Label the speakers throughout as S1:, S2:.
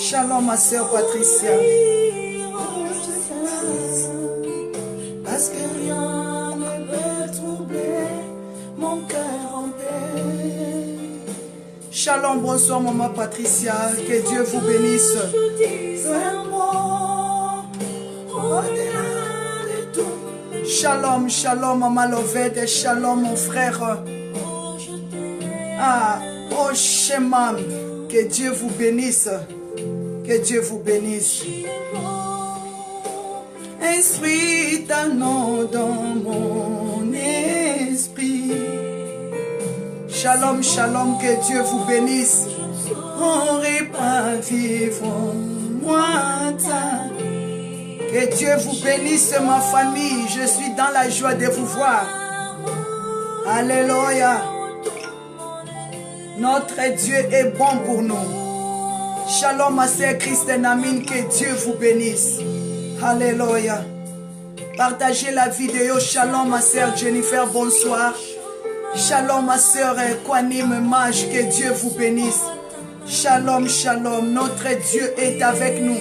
S1: Shalom ma sœur Patricia. Parce que rien ne peut troubler mon cœur en paix. Shalom, bonsoir maman Patricia. Que Dieu vous bénisse. Shalom, shalom maman Lovette. Shalom mon frère. Ah, oh Shemam. Que Dieu vous bénisse. Que Dieu vous bénisse. Instruis ta nom dans mon esprit. Shalom, shalom, que Dieu vous bénisse. Aurait pas vivre moi. Que Dieu vous bénisse ma famille. Je suis dans la joie de vous voir. Alléluia. Notre Dieu est bon pour nous. Shalom ma sœur Christine Amine, que Dieu vous bénisse. Alléluia. Partagez la vidéo. Shalom ma sœur Jennifer, bonsoir. Shalom ma sœur Kwanim Mage, que Dieu vous bénisse. Shalom, shalom, notre Dieu est avec nous.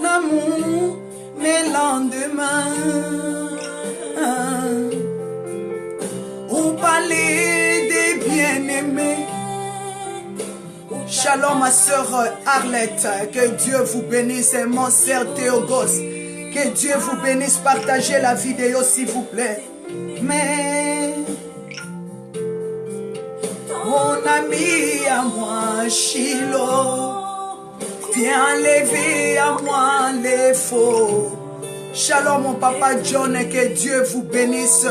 S1: L'amour, mes lendemains. On parlait des bien-aimés. Shalom ma sœur Arlette, que Dieu vous bénisse. Et mon sœur Théogos, que Dieu vous bénisse. Partagez la vidéo s'il vous plaît. Mais mon ami à moi, Shiloh, viens enlever à moi les faux. Shalom mon papa John, que Dieu vous bénisse.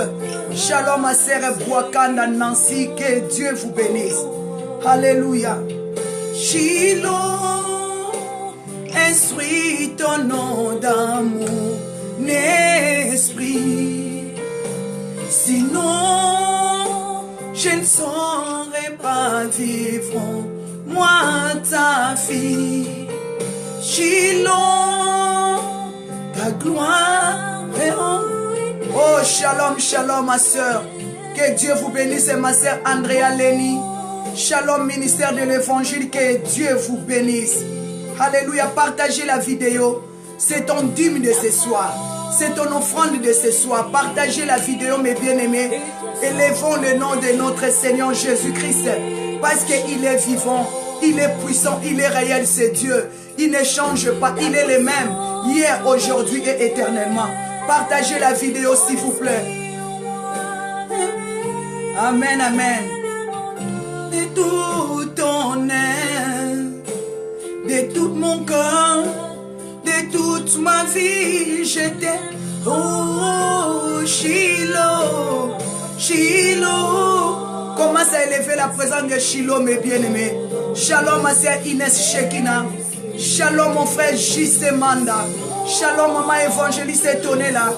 S1: Shalom ma sœur Boakanda Nancy, que Dieu vous bénisse. Alléluia. Shiloh, instruis ton nom dans mon esprit. Sinon, je ne saurais pas vivre, moi ta fille. Shiloh, ta gloire est en... Oh, shalom, shalom ma soeur. Que Dieu vous bénisse, ma soeur Andrea Leni. Shalom, ministère de l'évangile, que Dieu vous bénisse. Alléluia, partagez la vidéo. C'est ton dîme de ce soir. C'est ton offrande de ce soir. Partagez la vidéo, mes bien-aimés. Élevons le nom de notre Seigneur Jésus-Christ. Parce qu'il est vivant, il est puissant, il est réel, c'est Dieu. Il ne change pas, il est le même. Hier, aujourd'hui et éternellement. Partagez la vidéo, s'il vous plaît. Amen, amen. De tout ton aime, de tout mon cœur, de toute ma vie, je t'aime. Oh, Shiloh, Shiloh. Commence à élever la présence de Shiloh, mes bien-aimés. Shalom, ma sœur Inès Shekina. Shalom, mon frère J.C. Manda. Shalom, maman évangéliste étonnée là.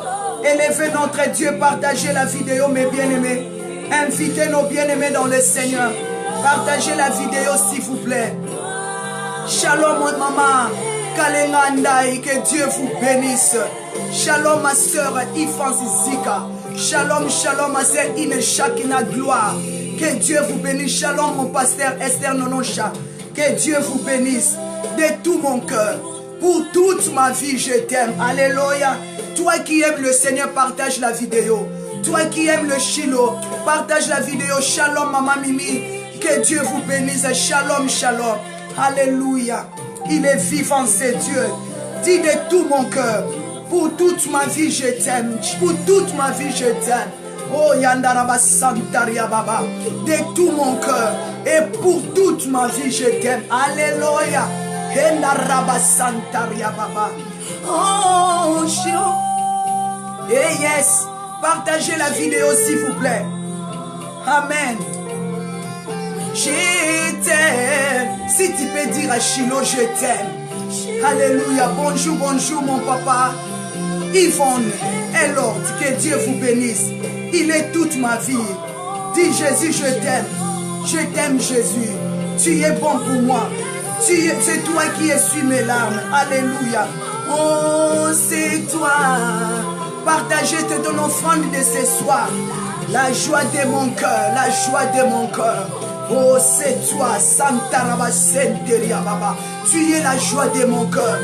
S1: Élevez notre Dieu, partagez la vidéo, mes bien-aimés. Invitez nos bien-aimés dans le Seigneur. Partagez la vidéo, s'il vous plaît. Shalom, mon maman. Kalengandai, que Dieu vous bénisse. Shalom, ma soeur Ifan Zika. Shalom, shalom, ma soeur Ine Shakina Gloire. Que Dieu vous bénisse. Shalom, mon pasteur Esther Nonosha. Que Dieu vous bénisse. De tout mon cœur. Pour toute ma vie, je t'aime. Alléluia. Toi qui aimes le Seigneur, partage la vidéo. Toi qui aimes le Shiloh, partage la vidéo. Shalom, maman Mimi. Que Dieu vous bénisse. Shalom, shalom. Alléluia. Il est vivant, c'est Dieu. Dis de tout mon cœur. Pour toute ma vie, je t'aime. Pour toute ma vie, je t'aime. Oh, Yandaraba Santaria Baba. De tout mon cœur. Et pour toute ma vie, je t'aime. Alléluia. Yandaraba Santaria Baba. Oh, Shio. Et yes. Partagez la vidéo, s'il vous plaît. Amen. Je t'aime. Si tu peux dire à Shiloh, je t'aime. Alléluia. Bonjour, bonjour, mon papa. Yvonne et Lord, que Dieu vous bénisse. Il est toute ma vie. Dis Jésus, je t'aime. Je t'aime, Jésus. Tu es bon pour moi. C'est toi qui essuies mes larmes. Alléluia. Oh, c'est toi. Partagez ton offrande de ce soir. La joie de mon cœur. La joie de mon cœur. Oh, c'est toi, Santa Rabasenteria Baba. Tu es la joie de mon cœur.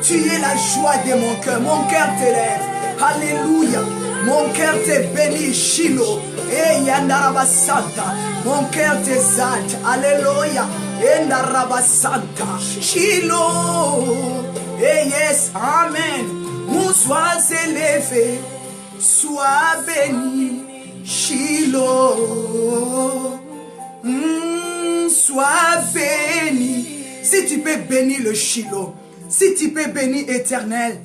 S1: Tu es la joie de mon cœur. Mon cœur te lève. Alléluia. Mon cœur te bénit, Shiloh. Et Yandaraba Santa. Mon cœur t'exalte. Alléluia. Yandaraba Santa. Shiloh. Et yes, Amen. Nous sois élevé. Sois béni, Shiloh. Sois béni. Si tu peux bénir le Shiloh, si tu peux bénir Éternel,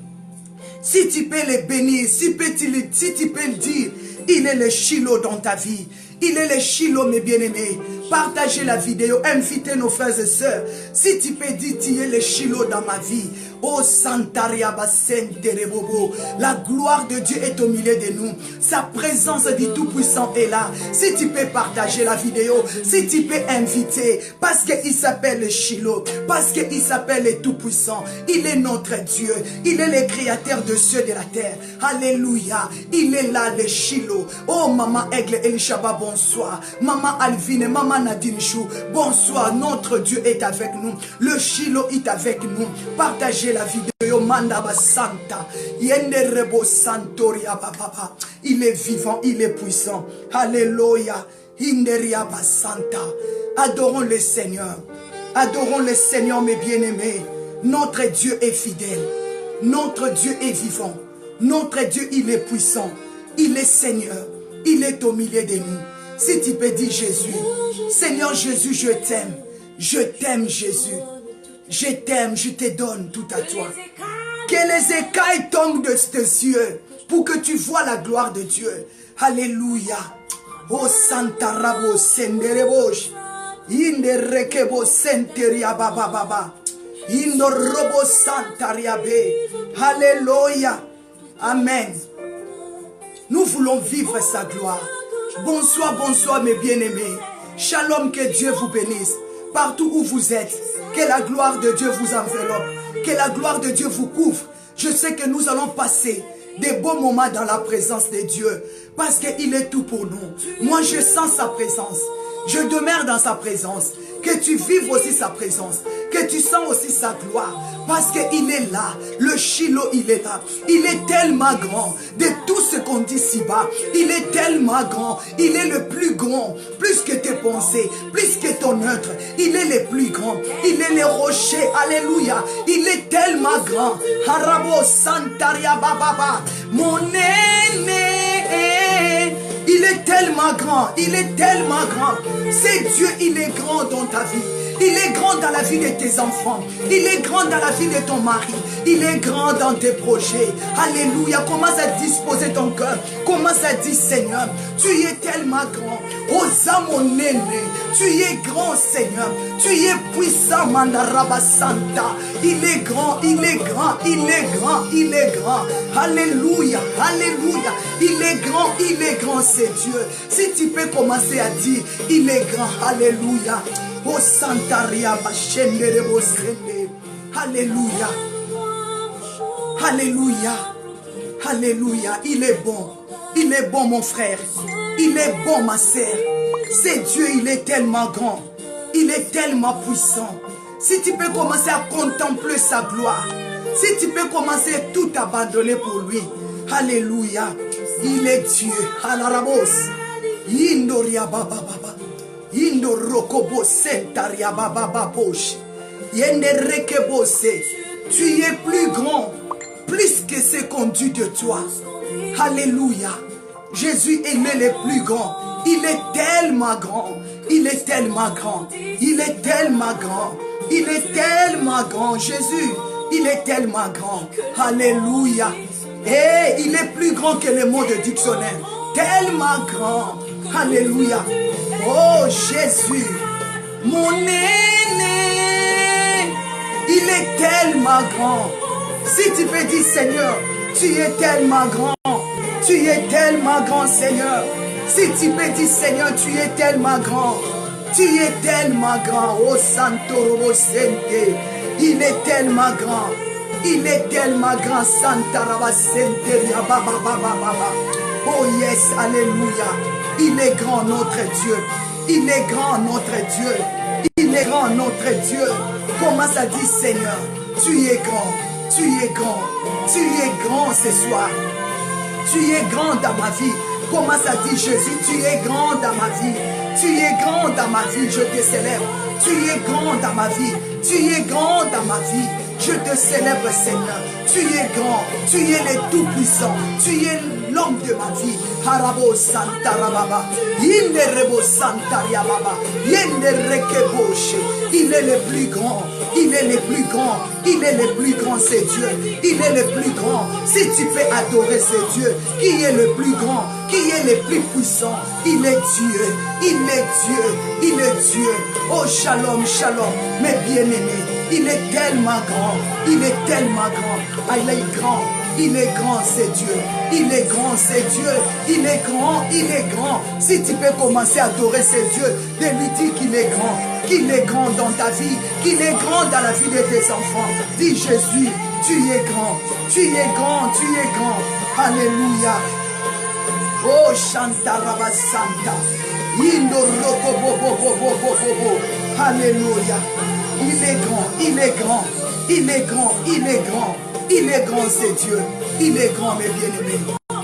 S1: si tu peux le bénir, si tu peux le dire, il est le Shiloh dans ta vie. Il est le Shiloh, mes bien-aimés. Partagez la vidéo, invitez nos frères et sœurs. Si tu peux dire, tu es le Shiloh dans ma vie. Oh Santaria Basenterebobo, la gloire de Dieu est au milieu de nous. Sa présence du Tout-Puissant est là. Si tu peux partager la vidéo, si tu peux inviter, parce qu'il s'appelle le Shiloh, parce qu'il s'appelle le Tout-Puissant. Il est notre Dieu. Il est le créateur de cieux et de la terre. Alléluia. Il est là, le Shiloh. Oh Maman Aigle Elishaba, bonsoir. Maman Alvine, Maman Nadine Chou, bonsoir. Notre Dieu est avec nous. Le Shiloh est avec nous. Partagez la vidéo. Mandaba Santa. Yenderebo Santoria Baba. Il est vivant, il est puissant. Alléluia. Inderiaba Santa. Adorons le Seigneur. Adorons le Seigneur, mes bien-aimés. Notre Dieu est fidèle. Notre Dieu est vivant. Notre Dieu, il est puissant. Il est Seigneur. Il est au milieu de nous. Si tu peux dire Jésus, Seigneur Jésus, je t'aime. Je t'aime, Jésus. Je t'aime, je te donne tout à toi. Que les écailles tombent de tes yeux pour que tu vois la gloire de Dieu. Alléluia. Oh Santa Rabo Senderebosh. Inderekebo Senteria Baba Baba. Indorobo Santaria Be. Alléluia. Amen. Nous voulons vivre sa gloire. Bonsoir, bonsoir mes bien-aimés. Shalom, que Dieu vous bénisse. Partout où vous êtes, que la gloire de Dieu vous enveloppe. Que la gloire de Dieu vous couvre. Je sais que nous allons passer des beaux moments dans la présence de Dieu. Parce qu'il est tout pour nous. Moi, je sens sa présence. Je demeure dans sa présence. Que tu vives aussi sa présence. Que tu sens aussi sa gloire. Parce qu'il est là. Le Shiloh, il est là. Il est tellement grand. De tout ce qu'on dit si-bas. Il est tellement grand. Il est le plus grand. Plus que tes pensées. Plus que ton être. Il est le plus grand. Il est le rocher. Alléluia. Il est tellement grand. Harabo Santaria Bababa. Mon aîné. Il est tellement grand. Il est tellement grand. C'est Dieu, il est grand dans ta vie. Il est grand dans la vie de tes enfants. Il est grand dans la vie de ton mari. Il est grand dans tes projets. Alléluia. Commence à disposer ton cœur. Commence à dire, Seigneur, tu es tellement grand. Osa mon aîné. Tu es grand, Seigneur. Tu es puissant, Mandaraba Santa. Il est grand, il est grand, il est grand, il est grand. Alléluia, alléluia. Il est grand, c'est Dieu. Si tu peux commencer à dire, il est grand, alléluia. Oh Santaria Bachendere Bosende. Alléluia. Alléluia. Alléluia. Il est bon. Il est bon, mon frère. Il est bon, ma sœur. C'est Dieu, il est tellement grand. Il est tellement puissant. Si tu peux commencer à contempler sa gloire. Si tu peux commencer à tout abandonner pour lui. Alléluia. Il est Dieu. Alarabos. Indoria Baba Baba. Indorokobo Sentaria Baba Babosh. Yenderekebose. Tu es plus grand. Plus que ce qu'on dit de toi. Alléluia. Jésus est le plus grand. Il est tellement grand. Il est tellement grand. Il est tellement grand. Il est tellement grand. Jésus, il est tellement grand. Alléluia. Et il est plus grand que les mots de dictionnaire. Tellement grand. Alléluia. Oh Jésus, mon aîné. Il est tellement grand. Si tu peux dire, Seigneur, tu es tellement grand. Tu es tellement grand, Seigneur. Si tu peux dire, Seigneur, tu es tellement grand. Tu es tellement grand. Oh Santo Robo Sente. Il est tellement grand. Il est tellement grand. Santa Raba Sente. Oh yes, alléluia. Il est grand, notre Dieu. Il est grand notre Dieu. Il est grand notre Dieu. Commence à dire Seigneur, tu es grand, tu es grand, tu es grand ce soir. Tu es grand dans ma vie. Commence à dire Jésus, tu es grand dans ma vie. Tu es grand dans ma vie, je te célèbre. Tu es grand dans ma vie. Tu es grand dans ma vie. Je te célèbre Seigneur. Tu es grand, tu es le tout-puissant. Tu es l'homme de ma vie. Harabo Santa Rababa. Inderebo Santa Yababa. Yenderekeboshe. Il est le plus grand. Il est le plus grand. Il est le plus grand, c'est Dieu. Il est le plus grand. Si tu peux adorer ce Dieu, qui est le plus grand, qui est le plus puissant, il est Dieu. Il est Dieu. Il est Dieu. Oh shalom, shalom. Mes bien-aimés, il est tellement grand. Il est tellement grand. Ah, il est grand. Il est grand, c'est Dieu. Il est grand, c'est Dieu. Il est grand, il est grand. Si tu peux commencer à adorer ce Dieu, de lui dire qu'il est grand. Qu'il est grand dans ta vie. Qu'il est grand dans la vie de tes enfants. Dis Jésus, tu es grand. Tu es grand, tu es grand. Alléluia. Oh, Shanta Rabba Santa. Indo Roko Bobo Bobo Bobo. Alléluia. Il est grand, il est grand. Il est grand, il est grand. Il est grand, c'est Dieu. Il est grand, mes bien-aimés.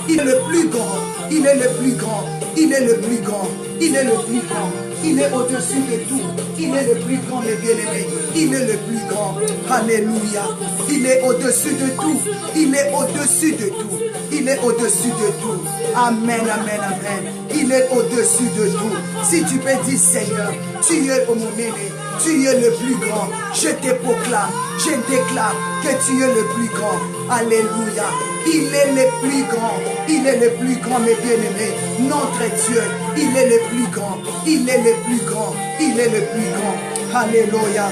S1: Il est le plus grand. Il est le plus grand. Il est le plus grand. Il est le plus grand. Il est au-dessus de tout. Il est le plus grand, mes bien-aimés. Il est le plus grand. Alléluia. Il est au-dessus de tout. Il est au-dessus de tout. Il est au-dessus de tout. Amen, amen, amen. Il est au-dessus de tout. Si tu peux dire, Seigneur, tu es au mon aîné. Tu es le plus grand. Je te proclame, je déclare que tu es le plus grand. Alléluia. Il est le plus grand. Il est le plus grand, mes bien-aimés. Notre Dieu, il est le plus grand. Il est le plus grand. Il est le plus grand. Alléluia.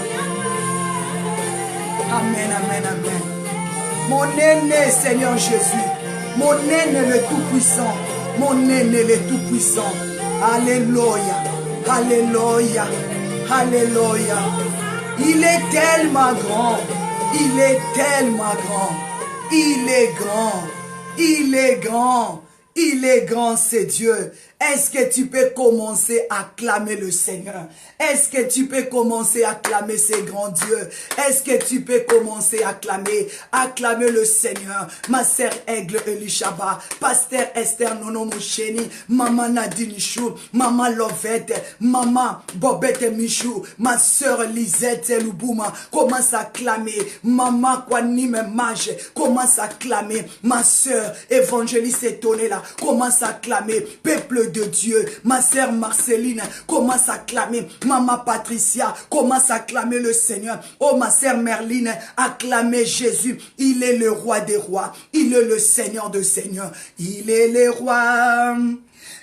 S1: Amen, amen, amen. Mon aîné, Seigneur Jésus. Mon aîné le Tout-Puissant. Mon aîné le Tout-Puissant. Alléluia. Alléluia. Alléluia. Il est tellement grand. Il est tellement grand. Il est grand. Il est grand. Il est grand, c'est Dieu. Est-ce que tu peux commencer à clamer le Seigneur? Est-ce que tu peux commencer à clamer ce grand Dieu? Est-ce que tu peux commencer à clamer le Seigneur? Ma sœur Aigle Elishaba, Pasteur Esther Nono Moucheni, Maman Nadine Michou, Maman Lovette, Maman Bobette Michou, ma sœur Lisette Lubouma, commence à clamer. Maman Kwanime Mage, commence à clamer. Ma sœur Évangéliste Tonela, commence à clamer. Peuple de Dieu, ma sœur Marceline, commence à clamer. Maman Patricia, commence à clamer le Seigneur. Oh, ma sœur Merline, acclamez Jésus. Il est le roi des rois. Il est le Seigneur de seigneurs. Il est le roi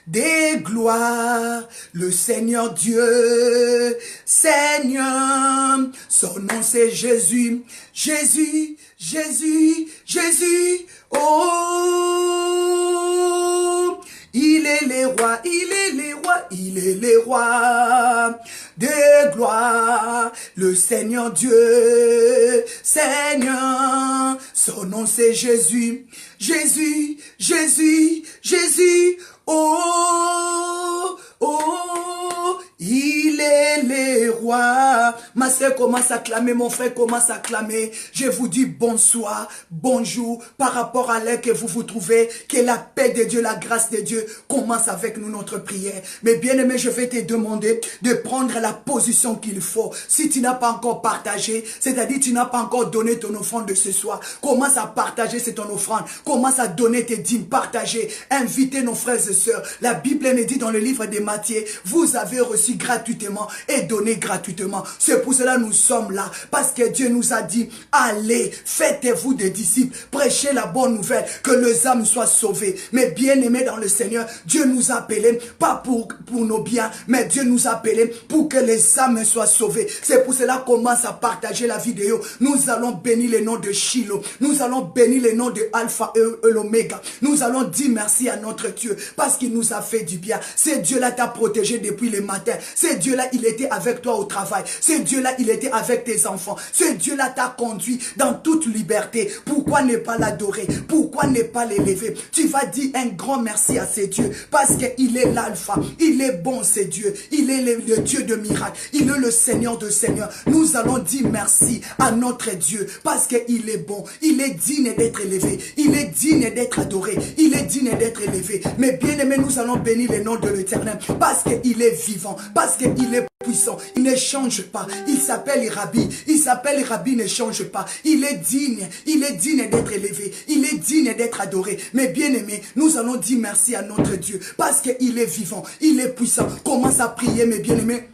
S1: des gloires, le Seigneur Dieu, Seigneur. Son nom c'est Jésus, Jésus, Jésus, Jésus. Oh, il est le roi, il est le roi, il est le roi de gloire, le Seigneur Dieu, Seigneur. Son nom c'est Jésus, Jésus, Jésus, Jésus. Oh, oh, il est le roi. Ma soeur commence à clamer, mon frère commence à clamer. Je vous dis bonsoir, bonjour, par rapport à l'heure que vous vous trouvez, que la paix de Dieu, la grâce de Dieu commence avec nous notre prière. Mais bien aimé, je vais te demander de prendre la position qu'il faut. Si tu n'as pas encore partagé, c'est-à-dire tu n'as pas encore donné ton offrande de ce soir, commence à partager cette ton offrande, commence à donner tes dîmes, partager, inviter nos frères et sœurs. La Bible nous dit dans le livre de Matthieu, vous avez reçu gratuitement et donné gratuitement. C'est pour cela que nous sommes là, parce que Dieu nous a dit, allez, faites-vous des disciples, prêchez la bonne nouvelle, que les âmes soient sauvées. Mais bien aimés dans le Seigneur, Dieu nous a appelés, pas pour nos biens, mais Dieu nous a appelés pour que les âmes soient sauvées. C'est pour cela qu'on commence à partager la vidéo. Nous allons bénir le nom de Shiloh, nous allons bénir le nom de Alpha et l'Oméga. Nous allons dire merci à notre Dieu, parce qu'il nous a fait du bien. Ce Dieu-là t'a protégé depuis le matin. Ce Dieu-là, il était avec toi au travail. Ce Dieu-là, il était avec tes enfants. Ce Dieu-là t'a conduit dans toute liberté. Pourquoi ne pas l'adorer? Pourquoi ne pas l'élever? Tu vas dire un grand merci à ce Dieu parce qu'il est l'alpha. Il est bon, ce Dieu. Il est le Dieu de miracles. Il est le Seigneur de Seigneurs. Nous allons dire merci à notre Dieu parce qu'il est bon. Il est digne d'être élevé. Il est digne d'être adoré. Il est digne d'être élevé. Mais bien aimé, nous allons bénir le nom de l'Éternel parce qu'il est vivant, parce qu'il est puissant. Il ne change pas. Il s'appelle Rabbi. Il s'appelle Rabbi, il ne change pas. Il est digne d'être élevé. Il est digne d'être adoré. Mais bien aimé, nous allons dire merci à notre Dieu parce qu'il est vivant. Il est puissant. Commence à prier, mes bien aimés.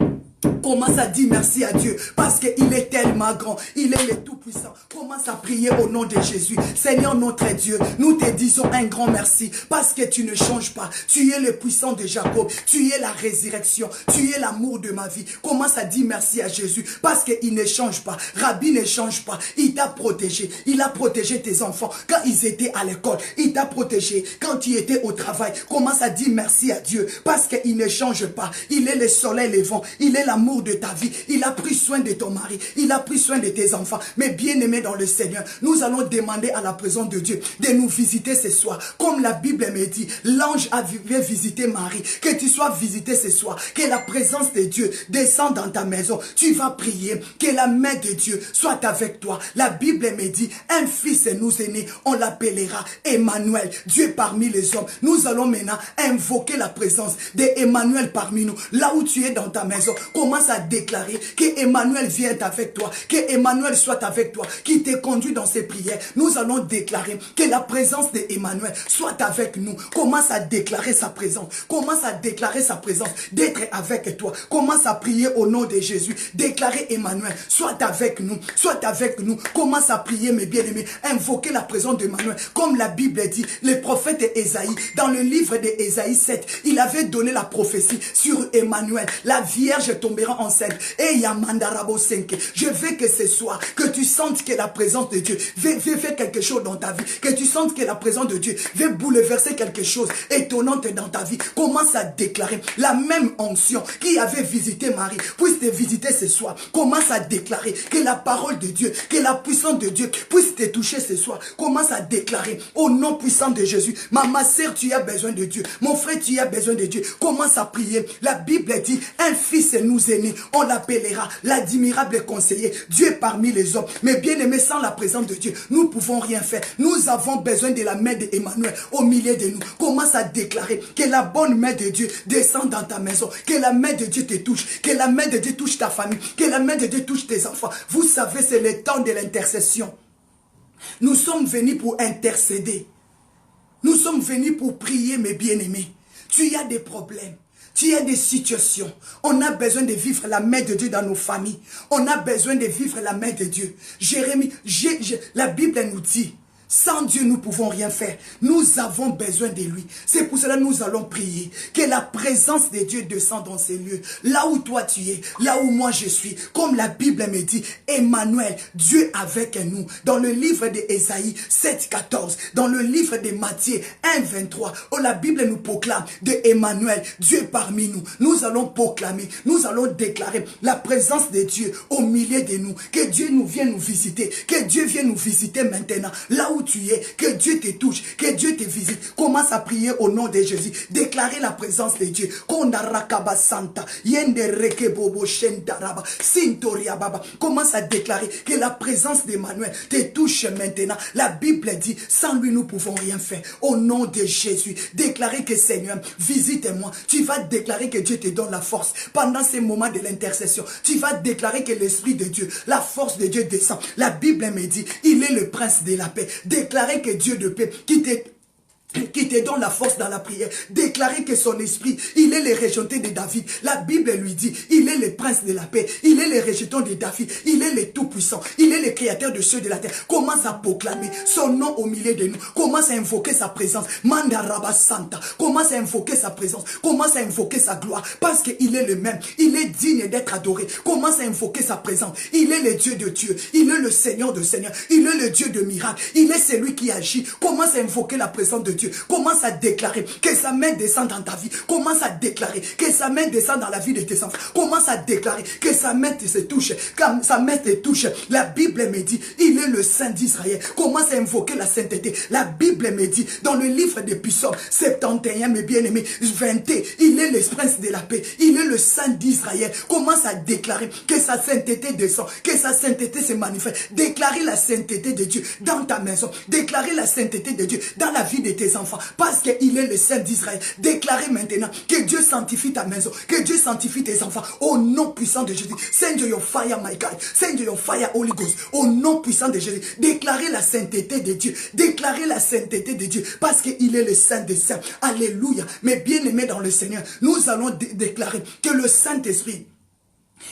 S1: Commence à dire merci à Dieu parce qu'il est tellement grand. Il est le Tout-Puissant. Commence à prier au nom de Jésus. Seigneur notre Dieu, nous te disons un grand merci parce que tu ne changes pas. Tu es le puissant de Jacob. Tu es la résurrection. Tu es l'amour de ma vie. Commence à dire merci à Jésus parce qu'il ne change pas. Rabbi ne change pas. Il t'a protégé. Il a protégé tes enfants quand ils étaient à l'école. Il t'a protégé quand tu étais au travail. Commence à dire merci à Dieu parce qu'il ne change pas. Il est le soleil levant. Il est l'amour de ta vie. Il a pris soin de ton mari. Il a pris soin de tes enfants. Mais bien aimé dans le Seigneur, nous allons demander à la présence de Dieu de nous visiter ce soir. Comme la Bible me dit, l'ange a visité Marie. Que tu sois visité ce soir. Que la présence de Dieu descende dans ta maison. Tu vas prier. Que la main de Dieu soit avec toi. La Bible me dit, un fils nous est né. On l'appellera Emmanuel. Dieu parmi les hommes. Nous allons maintenant invoquer la présence d'Emmanuel parmi nous. Là où tu es dans ta maison, commence à déclarer que Emmanuel vienne avec toi, que Emmanuel soit avec toi, qui te conduit dans ses prières. Nous allons déclarer que la présence d'Emmanuel soit avec nous. Commence à déclarer sa présence. Commence à déclarer sa présence d'être avec toi. Commence à prier au nom de Jésus. Déclarer Emmanuel, soit avec nous, soit avec nous. Commence à prier, mes bien-aimés. Invoquer la présence d'Emmanuel. Comme la Bible dit, le prophète Ésaïe, dans le livre d'Ésaïe 7, il avait donné la prophétie sur Emmanuel. La Vierge tombera enceinte. Et Yamandarabo 5. Je veux que ce soir, que tu sentes que la présence de Dieu veut faire quelque chose dans ta vie. Que tu sentes que la présence de Dieu veut bouleverser quelque chose étonnante dans ta vie. Commence à déclarer la même onction qui avait visité Marie puisse te visiter ce soir. Commence à déclarer que la parole de Dieu, que la puissance de Dieu puisse te toucher ce soir. Commence à déclarer au nom puissant de Jésus. Ma sœur, tu as besoin de Dieu. Mon frère, tu as besoin de Dieu. Commence à prier. La Bible dit, un fils nous est né. On l'appellera l'admirable conseiller. Dieu parmi les hommes. Mais bien aimé, sans la présence de Dieu, nous ne pouvons rien faire. Nous avons besoin de la main d'Emmanuel au milieu de nous. Commence à déclarer que la bonne main de Dieu descend dans ta maison. Que la main de Dieu te touche. Que la main de Dieu touche ta famille. Que la main de Dieu touche tes enfants. Vous savez, c'est le temps de l'intercession. Nous sommes venus pour intercéder. Nous sommes venus pour prier, mes bien-aimés. Tu as des problèmes. Tu as des situations. On a besoin de vivre la main de Dieu dans nos familles. On a besoin de vivre la main de Dieu. Jérémie, la Bible nous dit, sans Dieu, nous ne pouvons rien faire. Nous avons besoin de lui. C'est pour cela que nous allons prier. Que la présence de Dieu descende dans ces lieux. Là où toi tu es, là où moi je suis. Comme la Bible me dit, Emmanuel, Dieu avec nous. Dans le livre d'Ésaïe 7,14. Dans le livre de Matthieu 1,23. Où la Bible nous proclame de Emmanuel, Dieu parmi nous. Nous allons proclamer, nous allons déclarer la présence de Dieu au milieu de nous. Que Dieu nous vienne nous visiter. Que Dieu vienne nous visiter maintenant. Là où tu es, que Dieu te touche, que Dieu te visite. Commence à prier au nom de Jésus. Déclarer la présence de Dieu. Commence à déclarer que la présence d'Emmanuel te touche maintenant. La Bible dit, sans lui nous pouvons rien faire. Au nom de Jésus, déclarer que Seigneur, visite-moi. Tu vas déclarer que Dieu te donne la force pendant ces moments de l'intercession. Tu vas déclarer que l'Esprit de Dieu, la force de Dieu descend. La Bible me dit, il est le prince de la paix. Déclarer que Dieu de paix qui te donne la force dans la prière. Déclarer que son esprit, il est le rejeté de David. La Bible lui dit, il est le prince de la paix. Il est le rejeton de David. Il est le tout-puissant. Il est le créateur de ceux de la terre. Commence à proclamer son nom au milieu de nous. Commence à invoquer sa présence. Mandaraba Santa. Commence à invoquer sa présence. Commence à invoquer sa gloire. Parce qu'il est le même. Il est digne d'être adoré. Commence à invoquer sa présence. Il est le Dieu de Dieu. Il est le Seigneur de Seigneur. Il est le Dieu de miracles. Il est celui qui agit. Commence à invoquer la présence de Dieu. Dieu. Commence à déclarer que sa main descend dans ta vie. Commence à déclarer que sa main descend dans la vie de tes enfants. Commence à déclarer que sa main te touche. Quand sa main te touche, la Bible me dit, il est le Saint d'Israël. Commence à invoquer la sainteté. La Bible me dit, dans le livre des Psaumes 71, mes bien-aimés, 20, il est le prince de la paix. Il est le Saint d'Israël. Commence à déclarer que sa sainteté descend, que sa sainteté se manifeste. Déclarer la sainteté de Dieu dans ta maison. Déclarer la sainteté de Dieu dans la vie de tes enfants. Parce qu'il est le Saint d'Israël. Déclarez maintenant que Dieu sanctifie ta maison. Que Dieu sanctifie tes enfants. Au nom puissant de Jésus. Send your fire, my God. Send your fire, Holy Ghost. Au nom puissant de Jésus. Déclarez la sainteté de Dieu. Déclarez la sainteté de Dieu. Parce qu'il est le Saint des Saints. Alléluia. Mais bien-aimés dans le Seigneur, nous allons déclarer que le Saint-Esprit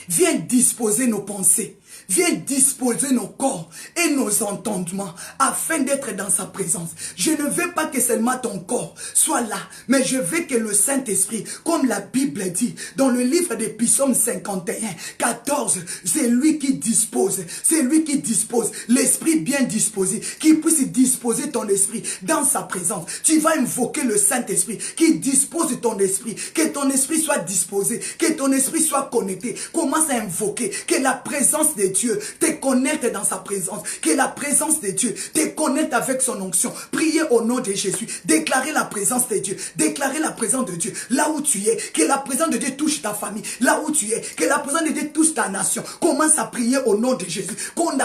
S1: vient disposer nos pensées. Viens disposer nos corps et nos entendements afin d'être dans sa présence. Je ne veux pas que seulement ton corps soit là, mais je veux que le Saint-Esprit, comme la Bible dit, dans le livre des Psaumes 51, 14, c'est lui qui dispose, l'esprit bien disposé, qui puisse disposer ton esprit dans sa présence. Tu vas invoquer le Saint-Esprit qui dispose ton esprit, que ton esprit soit disposé, que ton esprit soit connecté. Commence à invoquer que la présence de Dieu te connecte dans sa présence, que la présence de Dieu te connecte avec son onction. Priez au nom de Jésus, déclarez la présence de Dieu, déclarez la présence de Dieu là où tu es, que la présence de Dieu touche ta famille, là où tu es, que la présence de Dieu touche ta nation. Commence à prier au nom de Jésus. Commence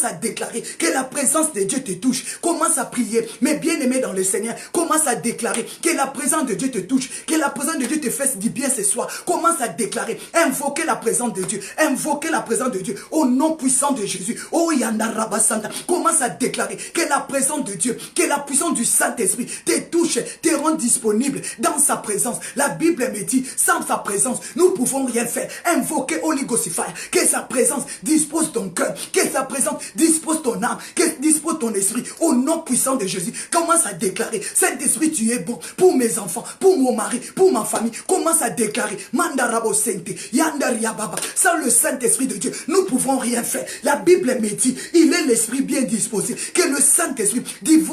S1: à déclarer que la présence de Dieu te touche. Commence à prier, mais bien aimé dans le Seigneur, commence à déclarer que la présence de Dieu te touche, que la présence de Dieu te fasse du bien ce soir. Commence à déclarer, invoquer la présence de Dieu, invoquer la présence de Dieu au nom puissant de Jésus. Oh Yanda Rabasanta, commence à déclarer que la présence de Dieu, que la puissance du Saint-Esprit te touche, te rend disponible dans sa présence. La Bible me dit, sans sa présence, nous ne pouvons rien faire. Invoquer Holy Ghost Fire, que sa présence dispose ton cœur, que sa présence dispose ton âme, que dispose ton esprit au nom puissant de Jésus. Commence à déclarer, Saint-Esprit, tu es bon pour mes enfants, pour mon mari, pour ma famille. Commence à déclarer, Mandarabo Sente, Yandaria Baba. Sans le Saint-Esprit de Dieu, nous ne pouvons rien faire. La Bible me dit, il est l'esprit bien disposé, que le Saint-Esprit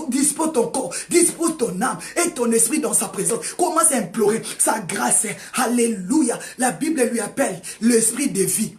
S1: dispose ton corps, dispose ton âme et ton esprit dans sa présence. Commence à implorer sa grâce. Alléluia. La Bible lui appelle l'esprit de vie.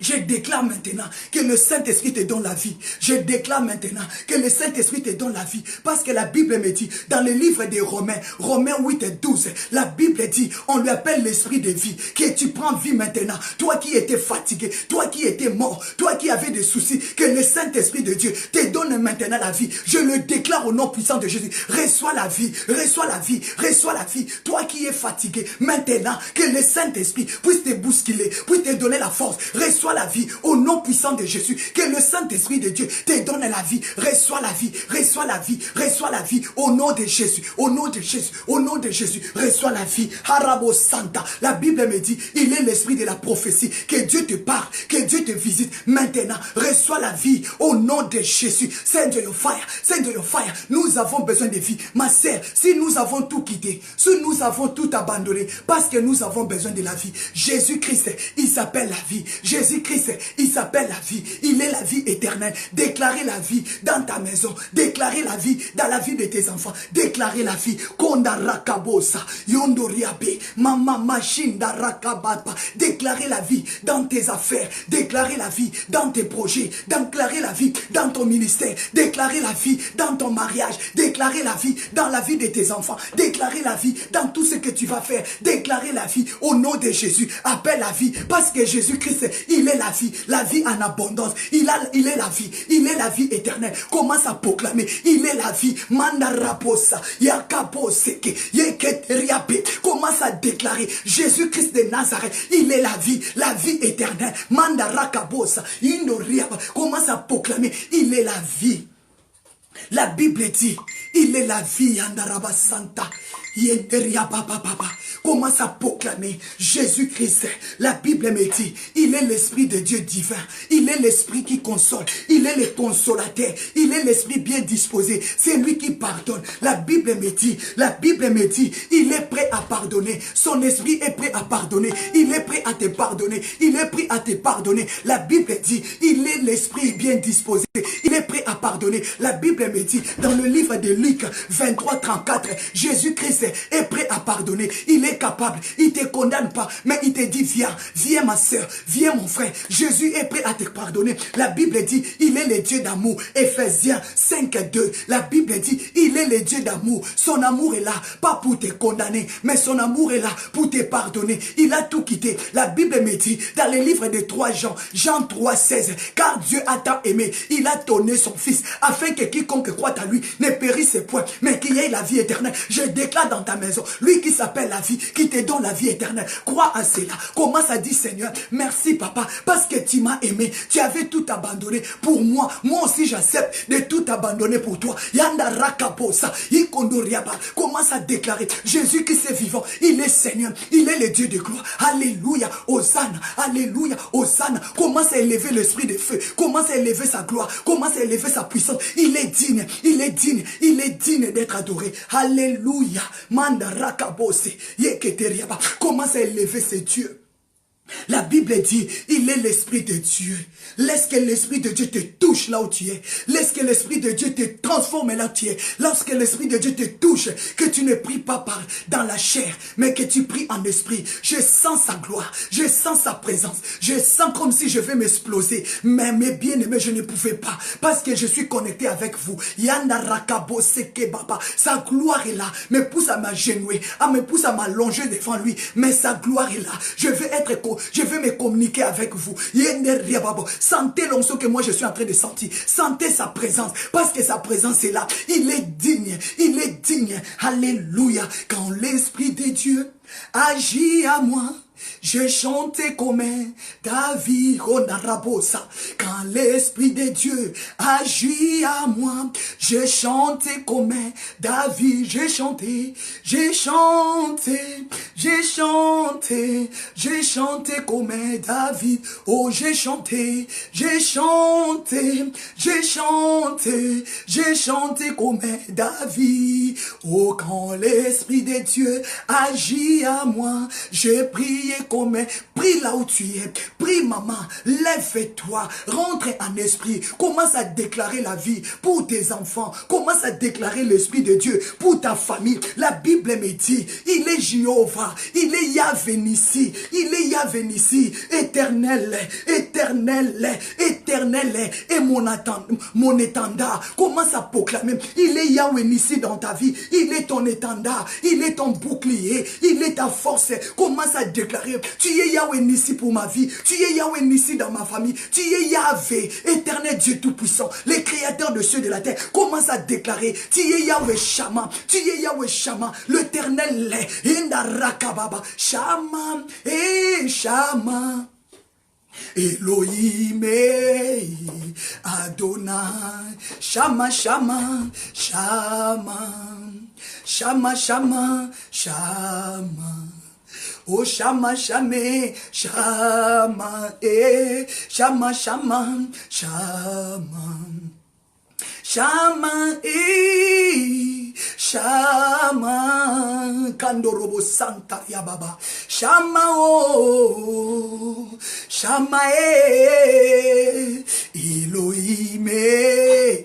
S1: Je déclare maintenant que le Saint-Esprit te donne la vie. Je déclare maintenant que le Saint-Esprit te donne la vie. Parce que la Bible me dit, dans le livre des Romains, Romains 8 et 12, la Bible dit, on lui appelle l'Esprit de vie, que tu prends vie maintenant. Toi qui étais fatigué, toi qui étais mort, toi qui avais des soucis, que le Saint-Esprit de Dieu te donne maintenant la vie. Je le déclare au nom puissant de Jésus. Reçois la vie, reçois la vie, reçois la vie. Toi qui es fatigué, maintenant, que le Saint-Esprit puisse te bousculer, puisse te donner la force. Reçois la vie au nom puissant de Jésus. Que le Saint-Esprit de Dieu te donne la vie. Reçois la vie, reçois la vie, reçois la vie au nom de Jésus, au nom de Jésus, au nom de Jésus. Reçois la vie. Harabo Santa. La Bible me dit, il est l'esprit de la prophétie. Que Dieu te parle, que Dieu te visite maintenant. Reçois la vie au nom de Jésus. Send your fire, send your fire. Nous avons besoin de vie. Ma sœur, si nous avons tout quitté, si nous avons tout abandonné, parce que nous avons besoin de la vie. Jésus-Christ, il s'appelle la vie. Jésus-Christ, il s'appelle la vie. Il est la vie éternelle. Déclarez la vie dans ta maison. Déclarez la vie dans la vie de tes enfants. Déclarez la vie. Konda rakabosa, yondoriabe, mama machinda rakababa. Déclarez la vie dans tes affaires. Déclarez la vie dans tes projets. Déclarez la vie dans ton ministère. Déclarez la vie dans ton mariage. Déclarez la vie dans la vie de tes enfants. Déclarez la vie dans tout ce que tu vas faire. Déclarez la vie au nom de Jésus. Appelle la vie parce que Jésus-Christ, il est la vie en abondance. Il est la vie. Il est la vie éternelle. Commence à proclamer. Il est la vie. Mandaraposa, Yakaposeke, Yeketeriabe. Commence à déclarer Jésus-Christ de Nazareth. Il est la vie éternelle. Mandarakabosa, Indoriaba. Commence à proclamer. Il est la vie. La Bible dit, il est la vie, Yandaraba Santa. Commence à proclamer Jésus-Christ. La Bible me dit, il est l'Esprit de Dieu divin. Il est l'Esprit qui console. Il est le consolateur. Il est l'Esprit bien disposé. C'est lui qui pardonne. La Bible me dit, il est prêt à pardonner. Son Esprit est prêt à pardonner. Il est prêt à te pardonner. Il est prêt à te pardonner. La Bible dit, il est l'Esprit bien disposé. Il est prêt à pardonner. La Bible me dit, dans le livre de Luc 23, 34, Jésus-Christ est prêt à pardonner. Il est capable. Il ne te condamne pas, mais il te dit, viens ma soeur, viens mon frère. Jésus est prêt à te pardonner. La Bible dit, il est le Dieu d'amour. Ephésiens 5, 2. La Bible dit, il est le Dieu d'amour. Son amour est là, pas pour te condamner, mais son amour est là pour te pardonner. Il a tout quitté. La Bible me dit, dans le livre de 3 Jean, Jean 3, 16, car Dieu a tant aimé, il a donné son Fils, afin que quiconque croit à lui ne périsse point, mais qu'il y ait la vie éternelle. Je déclare dans ta maison, lui qui s'appelle la vie, qui te donne la vie éternelle. Crois à cela. Commence à dire, Seigneur, merci papa, parce que tu m'as aimé. Tu avais tout abandonné pour moi. Moi aussi j'accepte de tout abandonner pour toi. Yanda rakaposa, ikondoriaba. Commence à déclarer, Jésus qui est vivant, il est Seigneur, il est le Dieu de gloire. Alléluia, Hosanna, alléluia, Hosanna. Commence à élever l'esprit de feu. Commence à élever sa gloire. Commence à élever sa puissance. Il est digne, il est digne, il est digne d'être adoré. Alléluia, manda rakabose, yeketeriaba. Commence à élever ses dieux. La Bible dit, il est l'Esprit de Dieu. Laisse que l'Esprit de Dieu te touche là où tu es. Laisse que l'Esprit de Dieu te transforme là où tu es. Lorsque l'Esprit de Dieu te touche, que tu ne pries pas dans la chair, mais que tu pries en esprit. Je sens sa gloire. Je sens sa présence. Je sens comme si je vais m'exploser. Mais mes bien-aimés, je ne pouvais pas. Parce que je suis connecté avec vous. Yanda rakabo seke baba. Sa gloire est là. Me pousse à m'agenouiller. Me pousse à m'allonger devant lui. Mais sa gloire est là. Je vais me communiquer avec vous. Sentez l'onction que moi je suis en train de sentir. Sentez sa présence. Parce que sa présence est là. Il est digne. Il est digne. Alléluia. Quand l'Esprit de Dieu agit à moi, je chantais comme David, Honarabosa. Quand l'Esprit de Dieu agit à moi, je chantais comme David. J'ai chanté comme David. Oh, j'ai chanté comme David. Oh, quand l'Esprit de Dieu agit à moi, je prie comme, prie là où tu es, prie maman, lève-toi, rentre en esprit, commence à déclarer la vie pour tes enfants, commence à déclarer l'Esprit de Dieu pour ta famille. La Bible me dit, il est Jéhovah, il est Yahvé Nissi, éternel et mon étendard. Commence à proclamer, il est Yahvé Nissi dans ta vie, il est ton étendard, il est ton bouclier, il est ta force. Commence à déclarer, tu es Yahweh Nissi pour ma vie, tu es Yahweh Nissi dans ma famille, tu es Yahvé, éternel Dieu tout-puissant, le créateur de ceux de la terre. Commence à déclarer, tu es Yahweh Shama, l'éternel Indarakababa, Shama, Shama. Elohim, Adonai, Shama, Shama, Shama, Shama, Shama, Shama. Oh, Shama, Shame, Shama, Shama, Shama, Shama. Shama, Shama, Kandorobo Santa Yababa. Shama, oh, Shama, Elohim,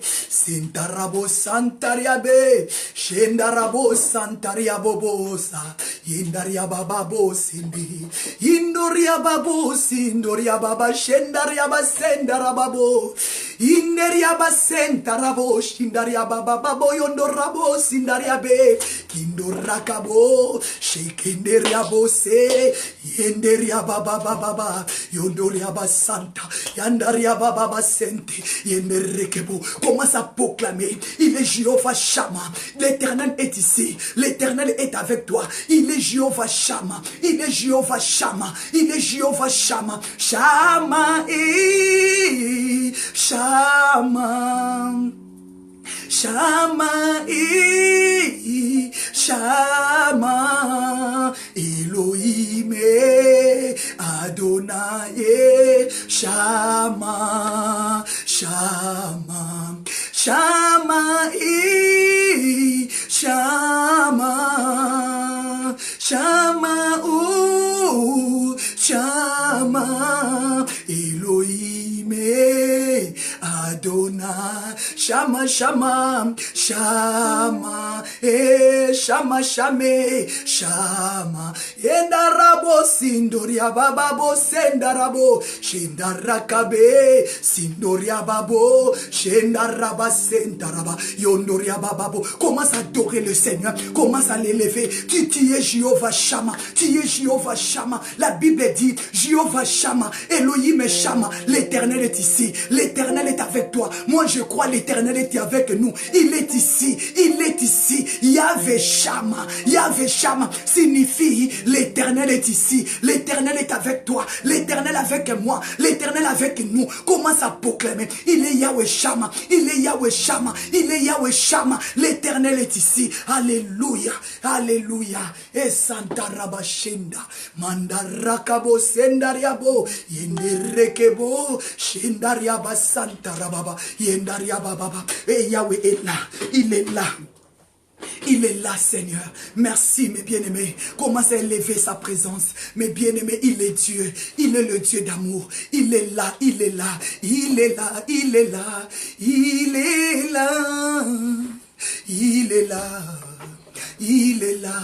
S1: Sintarabo Santariabe, Shendarabo Santariabobosa, Yindariababo Sindi, Indoriababo Sindoriababa, Shendariaba Sendarababo, Inderiaba Sentarabo, Shindariababa, Yondorabo Sindariabe, Kindorakabo, Shekinderiabo Se, Yenderiababa Baba, Yondoriaba Santa, Yandariababa Sente, Yenderekebo. Commence à proclamer, il est Jéhovah Shama, l'éternel est ici, l'éternel est avec toi, il est Jéhovah Shama, il est Jéhovah Shama, il est Jéhovah Shama, Shama, Shama. Shama, Shama, Elohim, Adonai, Shama, Shama, Shama, Shama, Shama, Shama, Elohim, Adonai, Shama, Shama, Shama, Shama, Shame, Shama, Endarabo, Sindoria Bababo, Sendarabo, Shindarakabe, Sindoria Babo, Shendaraba, Sendaraba, Yondoria Bababo. Commence à adorer le Seigneur, commence à l'élever. Tu es Jéhovah Shama, tu es Jéhovah Shama. La Bible dit, Jéhovah Shama, Elohim et Shama, l'Éternel est ici, l'Éternel est avec toi. Moi je crois l'Éternel est avec nous, il est ici, il est ici. Yahvé Shama, Yahvé Shama signifie l'Éternel est ici, l'Éternel est avec toi, l'Éternel avec moi, l'Éternel avec nous. Commence à proclamer, il est Yahvé Shama, il est Yahvé Shama, il est Yahvé Shama, l'Éternel est ici. Alléluia, alléluia. Et Santa Rabashenda, Mandarakabo Sendariabo, Yenderekebo, Shendariaba Santa Rababa, Yendariaba. Et Yahweh est là, il est là. Il est là, Seigneur. Merci, mes bien-aimés. Commence à élever sa présence. Mes bien-aimés, il est Dieu. Il est le Dieu d'amour. Il est là, il est là. Il est là, il est là. Il est là. Il est là. Il est là.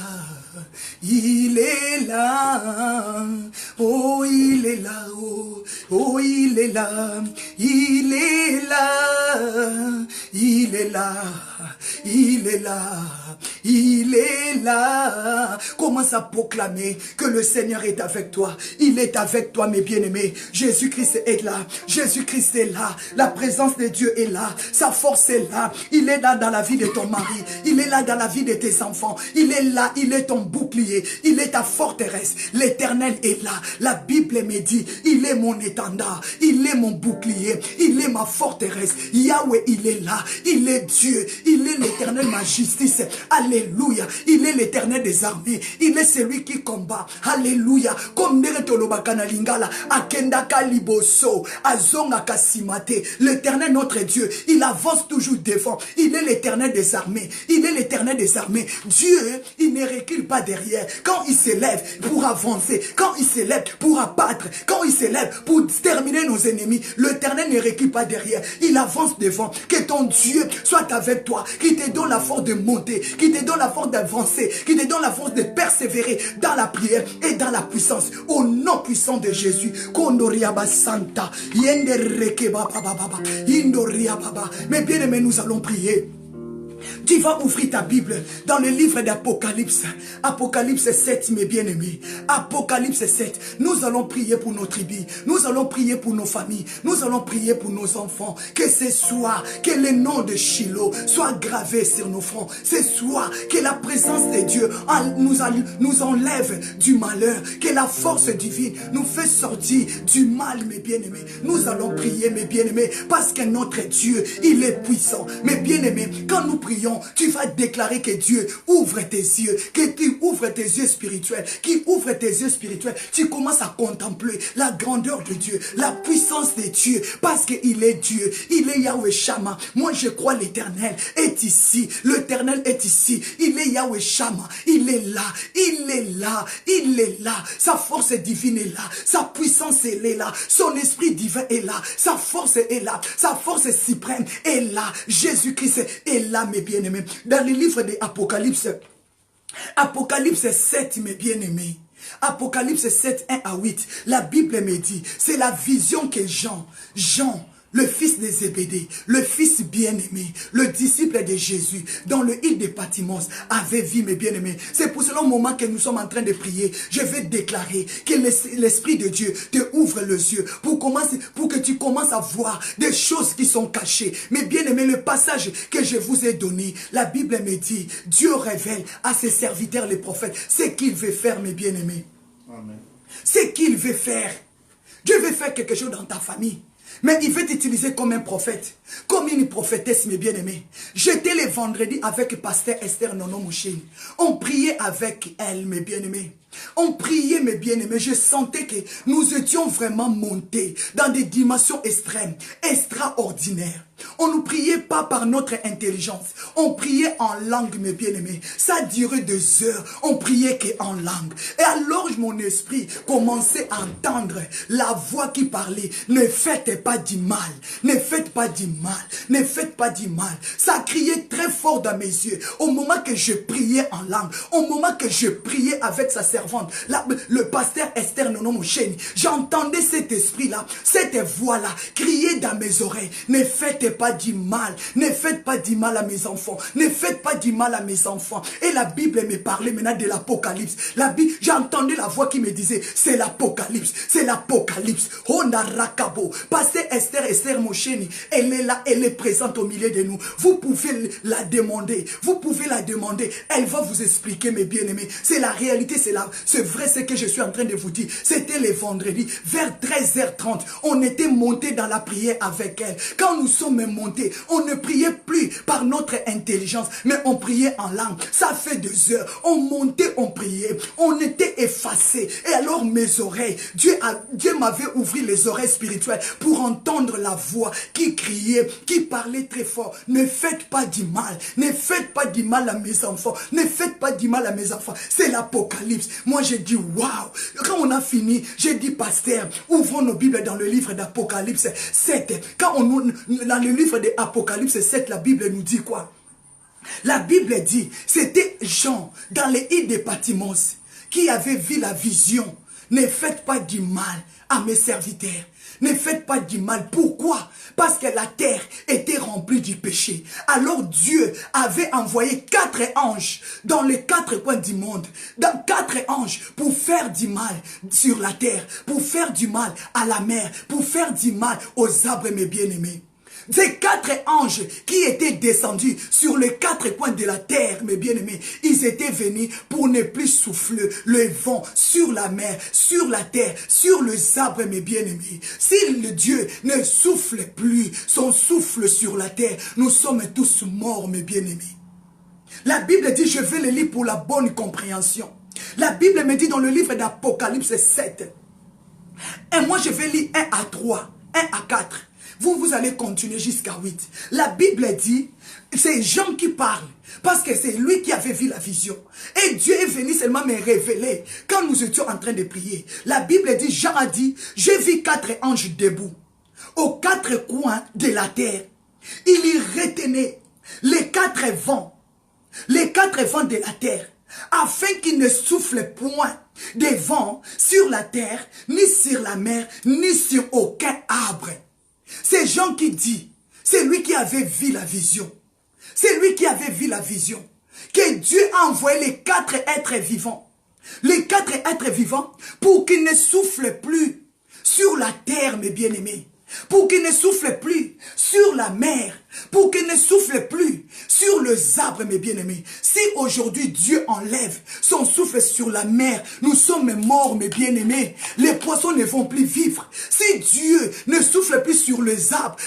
S1: Il est là. Oh, il est là. Oh, oh, il est là. Il est là. Il est là. Il est là. Il est là. Commence à proclamer que le Seigneur est avec toi. Il est avec toi, mes bien-aimés. Jésus-Christ est là. Jésus-Christ est là. La présence de Dieu est là. Sa force est là. Il est là dans la vie de ton mari. Il est là dans la vie de tes enfants. Il est là. Il est ton bouclier. Il est ta forteresse. L'Éternel est là. La Bible me dit, il est mon étendard. Il est mon bouclier. Il est ma forteresse. Yahweh, il est là. Il est Dieu. Il est l'Éternel, ma justice. Alléluia. Il est l'Éternel des armées. Il est celui qui combat. Alléluia. Comme Neretolobakana Lingala, Akendaka Liboso, Azonga Kasimate. L'Éternel, notre Dieu, il avance toujours devant. Il est l'Éternel des armées. Il est l'Éternel des armées. Dieu, il ne recule pas derrière. Quand il s'élève pour avancer, quand il s'élève pour abattre, quand il s'élève pour terminer nos ennemis, l'Éternel ne recule pas derrière. Il avance devant. Que ton Dieu soit avec toi, qui te donne la force de monter, qui te donne la force d'avancer, qui te donne la force de persévérer dans la prière et dans la puissance. Au nom puissant de Jésus. Kondoriaba Santa. Mais bien aimés, nous allons prier. Tu vas ouvrir ta Bible dans le livre d'Apocalypse. Apocalypse 7, mes bien-aimés. Apocalypse 7. Nous allons prier pour nos tribus. Nous allons prier pour nos familles. Nous allons prier pour nos enfants. Que ce soit, que le nom de Shiloh soit gravé sur nos fronts. Ce soit, que la présence de Dieu nous enlève du malheur. Que la force divine nous fait sortir du mal, mes bien-aimés. Nous allons prier, mes bien-aimés, parce que notre Dieu, il est puissant. Mes bien-aimés, quand nous prions, tu vas déclarer que Dieu ouvre tes yeux, que tu ouvres tes yeux spirituels, qu'il ouvre tes yeux spirituels. Tu commences à contempler la grandeur de Dieu, la puissance de Dieu, parce qu'il est Dieu, il est Yahweh Shama. Moi je crois l'Éternel est ici, l'Éternel est ici, il est Yahweh Shama, il est là, il est là, il est là, sa force divine est là, sa puissance elle est là, son esprit divin est là, sa force est là, sa force suprême est là, Jésus-Christ est là, mes bien-aimés. Dans le livre de Apocalypse, Apocalypse 7, mes bien-aimés, Apocalypse 7, 1 à 8, la Bible me dit, c'est la vision que Jean, le fils de Zébédée, le fils bien-aimé, le disciple de Jésus, dans le île de Patmos, avait vu, mes bien-aimés. C'est pour cela, au moment que nous sommes en train de prier, je vais déclarer que l'Esprit de Dieu te ouvre les yeux pour que tu commences à voir des choses qui sont cachées. Mais bien-aimés, le passage que je vous ai donné, la Bible me dit, Dieu révèle à ses serviteurs, les prophètes, ce qu'il veut faire, mes bien-aimés. Ce qu'il veut faire. Dieu veut faire quelque chose dans ta famille. Mais il veut t'utiliser comme un prophète, comme une prophétesse, mes bien-aimés. J'étais le vendredi avec Pasteur Esther Nono Moucheni. On priait avec elle, mes bien-aimés. On priait, mes bien-aimés. Je sentais que nous étions vraiment montés dans des dimensions extrêmes, extraordinaires. On ne priait pas par notre intelligence. On priait en langue, mes bien-aimés. Ça durait 2 heures. On priait qu'en langue. Et alors, mon esprit commençait à entendre la voix qui parlait. Ne faites pas du mal. Ne faites pas du mal. Ne faites pas du mal. Ça criait très fort dans mes yeux. Au moment que je priais en langue. Au moment que je priais avec sa servante. Le pasteur Esther Nono Moucheni. J'entendais cet esprit-là. Cette voix-là. Crier dans mes oreilles. Ne faites pas du mal. Ne faites pas du mal à mes enfants. Ne faites pas du mal à mes enfants. Et la Bible me parlait maintenant de l'Apocalypse. J'ai entendu la voix qui me disait, c'est l'Apocalypse. C'est l'Apocalypse. Honda Rakabo. Pasteur Esther Moucheni. Elle est là. Elle est présente au milieu de nous. Vous pouvez la demander. Vous pouvez la demander. Elle va vous expliquer, mes bien-aimés. C'est la réalité. C'est vrai ce que je suis en train de vous dire. C'était le vendredi. Vers 13h30. On était monté dans la prière avec elle. Quand nous sommes montés, on ne priait plus par notre intelligence, mais on priait en langue. Ça fait 2 heures. On montait, on priait. On était effacés. Et alors mes oreilles, Dieu m'avait ouvert les oreilles spirituelles pour entendre la voix qui criait, qui parlait très fort. Ne faites pas du mal. Ne faites pas du mal à mes enfants. Ne faites pas du mal à mes enfants. C'est l'Apocalypse. Moi j'ai dit waouh. Quand on a fini, j'ai dit pasteur, ouvrons nos Bibles dans le livre d'Apocalypse 7. Quand dans le livre d'Apocalypse 7, la Bible nous dit quoi? La Bible dit, c'était Jean dans les îles de Patmos qui avait vu la vision. Ne faites pas du mal à mes serviteurs. Ne faites pas du mal. Pourquoi? Parce que la terre était remplie du péché. Alors Dieu avait envoyé 4 anges dans les 4 coins du monde. Dans 4 anges pour faire du mal sur la terre. Pour faire du mal à la mer. Pour faire du mal aux arbres, mes bien-aimés. Ces 4 anges qui étaient descendus sur les 4 coins de la terre, mes bien-aimés, ils étaient venus pour ne plus souffler le vent sur la mer, sur la terre, sur les arbres, mes bien-aimés. Si le Dieu ne souffle plus son souffle sur la terre, nous sommes tous morts, mes bien-aimés. La Bible dit, je vais le lire pour la bonne compréhension. La Bible me dit dans le livre d'Apocalypse 7, et moi je vais lire 1 à 3, 1 à 4. Vous allez continuer jusqu'à 8. La Bible dit, c'est Jean qui parle, parce que c'est lui qui avait vu la vision. Et Dieu est venu seulement me révéler quand nous étions en train de prier. La Bible dit, Jean a dit, j'ai vu 4 anges debout, aux 4 coins de la terre. Il y retenait les 4 vents de la terre, afin qu'il ne souffle point des vents sur la terre, ni sur la mer, ni sur aucun arbre. C'est Jean qui dit, c'est lui qui avait vu la vision. C'est lui qui avait vu la vision. Que Dieu a envoyé les 4 êtres vivants. Les 4 êtres vivants pour qu'ils ne soufflent plus sur la terre, mes bien-aimés. Pour qu'ils ne soufflent plus sur la mer. Pour qu'ils ne soufflent plus sur les arbres, mes bien-aimés. Si aujourd'hui Dieu enlève son souffle sur la mer, nous sommes morts, mes bien-aimés. Les poissons ne vont plus vivre. Si Dieu ne souffle plus sur les arbres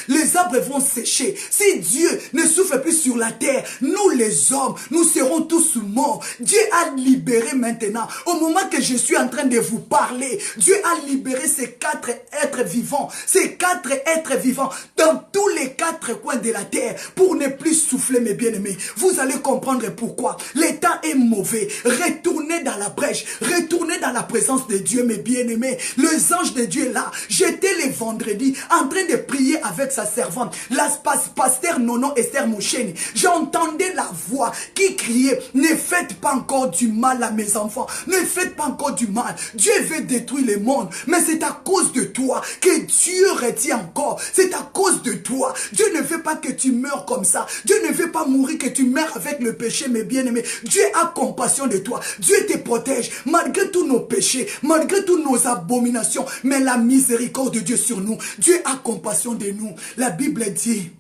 S1: vont sécher. Si Dieu ne souffle plus sur la terre, nous les hommes, nous serons tous morts. Dieu a libéré maintenant. Au moment que je suis en train de vous parler, Dieu a libéré ces 4 êtres vivants. Ces 4 êtres vivants dans tous les 4 coins de la terre pour ne plus souffler, mes bien-aimés. Vous allez comprendre pourquoi. Le temps est mauvais. Retournez dans la brèche. Retournez dans la présence de Dieu, mes bien-aimés. Les anges de Dieu là. J'étais le vendredi en train de prier avec sa servante, la pasteur Nono Esther Moucheni. J'entendais la voix qui criait, ne faites pas encore du mal à mes enfants. Ne faites pas encore du mal. Dieu veut détruire le monde. Mais c'est à cause de toi que Dieu retient encore. C'est à cause de toi. Dieu ne veut pas que tu meurs comme ça. Dieu ne veut pas mourir que tu meurs avec le péché, mes bien-aimés. Dieu a compassion de toi. Dieu te protège malgré tous nos péchés, malgré toutes nos abominations. Mais la miséricorde de Dieu sur nous. Dieu a compassion de nous. La Bible dit,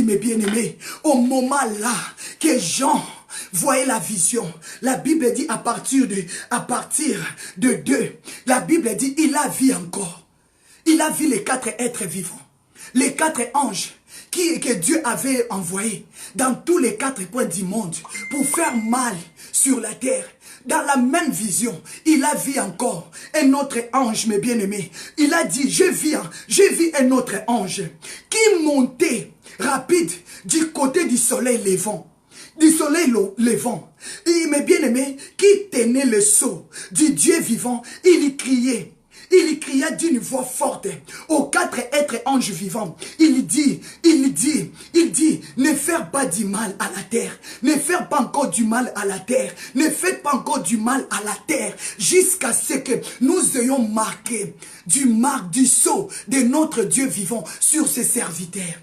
S1: mes bien-aimés, au moment là que Jean voyez la vision. La Bible dit à partir de 2, la Bible dit il a vu encore. il a vu les 4 êtres vivants, les 4 anges que Dieu avait envoyés dans tous les 4 coins du monde pour faire mal sur la terre. Dans la même vision, il a vu encore un autre ange, mes bien-aimés. Il a dit, j'ai vu un autre ange qui montait rapide du côté du soleil levant. Du soleil levant. Et mes bien-aimés, qui tenait le sceau du Dieu vivant, il cria d'une voix forte aux 4 êtres anges vivants. Il dit, ne faites pas du mal à la terre. Ne faites pas encore du mal à la terre. Ne faites pas encore du mal à la terre. Jusqu'à ce que nous ayons marqué du sceau de notre Dieu vivant sur ses serviteurs.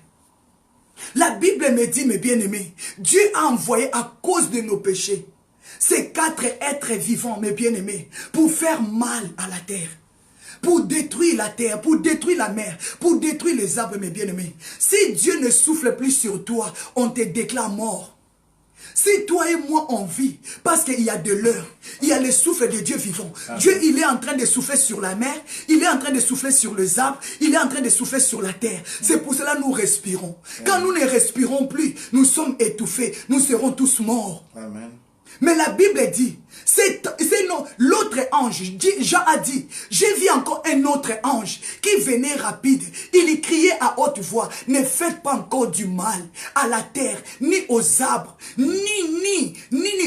S1: La Bible me dit, mes bien-aimés, Dieu a envoyé à cause de nos péchés ces 4 êtres vivants, mes bien-aimés, pour faire mal à la terre. Pour détruire la terre, pour détruire la mer, pour détruire les arbres, mes bien-aimés. Si Dieu ne souffle plus sur toi, on te déclare mort. Si toi et moi on vit, parce qu'il y a de l'heure, il y a le souffle de Dieu vivant. Amen. Dieu, il est en train de souffler sur la mer, il est en train de souffler sur les arbres, il est en train de souffler sur la terre. C'est pour cela que nous respirons. Quand nous ne respirons plus, nous sommes étouffés, nous serons tous morts. Amen. Mais la Bible dit, l'autre ange, Jean a dit, j'ai vu encore un autre ange qui venait rapide. Il criait à haute voix, ne faites pas encore du mal à la terre, ni aux arbres, ni,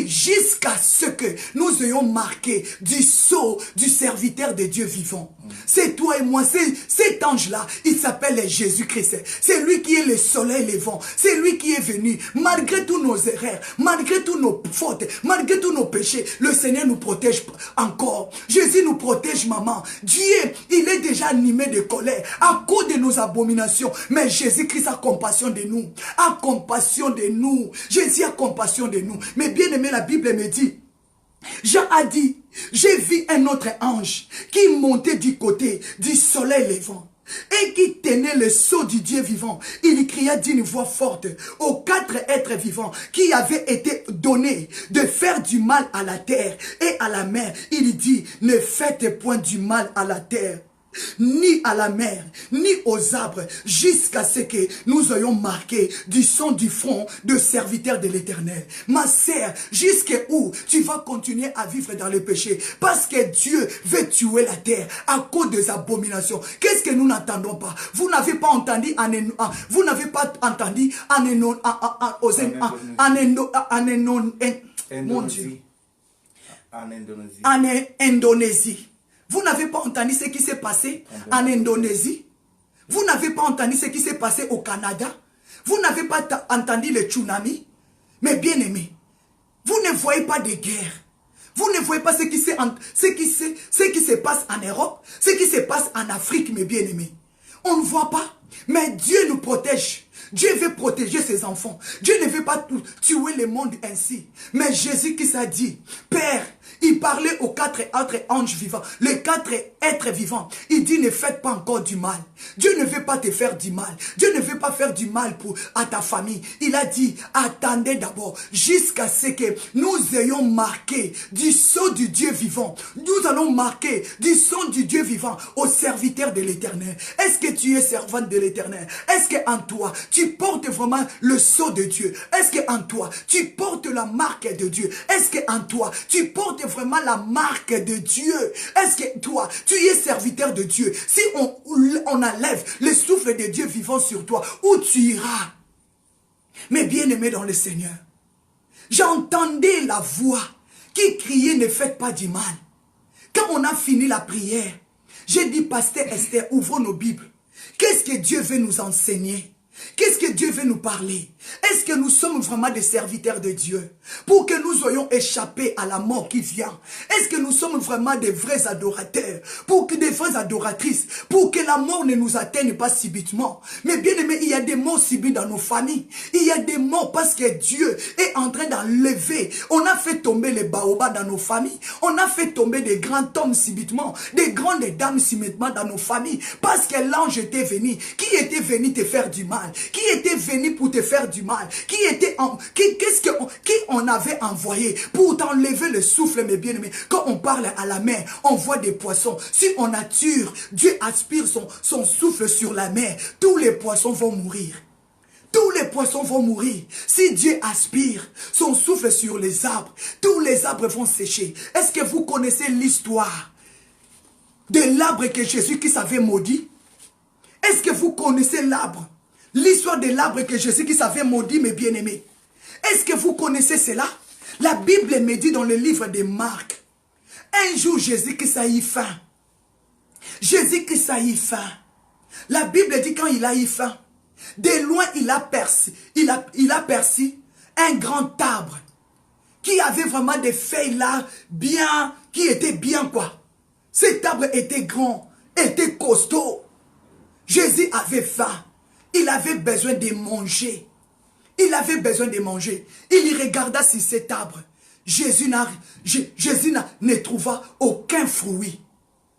S1: jusqu'à ce que nous ayons marqué du sceau du serviteur de Dieu vivant. C'est toi et moi, cet ange-là, il s'appelle Jésus-Christ. C'est lui qui est le soleil levant. C'est lui qui est venu, malgré tous nos erreurs, malgré tous nos fautes, malgré tous nos péchés. Le Seigneur nous protège encore. Jésus nous protège, maman. Dieu, il est déjà animé de colère à cause de nos abominations. Mais Jésus-Christ a compassion de nous. A compassion de nous. Jésus a compassion de nous. Mais bien aimé, la Bible me dit, Jean a dit, j'ai vu un autre ange qui montait du côté du soleil levant et qui tenait le sceau du Dieu vivant. Il cria d'une voix forte aux 4 êtres vivants qui avaient été donnés de faire du mal à la terre et à la mer. Il dit, ne faites point du mal à la terre, ni à la mer, ni aux arbres, jusqu'à ce que nous ayons marqué du sang du front de serviteurs de l'Éternel. Ma sœur, jusqu'à où tu vas continuer à vivre dans le péché? Parce que Dieu veut tuer la terre à cause des abominations. Qu'est-ce que nous n'entendons pas? Vous n'avez pas entendu en Indonésie. Vous n'avez pas entendu ce qui s'est passé en Indonésie? Vous n'avez pas entendu ce qui s'est passé au Canada? Vous n'avez pas entendu le tsunami? Mais bien aimé, vous ne voyez pas de guerre. Vous ne voyez pas ce qui se passe en Europe, ce qui se passe en Afrique, mes bien-aimés. On ne voit pas. Mais Dieu nous protège. Dieu veut protéger ses enfants. Dieu ne veut pas tuer le monde ainsi. Mais Jésus qui s'est dit, Père, il parlait aux 4 autres anges vivants, les 4 êtres vivants. Il dit, ne faites pas encore du mal. Dieu ne veut pas te faire du mal. Dieu ne veut pas faire du mal à ta famille. Il a dit, attendez d'abord, jusqu'à ce que nous ayons marqué du sceau du Dieu vivant. Nous allons marquer du sceau du Dieu vivant aux serviteurs de l'Éternel. Est-ce que tu es servante de l'Éternel? Est-ce qu'en toi, tu portes vraiment le sceau de Dieu? Est-ce qu'en toi, tu portes la marque de Dieu? Est-ce qu'en toi, tu portes vraiment la marque de Dieu? Est-ce que toi, tu es serviteur de Dieu? Si on enlève le souffle de Dieu vivant sur toi, où tu iras? Mais bien aimé dans le Seigneur, j'entendais la voix qui criait, ne faites pas du mal. Quand on a fini la prière, j'ai dit, Pasteur Esther, ouvrons nos Bibles. Qu'est-ce que Dieu veut nous enseigner? Qu'est-ce que Dieu veut nous parler? Est-ce que nous sommes vraiment des serviteurs de Dieu? Pour que nous ayons échappé à la mort qui vient. Est-ce que nous sommes vraiment des vrais adorateurs? Pour que des vraies adoratrices? Pour que la mort ne nous atteigne pas subitement. Mais bien aimé, il y a des morts subis dans nos familles. Il y a des morts parce que Dieu est en train d'enlever. On a fait tomber les baobabs dans nos familles. On a fait tomber des grands hommes subitement. Des grandes dames subitement dans nos familles. Parce que l'ange était venu. Qui était venu te faire du mal? mal, qui était venu pour te faire du mal, qui on avait envoyé pour t'enlever le souffle, mes bien-aimés. Quand on parle à la mer, on voit des poissons. Si on nature, Dieu aspire son souffle sur la mer, tous les poissons vont mourir. Tous les poissons vont mourir. Si Dieu aspire son souffle sur les arbres, tous les arbres vont sécher. Est-ce que vous connaissez l'histoire de l'arbre que Jésus qui s'avait maudit? Est-ce que vous connaissez l'arbre? L'histoire de l'arbre que Jésus qui s'avait maudit, mes bien-aimés. Est-ce que vous connaissez cela? La Bible me dit dans le livre de Marc, un jour Jésus qui a eu faim. Jésus qui a eu faim. La Bible dit quand il a eu faim, de loin il a perçu un grand arbre qui avait vraiment des feuilles là, bien, qui étaient bien quoi. Cet arbre était grand, était costaud. Jésus avait faim, il avait besoin de manger. Il avait besoin de manger. Il regarda sur cet arbre. Jésus ne trouva aucun fruit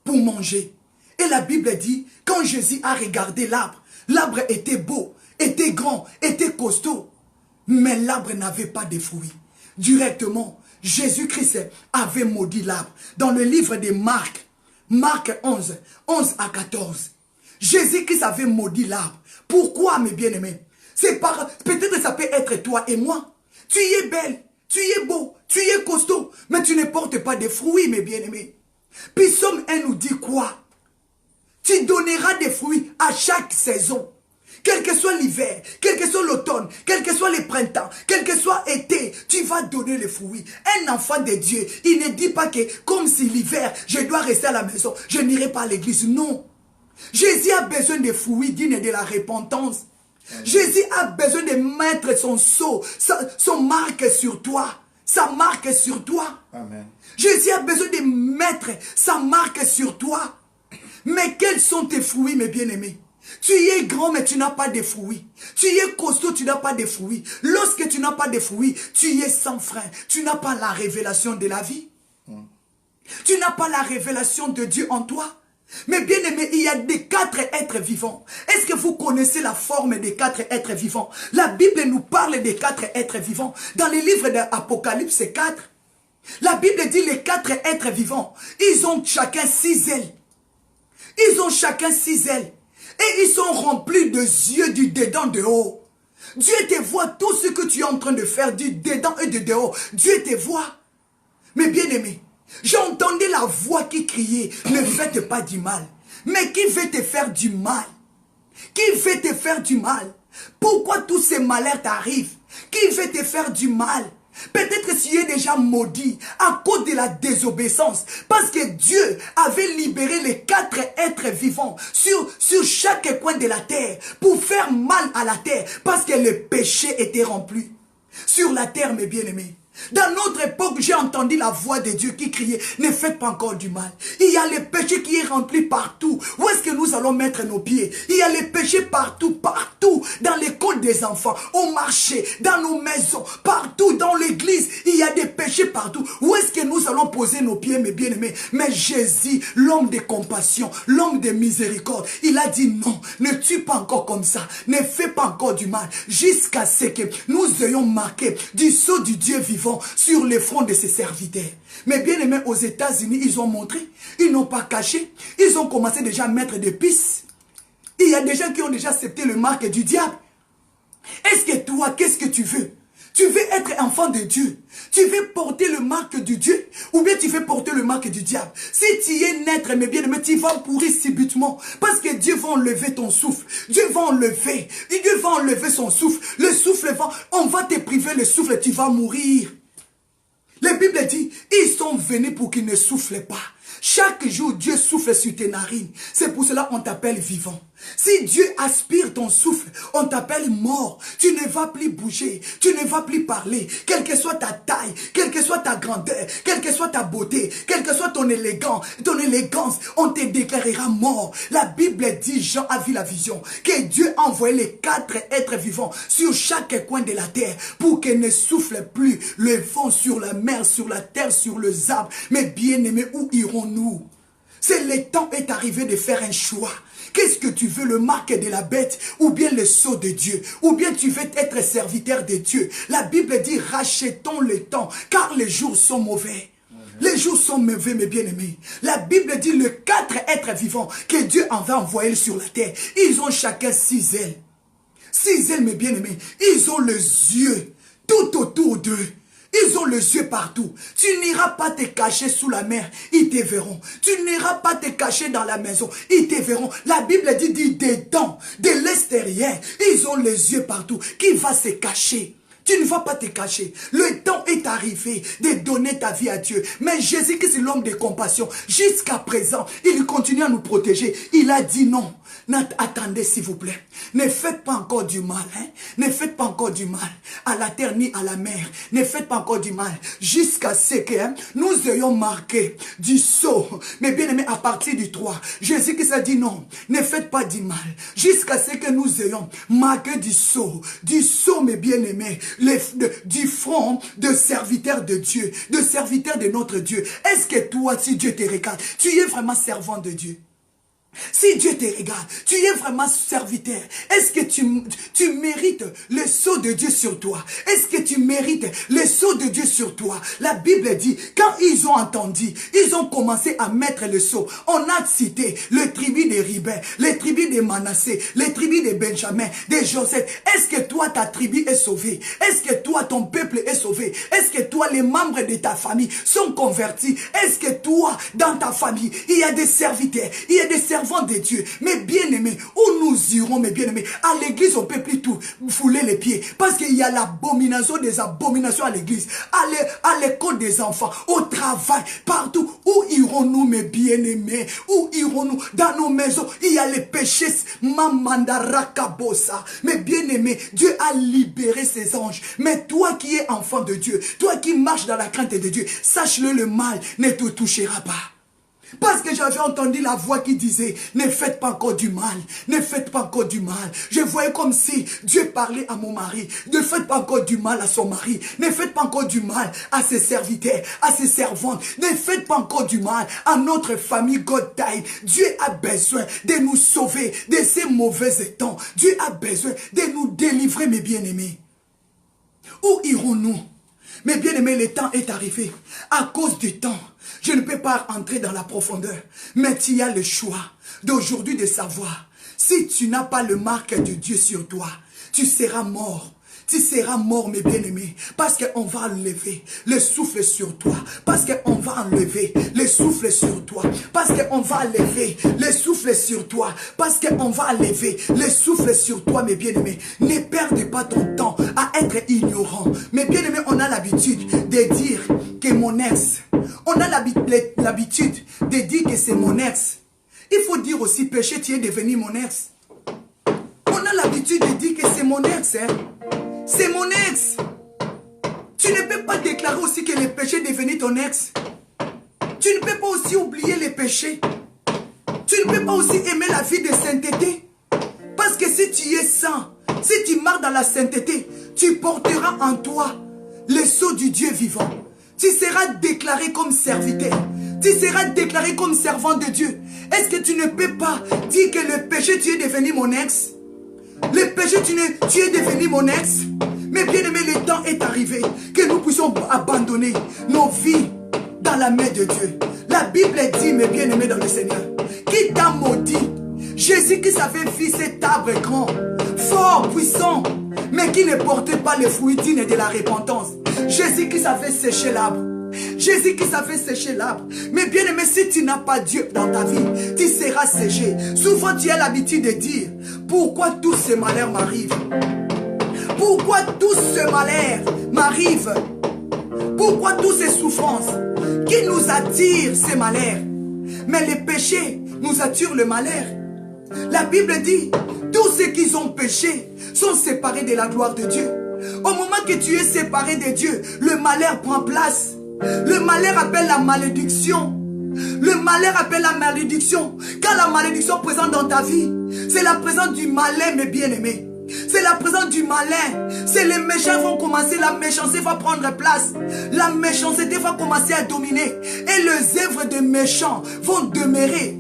S1: pour manger. Et la Bible dit, quand Jésus a regardé l'arbre, l'arbre était beau, était grand, était costaud. Mais l'arbre n'avait pas de fruits. Directement, Jésus-Christ avait maudit l'arbre. Dans le livre de Marc, Marc 11, 11 à 14. Jésus-Christ avait maudit l'arbre. Pourquoi, mes bien-aimés? Peut-être que ça peut être toi et moi. Tu y es belle, tu y es beau, tu y es costaud, mais tu ne portes pas de fruits, mes bien-aimés. Puis Somme 1 nous dit quoi? Tu donneras des fruits à chaque saison. Quel que soit l'hiver, quel que soit l'automne, quel que soit le printemps, quel que soit l'été, tu vas donner les fruits. Un enfant de Dieu, il ne dit pas que comme si l'hiver, je dois rester à la maison, je n'irai pas à l'église. Non. Jésus a besoin de fruits dignes de la repentance. Jésus a besoin de mettre son sceau, son marque sur toi. Sa marque sur toi.
S2: Amen.
S1: Jésus a besoin de mettre sa marque sur toi. Mais quels sont tes fruits, mes bien-aimés? Tu es grand, mais tu n'as pas de fruits. Tu es costaud, tu n'as pas de fruits. Lorsque tu n'as pas de fruits, tu es sans frein. Tu n'as pas la révélation de la vie. Tu n'as pas la révélation de Dieu en toi. Mais bien aimé, il y a des 4 êtres vivants. Est-ce que vous connaissez la forme des 4 êtres vivants? La Bible nous parle des 4 êtres vivants. Dans les livres d'Apocalypse 4, la Bible dit les 4 êtres vivants, ils ont chacun 6 ailes. Ils ont chacun 6 ailes. Et ils sont remplis de yeux du dedans de haut. Dieu te voit tout ce que tu es en train de faire du dedans et du dehors. Dieu te voit. Mais bien aimé, j'entendais la voix qui criait, ne faites pas du mal. Mais qui veut te faire du mal? Qui veut te faire du mal? Pourquoi tous ces malheurs t'arrivent? Qui veut te faire du mal? Peut-être que tu es déjà maudit à cause de la désobéissance. Parce que Dieu avait libéré les 4 êtres vivants sur chaque coin de la terre pour faire mal à la terre. Parce que le péché était rempli sur la terre, mes bien-aimés. Dans notre époque, j'ai entendu la voix de Dieu qui criait, ne faites pas encore du mal. Il y a le péché qui est rempli partout. Où est-ce que nous allons mettre nos pieds? Il y a le péché partout, partout. Dans les côtes des enfants, au marché, dans nos maisons, partout, dans l'église. Il y a des péchés partout. Où est-ce que nous allons poser nos pieds, mes bien-aimés? Mais Jésus, l'homme de compassion, l'homme de miséricorde, il a dit non, ne tue pas encore comme ça. Ne fais pas encore du mal. Jusqu'à ce que nous ayons marqué du sceau du Dieu vivant sur les fronts de ses serviteurs. Mais bien aimés, aux États-Unis, ils ont montré, ils n'ont pas caché, ils ont commencé déjà à mettre des pistes. Il y a des gens qui ont déjà accepté le marque du diable. Est-ce que toi, qu'est-ce que tu veux? Tu veux être enfant de Dieu. Tu veux porter le marque du Dieu ou bien tu veux porter le marque du diable. Si tu es naître, mes bien-aimés, tu vas pourrir subitement. Parce que Dieu va enlever ton souffle. Dieu va enlever. Dieu va enlever son souffle. Le souffle va, on va te priver le souffle, tu vas mourir. La Bible dit, ils sont venus pour qu'ils ne soufflent pas. Chaque jour, Dieu souffle sur tes narines. C'est pour cela qu'on t'appelle vivant. Si Dieu aspire ton souffle, on t'appelle mort. Tu ne vas plus bouger, tu ne vas plus parler. Quelle que soit ta taille, quelle que soit ta grandeur, quelle que soit ta beauté, quelle que soit ton élégance, on te déclarera mort. La Bible dit, Jean a vu la vision, que Dieu a envoyé les 4 êtres vivants sur chaque coin de la terre pour qu'ils ne soufflent plus le vent sur la mer, sur la terre, sur les arbres. Mais bien-aimés, où irons-nous? C'est le temps est arrivé de faire un choix. Qu'est-ce que tu veux, le marque de la bête ou bien le sceau de Dieu? Ou bien tu veux être serviteur de Dieu? La Bible dit rachetons le temps car les jours sont mauvais. Les jours sont mauvais, mes bien-aimés. La Bible dit les 4 êtres vivants que Dieu en va envoyer sur la terre. Ils ont chacun 6 ailes. 6 ailes, mes bien-aimés. Ils ont les yeux tout autour d'eux. Ils ont les yeux partout. Tu n'iras pas te cacher sous la mer, ils te verront. Tu n'iras pas te cacher dans la maison, ils te verront. La Bible dit dedans, de l'extérieur, ils ont les yeux partout. Qui va se cacher? Tu ne vas pas te cacher. Le temps est arrivé de donner ta vie à Dieu. Mais Jésus-Christ, l'homme de compassion, jusqu'à présent, il continue à nous protéger. Il a dit non. Attendez, s'il vous plaît. Ne faites pas encore du mal. Hein? Ne faites pas encore du mal à la terre ni à la mer. Ne faites pas encore du mal. Jusqu'à ce que nous ayons marqué du sceau. Mais bien aimé, à partir du 3, Jésus-Christ a dit non. Ne faites pas du mal. Jusqu'à ce que nous ayons marqué du sceau. Du sceau, mes bien-aimés. Du front de serviteur de Dieu. De serviteur de notre Dieu. Est-ce que toi, si Dieu te regarde, tu es vraiment servant de Dieu? Si Dieu te regarde, tu es vraiment serviteur. Est-ce que tu mérites le sceau de Dieu sur toi? Est-ce que tu mérites le sceau de Dieu sur toi? La Bible dit, quand ils ont entendu, ils ont commencé à mettre le sceau. On a cité le tribu de Ribin, les tribus de Manassé, les tribus de Benjamin, de Joseph. Est-ce que toi, ta tribu est sauvée? Est-ce que toi, ton peuple est sauvé? Est-ce que toi, les membres de ta famille sont convertis? Est-ce que toi, dans ta famille, il y a des serviteurs, il y a des servants de Dieu? Mais bien-aimés, où nous irons, mes bien-aimés? À l'église, on ne peut plus tout fouler les pieds. Parce qu'il y a l'abomination des abominations à l'église, à l'école des enfants, au travail, partout. Où irons-nous, mes bien-aimés? Où irons-nous? Dans nos maisons, il y a les péchés. Mamandarakabosa. Mais bien-aimés, Dieu a libéré ses anges. Mais toi qui es enfant de Dieu, toi qui marches dans la crainte de Dieu, sache-le, le mal ne te touchera pas. Parce que j'avais entendu la voix qui disait, ne faites pas encore du mal, ne faites pas encore du mal. Je voyais comme si Dieu parlait à mon mari, ne faites pas encore du mal à son mari, ne faites pas encore du mal à ses serviteurs, à ses servantes, ne faites pas encore du mal à notre famille God Time. Dieu a besoin de nous sauver de ces mauvais temps. Dieu a besoin de nous délivrer, mes bien-aimés. Où irons-nous? Mes bien-aimés, le temps est arrivé. À cause du temps, je ne peux pas entrer dans la profondeur. Mais tu as le choix d'aujourd'hui de savoir. Si tu n'as pas le marque de Dieu sur toi, tu seras mort. Tu seras mort, mes bien-aimés, parce qu'on va enlever le souffle sur toi, parce qu'on va enlever le souffle sur toi, parce qu'on va enlever le souffle sur toi, parce qu'on va enlever le souffle sur toi, mes bien-aimés. Ne perdez pas ton temps à être ignorant. Mes bien-aimés, on a l'habitude de dire que mon ex, on a l'habitude de dire que c'est mon ex. Il faut dire aussi, péché, tu es devenu mon ex. On a l'habitude de dire que c'est mon ex, hein. C'est mon ex. Tu ne peux pas déclarer aussi que le péché est devenu ton ex. Tu ne peux pas aussi oublier les péchés. Tu ne peux pas aussi aimer la vie de sainteté. Parce que si tu es saint, si tu marches dans la sainteté, tu porteras en toi le sceau du Dieu vivant. Tu seras déclaré comme serviteur. Tu seras déclaré comme servant de Dieu. Est-ce que tu ne peux pas dire que le péché, tu es devenu mon ex? Le péché, tu es devenu mon ex. Mais bien aimé, le temps est arrivé que nous puissions abandonner nos vies dans la main de Dieu. La Bible dit, mes bien-aimés dans le Seigneur, qui t'a maudit? Jésus qui savait vivre cet arbre grand, fort, puissant, mais qui ne portait pas les fruits dignes de la repentance. Jésus qui savait sécher l'arbre. Jésus qui savait sécher l'arbre. Mais bien aimé, si tu n'as pas Dieu dans ta vie, tu seras séché. Souvent tu as l'habitude de dire, pourquoi tous ces malheurs m'arrivent? Pourquoi tout ce malheur m'arrive? Pourquoi toutes ces souffrances? Qui nous attire ces malheurs? Mais les péchés nous attirent le malheur. La Bible dit, tous ceux qui ont péché sont séparés de la gloire de Dieu. Au moment que tu es séparé de Dieu, le malheur prend place. Le malheur appelle la malédiction. Le malheur appelle la malédiction. Quand la malédiction présente dans ta vie, c'est la présence du malheur, mes bien-aimés. C'est la présence du malin. C'est les méchants vont commencer, la méchanceté va prendre place. La méchanceté va commencer à dominer. Et les œuvres de méchants vont demeurer.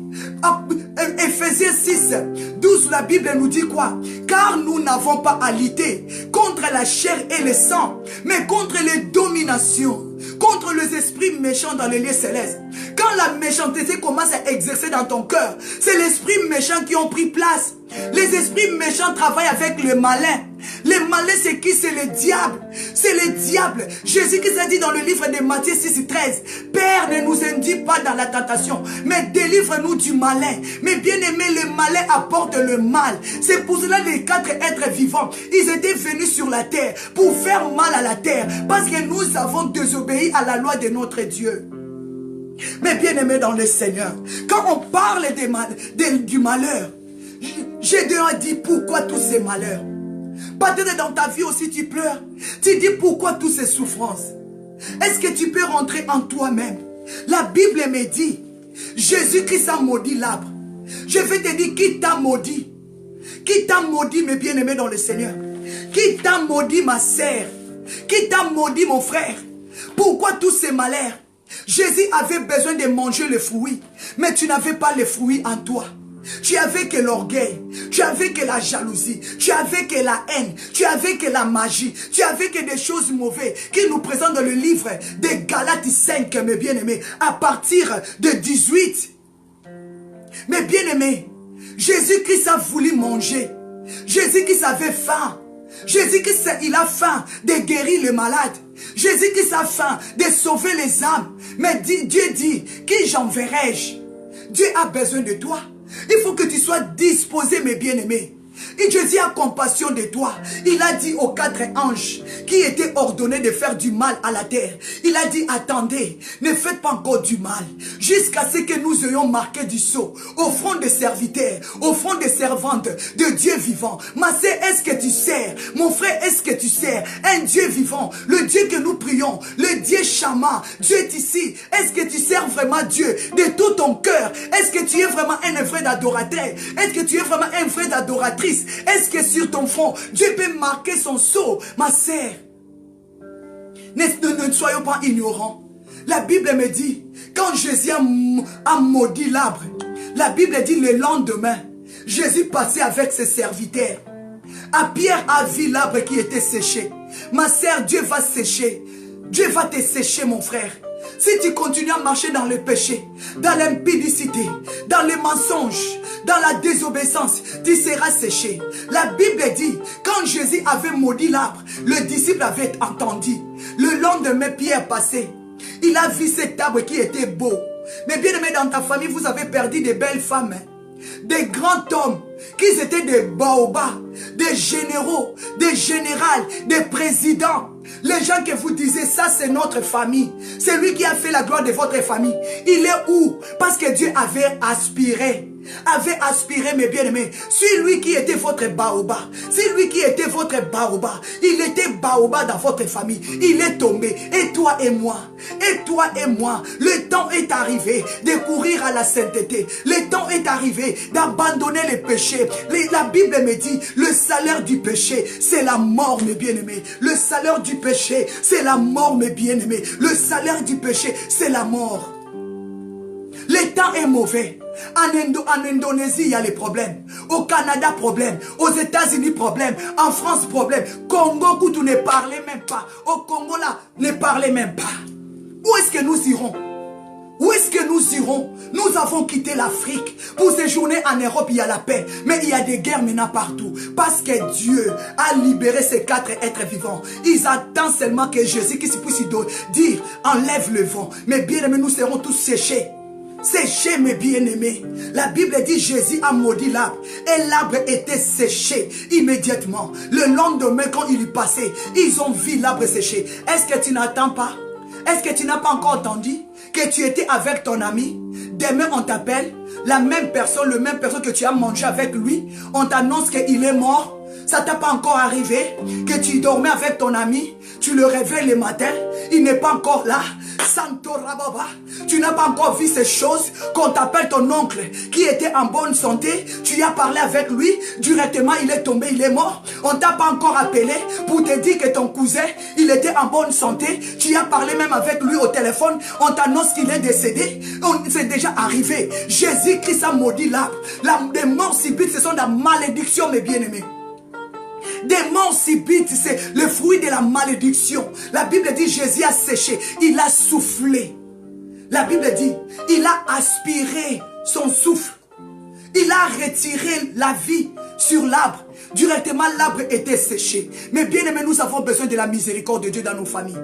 S1: Ephésiens 6, 12, la Bible nous dit quoi? Car nous n'avons pas à lutter contre la chair et le sang, mais contre les dominations, contre les esprits méchants dans les lieux célestes. Quand la méchanceté commence à exercer dans ton cœur, c'est l'esprit méchant qui ont pris place. Les esprits méchants travaillent avec le malin. Le malin, c'est qui? C'est le diable. C'est le diable. Jésus-Christ a dit dans le livre de Matthieu 6, 13, Père, ne nous induis pas dans la tentation, mais délivre-nous du malin. Mais bien aimé, le malin apporte le mal. C'est pour cela les 4 êtres vivants, ils étaient venus sur la terre pour faire mal à la terre, parce que nous avons désobéi à la loi de notre Dieu. Mais bien aimé dans le Seigneur, quand on parle du malheur, Gédéon a dit pourquoi tous ces malheurs? Peut-être dans ta vie aussi tu pleures. Tu dis pourquoi toutes ces souffrances? Est-ce que tu peux rentrer en toi-même? La Bible me dit, Jésus-Christ a maudit l'arbre. Je vais te dire qui t'a maudit. Qui t'a maudit mes bien-aimés dans le Seigneur? Qui t'a maudit ma sœur? Qui t'a maudit mon frère? Pourquoi tous ces malheurs? Jésus avait besoin de manger le fruit, mais tu n'avais pas le fruit en toi. Tu avais que l'orgueil, tu avais que la jalousie, tu avais que la haine, tu avais que la magie, tu avais que des choses mauvaises qui nous présentent dans le livre de Galates 5, mes bien-aimés, à partir de 18. Mes bien-aimés, Jésus-Christ a voulu manger. Jésus-Christ avait faim. Jésus-Christ, il a faim de guérir les malades. Jésus-Christ a faim de sauver les âmes. Mais Dieu dit, qui j'enverrai-je? Dieu a besoin de toi. Il faut que tu sois disposé, mes bien-aimés. Et Jésus a compassion de toi. Il a dit aux 4 anges qui étaient ordonnés de faire du mal à la terre. Il a dit, attendez, ne faites pas encore du mal. Jusqu'à ce que nous ayons marqué du sceau au front des serviteurs, au front des servantes de Dieu vivant. Ma sœur, est-ce que tu sers? Mon frère, est-ce que tu sers un Dieu vivant? Le Dieu que nous prions, le Dieu Shama, Dieu est ici. Est-ce que tu sers vraiment Dieu de tout ton cœur? Est-ce que tu es vraiment un vrai adorateur? Est-ce que tu es vraiment un vrai adoratrice? Est-ce que sur ton front, Dieu peut marquer son sceau? Ma sœur, ne soyons pas ignorants. La Bible me dit, quand Jésus a maudit l'arbre, la Bible dit le lendemain, Jésus passait avec ses serviteurs. Pierre a vu l'arbre qui était séché. Ma sœur, Dieu va sécher. Dieu va te sécher, mon frère. Si tu continues à marcher dans le péché, dans l'impudicité, dans les mensonges, dans la désobéissance, tu seras séché. La Bible dit, quand Jésus avait maudit l'arbre, le disciple avait entendu. Le lendemain, Pierre passait. Il a vu cet arbre qui était beau. Mais bien aimé, dans ta famille, vous avez perdu de belles femmes. Des grands hommes, qui étaient des baobabs, des généraux, des générales, des présidents. Les gens que vous disiez, ça c'est notre famille. C'est lui qui a fait la gloire de votre famille. Il est où? Parce que Dieu avait aspiré, mes bien-aimés. C'est lui qui était votre baobab. C'est lui qui était votre baobab. Il était baobab dans votre famille. Il est tombé. Et toi et moi, le temps est arrivé de courir à la sainteté. Le temps est arrivé d'abandonner les péchés. La Bible me dit, le salaire du péché, c'est la mort, mes bien-aimés. Le salaire du péché, c'est la mort, mes bien-aimés. Le salaire du péché, c'est la mort. Le temps est mauvais. En Indonésie, il y a les problèmes. Au Canada, problème. Aux États-Unis, problème. En France, problème. Congo, où tu ne parlais même pas. Au Congo, là, ne parlez même pas. Où est-ce que nous irons? Où est-ce que nous irons? Nous avons quitté l'Afrique. Pour séjourner en Europe, il y a la paix. Mais il y a des guerres maintenant partout. Parce que Dieu a libéré ces 4 êtres vivants. Ils attendent seulement que Jésus puisse dire, enlève le vent. Mais bien aimés, nous serons tous séchés. Séché, mes bien-aimés. La Bible dit Jésus a maudit l'arbre. Et l'arbre était séché immédiatement. Le lendemain, quand il y passait, ils ont vu l'arbre séché. Est-ce que tu n'attends pas? Est-ce que tu n'as pas encore entendu que tu étais avec ton ami? Demain, on t'appelle. La même personne, le même personne que tu as mangé avec lui. On t'annonce qu'il est mort. Ça t'a pas encore arrivé que tu dormais avec ton ami, tu le réveilles le matin, il n'est pas encore là. Santo Rababa, tu n'as pas encore vu ces choses, qu'on t'appelle ton oncle qui était en bonne santé, tu as parlé avec lui, directement il est tombé, il est mort. On t'a pas encore appelé pour te dire que ton cousin, il était en bonne santé, tu as parlé même avec lui au téléphone, on t'annonce qu'il est décédé, c'est déjà arrivé. Jésus-Christ a maudit l'arbre. Des morts subites, ce sont des malédictions, mes bien-aimés. Des morts subites, c'est le fruit de la malédiction. La Bible dit Jésus a séché, il a soufflé. La Bible dit, il a aspiré son souffle. Il a retiré la vie sur l'arbre. Directement, l'arbre était séché. Mais bien aimé, nous avons besoin de la miséricorde de Dieu dans nos familles.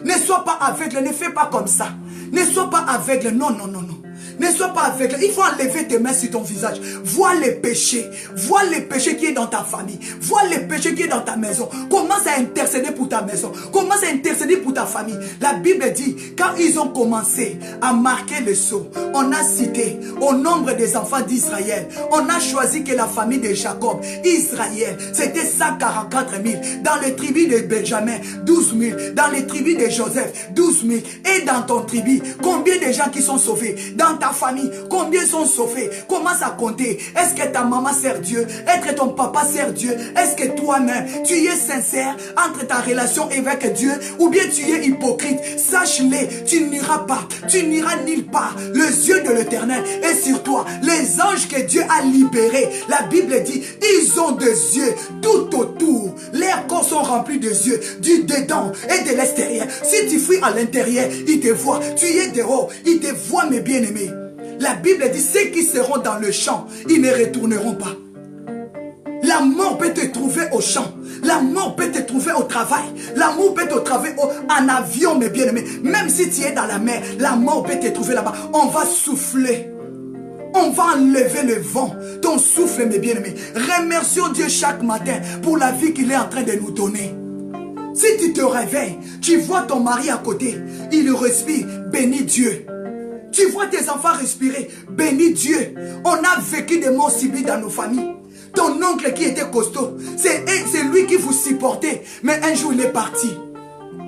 S1: Ne sois pas aveugle, ne fais pas comme ça. Ne sois pas aveugle, non, non, non, non. Ne sois pas aveugle. Il faut enlever tes mains sur ton visage. Vois les péchés. Vois les péchés qui est dans ta famille. Vois les péchés qui est dans ta maison. Commence à intercéder pour ta maison. Commence à intercéder pour ta famille. La Bible dit, quand ils ont commencé à marquer le sceau, on a cité au nombre des enfants d'Israël. On a choisi que la famille de Jacob, Israël, c'était 144 000. Dans les tribus de Benjamin, 12 000. Dans les tribus de Joseph, 12 000. Et dans ton tribu, combien de gens qui sont sauvés? Dans ta famille, combien sont sauvés? Commence à compter. Est-ce que ta maman sert Dieu? Est-ce que ton papa sert Dieu? Est-ce que toi-même, tu es sincère entre ta relation avec Dieu ou bien tu es hypocrite? Sache-le, tu n'iras pas, tu n'iras nulle part. Les yeux de l'Éternel est sur toi. Les anges que Dieu a libérés, la Bible dit, ils ont des yeux tout autour. Leurs corps sont remplis de yeux, du dedans et de l'extérieur. Si tu fuis à l'intérieur, ils te voient. Tu es dehors, ils te voient, mes bien-aimés. La Bible dit, ceux qui seront dans le champ, ils ne retourneront pas. La mort peut te trouver au champ. La mort peut te trouver au travail. La mort peut te trouver en avion, mes bien-aimés. Même si tu es dans la mer, la mort peut te trouver là-bas. On va souffler. On va enlever le vent. Ton souffle, mes bien-aimés. Remercions Dieu chaque matin pour la vie qu'il est en train de nous donner. Si tu te réveilles, tu vois ton mari à côté, il respire, bénis Dieu. Tu vois tes enfants respirer, bénis Dieu. On a vécu des morts subites dans nos familles. Ton oncle qui était costaud, c'est lui qui vous supportait, mais un jour il est parti.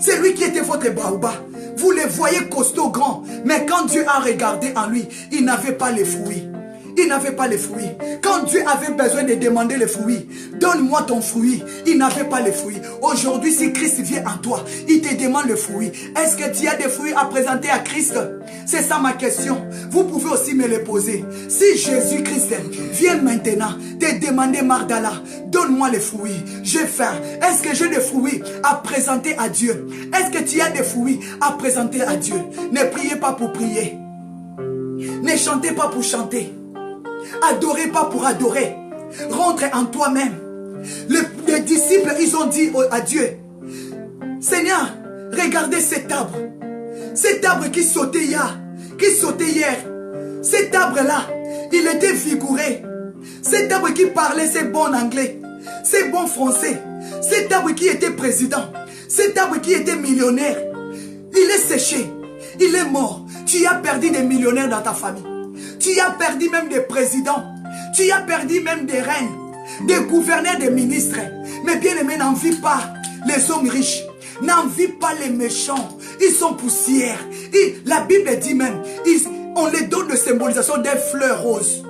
S1: C'est lui qui était votre baobab. Vous le voyez costaud, grand, mais quand Dieu a regardé en lui, il n'avait pas les fruits. Il n'avait pas les fruits. Quand Dieu avait besoin de demander les fruits, donne-moi ton fruit. Il n'avait pas les fruits. Aujourd'hui, si Christ vient en toi, il te demande le fruit. Est-ce que tu as des fruits à présenter à Christ? C'est ça ma question. Vous pouvez aussi me les poser. Si Jésus-Christ vient maintenant te demander, Magdala, donne-moi les fruits. J'ai faim. Est-ce que j'ai des fruits à présenter à Dieu? Est-ce que tu as des fruits à présenter à Dieu? Ne priez pas pour prier. Ne chantez pas pour chanter. Adorez pas pour adorer. Rentre en toi-même. Les disciples, ils ont dit à Dieu, Seigneur, regardez cet arbre. Cet arbre qui sautait hier. Cet arbre-là, il était vigoureux. Cet arbre qui parlait, c'est bon anglais. C'est bon français. Cet arbre qui était président. Cet arbre qui était millionnaire. Il est séché. Il est mort. Tu as perdu des millionnaires dans ta famille. Tu as perdu même des présidents. Tu as perdu même des reines, des gouverneurs, des ministres. Mais bien aimé, n'envie pas les hommes riches. N'envie pas les méchants. Ils sont poussières. La Bible dit même, on les donne de symbolisation des fleurs roses.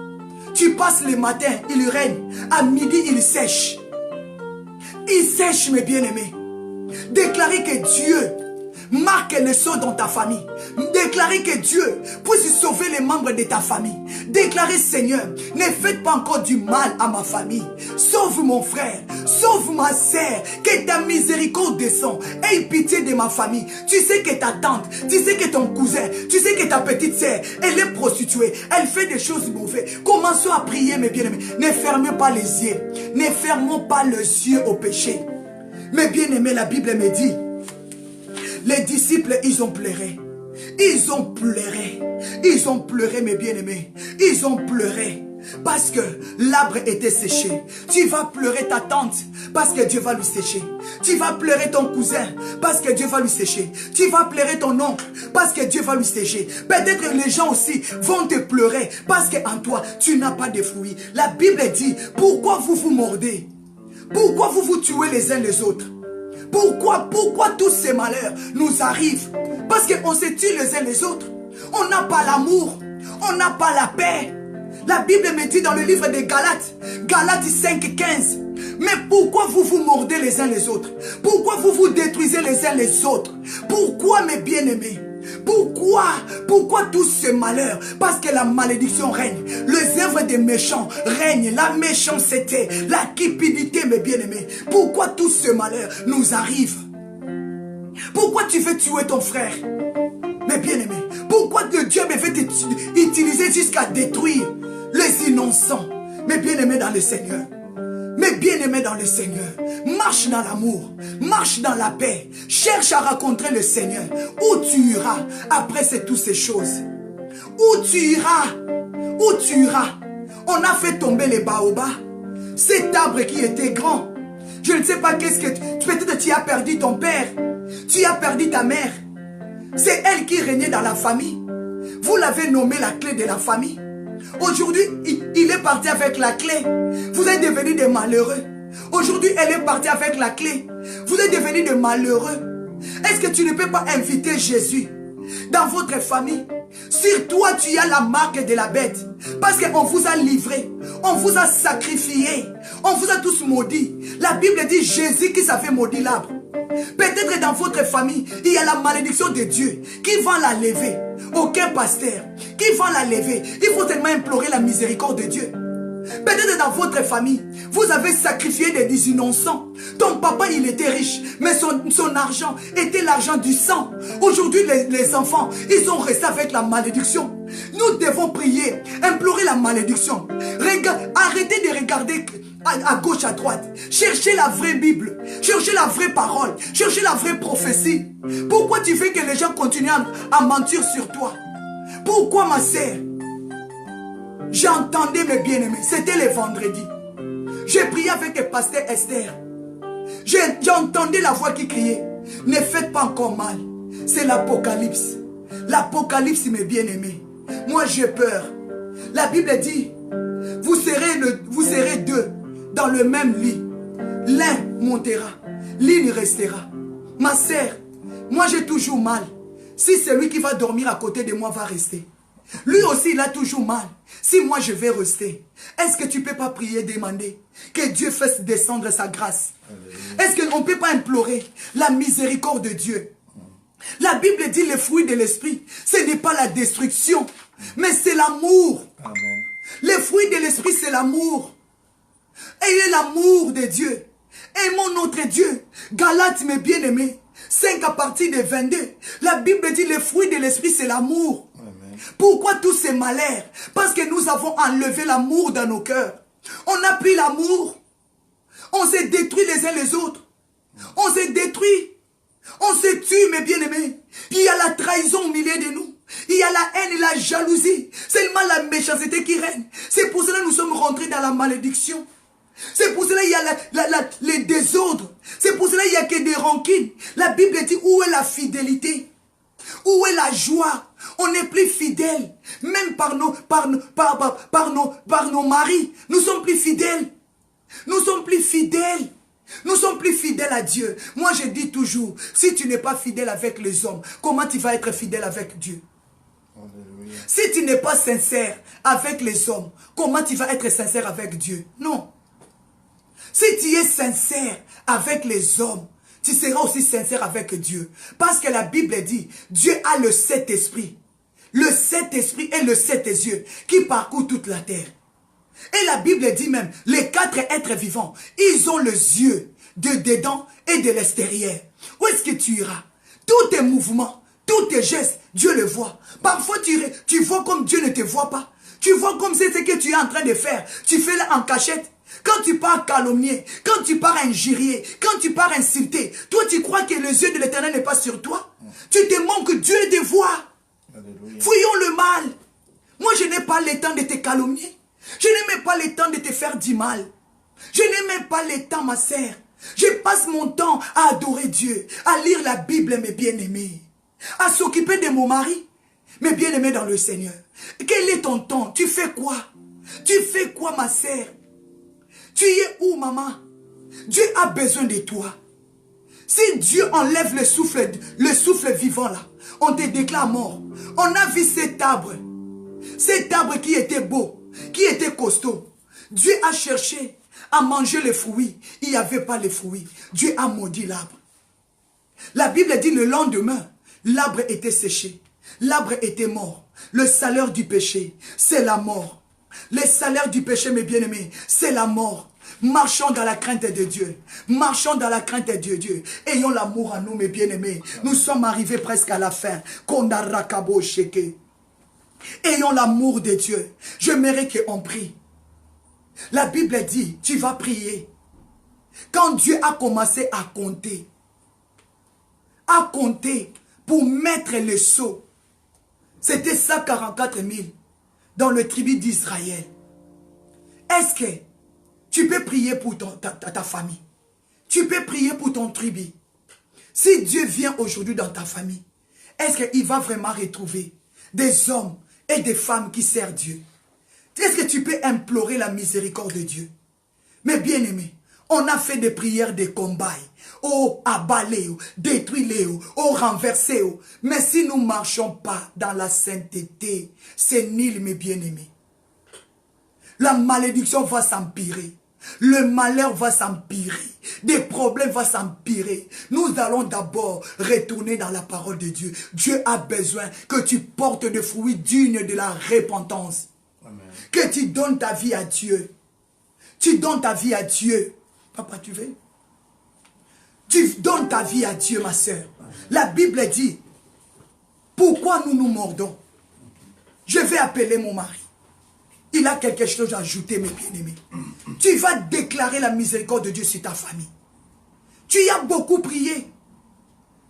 S1: Tu passes le matin, ils règnent. À midi, ils sèchent. Ils sèchent, mes bien-aimés. Déclarez que Dieu marque le saut dans ta famille. Déclarez que Dieu puisse sauver les membres de ta famille. Déclarez, Seigneur, ne faites pas encore du mal à ma famille. Sauve mon frère, sauve ma sœur, que ta miséricorde descende. Aie pitié de ma famille. Tu sais que ta tante, tu sais que ton cousin, tu sais que ta petite sœur, elle est prostituée, elle fait des choses mauvaises. Commençons à prier, mes bien-aimés. Ne fermez pas les yeux. Ne fermons pas les yeux au péché. Mes bien-aimés, la Bible me dit, les disciples, ils ont pleuré. Ils ont pleuré. Ils ont pleuré, mes bien-aimés. Ils ont pleuré. Parce que l'arbre était séché. Tu vas pleurer ta tante parce que Dieu va lui sécher. Tu vas pleurer ton cousin parce que Dieu va lui sécher. Tu vas pleurer ton oncle parce que Dieu va lui sécher. Peut-être les gens aussi vont te pleurer parce qu'en toi, tu n'as pas de fruits. La Bible dit, pourquoi vous vous mordez? Pourquoi vous vous tuez les uns les autres? Pourquoi tous ces malheurs nous arrivent? Parce qu'on se tue les uns les autres. On n'a pas l'amour. On n'a pas la paix. La Bible me dit dans le livre des Galates, Galates 5:15, mais pourquoi vous vous mordez les uns les autres? Pourquoi vous vous détruisez les uns les autres? Pourquoi, mes bien-aimés? Pourquoi tout ce malheur? Parce que la malédiction règne. Les œuvres des méchants règnent. La méchanceté, la cupidité, mes bien-aimés. Pourquoi tout ce malheur nous arrive? Pourquoi tu veux tuer ton frère? Mes bien-aimés, pourquoi le diable veut t'utiliser jusqu'à détruire les innocents? Mes bien-aimés dans le Seigneur. Mes bien-aimés dans le Seigneur, marche dans l'amour, marche dans la paix, cherche à rencontrer le Seigneur. Où tu iras après toutes ces choses? Où tu iras? Où tu iras? On a fait tomber les baobabs, cet arbre qui était grand. Je ne sais pas qu'est-ce que... Peut-être tu as perdu ton père, tu as perdu ta mère. C'est elle qui régnait dans la famille. Vous l'avez nommé la clé de la famille. Aujourd'hui, il est parti avec la clé. Vous êtes devenus des malheureux. Aujourd'hui, elle est partie avec la clé. Vous êtes devenus des malheureux. Est-ce que tu ne peux pas inviter Jésus dans votre famille? Sur toi, tu as la marque de la bête. Parce qu'on vous a livré. On vous a sacrifié. On vous a tous maudits. La Bible dit Jésus qui savait maudire l'arbre. Peut-être dans votre famille, il y a la malédiction de Dieu. Qui va la lever? Aucun pasteur. Qui va la lever? Il faut tellement implorer la miséricorde de Dieu. Peut-être dans votre famille, vous avez sacrifié des innocents. Ton papa, il était riche, mais son argent était l'argent du sang. Aujourd'hui, les enfants, ils sont restés avec la malédiction. Nous devons prier, implorer la malédiction. Arrêtez de regarder à gauche, à droite. Cherchez la vraie Bible. Cherchez la vraie parole. Cherchez la vraie prophétie. Pourquoi tu fais que les gens continuent à mentir sur toi? Pourquoi, ma sœur? J'entendais mes bien-aimés. C'était le vendredi. J'ai prié avec le pasteur Esther. J'entendais la voix qui criait. Ne faites pas encore mal. C'est l'Apocalypse. L'Apocalypse, mes bien-aimés. Moi, j'ai peur. La Bible dit, vous serez deux dans le même lit. L'un montera, l'une restera. Ma sœur, moi j'ai toujours mal. Si celui qui va dormir à côté de moi va rester, lui aussi il a toujours mal. Si moi je vais rester, est-ce que tu ne peux pas prier, demander que Dieu fasse descendre sa grâce? Est-ce qu'on ne peut pas implorer la miséricorde de Dieu? La Bible dit le fruit de l'esprit, ce n'est pas la destruction, mais c'est l'amour. Le fruit de l'esprit, c'est l'amour. Ayez l'amour de Dieu. Aimons notre Dieu. Galates, mes bien-aimés, 5 à partir de 22. La Bible dit le fruit de l'esprit, c'est l'amour. Pourquoi tous ces malheurs? Parce que nous avons enlevé l'amour dans nos cœurs. On a pris l'amour. On s'est détruit les uns les autres. On s'est détruit. On se tue, mes bien-aimés. Il y a la trahison au milieu de nous. Il y a la haine et la jalousie. Seulement la méchanceté qui règne. C'est pour cela que nous sommes rentrés dans la malédiction. C'est pour cela qu'il y a les désordres. C'est pour cela qu'il n'y a que des rancines. La Bible dit où est la fidélité? Où est la joie? On n'est plus fidèles. Même par nos maris. Nous sommes plus fidèles. Nous sommes plus fidèles. Nous sommes plus fidèles à Dieu. Moi je dis toujours, si tu n'es pas fidèle avec les hommes, comment tu vas être fidèle avec Dieu? Alléluia. Si tu n'es pas sincère avec les hommes, comment tu vas être sincère avec Dieu? Non. Si tu es sincère avec les hommes, tu seras aussi sincère avec Dieu. Parce que la Bible dit, Dieu a le Saint-Esprit. Le Saint-Esprit et le Saint-Yeux qui parcourent toute la terre. Et la Bible dit même, les 4 êtres vivants, ils ont les yeux de dedans et de l'extérieur. Où est-ce que tu iras? Tous tes mouvements, tous tes gestes, Dieu le voit. Parfois tu vois comme Dieu ne te voit pas. Tu vois comme c'est ce que tu es en train de faire. Tu fais là en cachette. Quand tu pars calomnier, quand tu pars injurier, quand tu pars insulter, toi tu crois que les yeux de l'Éternel n'est pas sur toi. Tu te manques que Dieu te voit. Alléluia. Fouillons le mal. Moi je n'ai pas le temps de te calomnier. Je n'ai même pas le temps de te faire du mal. Je n'ai même pas le temps, ma sœur. Je passe mon temps à adorer Dieu, à lire la Bible, mes bien-aimés, à s'occuper de mon mari, mes bien-aimés dans le Seigneur. Quel est ton temps? Tu fais quoi? Tu fais quoi, ma sœur? Tu y es où, maman? Dieu a besoin de toi. Si Dieu enlève le souffle vivant là, on te déclare mort. On a vu cet arbre qui était beau, qui était costaud. Dieu a cherché à manger les fruits. Il n'y avait pas les fruits. Dieu a maudit l'arbre. La Bible dit le lendemain, l'arbre était séché. L'arbre était mort. Le salaire du péché, c'est la mort. Le salaire du péché, mes bien-aimés, c'est la mort. Marchons dans la crainte de Dieu. Marchons dans la crainte de Dieu. Ayons l'amour en nous, mes bien-aimés. Nous sommes arrivés presque à la fin. Ayons l'amour de Dieu. Je mérite qu'on prie. La Bible dit, tu vas prier. Quand Dieu a commencé à compter pour mettre le sceau, c'était 144 000 dans le tribu d'Israël. Est-ce que tu peux prier pour ta famille? Tu peux prier pour ton tribu. Si Dieu vient aujourd'hui dans ta famille, est-ce qu'il va vraiment retrouver des hommes et des femmes qui servent Dieu? Est-ce que tu peux implorer la miséricorde de Dieu? Mais bien aimé, on a fait des prières de combat. Oh, abalé, détruis-les, oh, renversé. Mais si nous ne marchons pas dans la sainteté, c'est nul, mes bien-aimés. La malédiction va s'empirer. Le malheur va s'empirer. Des problèmes vont s'empirer. Nous allons d'abord retourner dans la parole de Dieu. Dieu a besoin que tu portes des fruits dignes de la repentance. Amen. Que tu donnes ta vie à Dieu. Tu donnes ta vie à Dieu. Papa, tu veux? Tu donnes ta vie à Dieu, ma soeur. La Bible dit, pourquoi nous nous mordons? Je vais appeler mon mari. Il a quelque chose à ajouter, mes bien-aimés. Tu vas déclarer la miséricorde de Dieu sur ta famille. Tu y as beaucoup prié.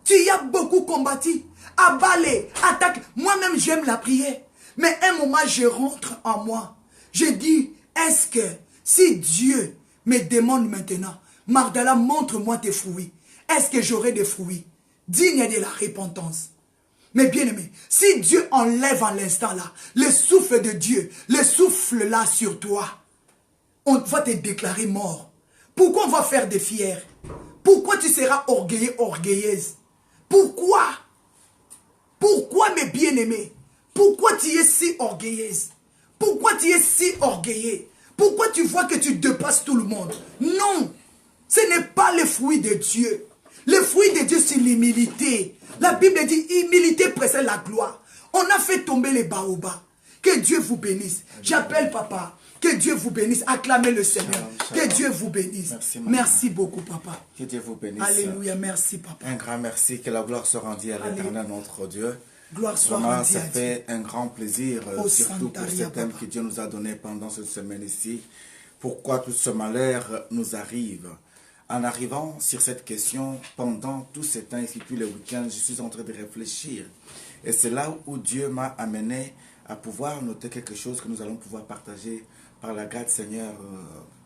S1: Tu y as beaucoup combattu. Abalé, attaque. Moi-même, j'aime la prière. Mais un moment, je rentre en moi. Je dis, est-ce que si Dieu me demande maintenant, Magdala, montre-moi tes fruits. Est-ce que j'aurai des fruits dignes de la repentance? Mais bien aimé, si Dieu enlève en l'instant là, le souffle de Dieu, le souffle là sur toi, on va te déclarer mort. Pourquoi on va faire des fiers? Pourquoi tu seras orgueilleux, orgueilleuse? Pourquoi? Pourquoi, mes bien-aimés? Pourquoi tu es si orgueilleuse? Pourquoi tu es si orgueilleux? Pourquoi tu vois que tu dépasses tout le monde? Non, ce n'est pas le fruit de Dieu. Le fruit de Dieu, c'est l'humilité. La Bible dit, humilité précède la gloire. On a fait tomber les baobabs. Que Dieu vous bénisse. J'appelle papa. Que Dieu vous bénisse. Acclamez le Seigneur. Que Dieu vous bénisse. Merci beaucoup, papa.
S2: Que Dieu vous bénisse.
S1: Alléluia, merci, papa.
S2: Un grand merci. Que la gloire soit rendue à l'Éternel, notre Dieu.
S1: Gloire soit rendue à Dieu.
S2: Ça fait un grand plaisir, surtout pour ce thème que Dieu nous a donné pendant cette semaine ici. Pourquoi tout ce malheur nous arrive? En arrivant sur cette question, pendant tout ce temps, ici, tous les week-ends, je suis en train de réfléchir. Et c'est là où Dieu m'a amené à pouvoir noter quelque chose que nous allons pouvoir partager par la grâce du Seigneur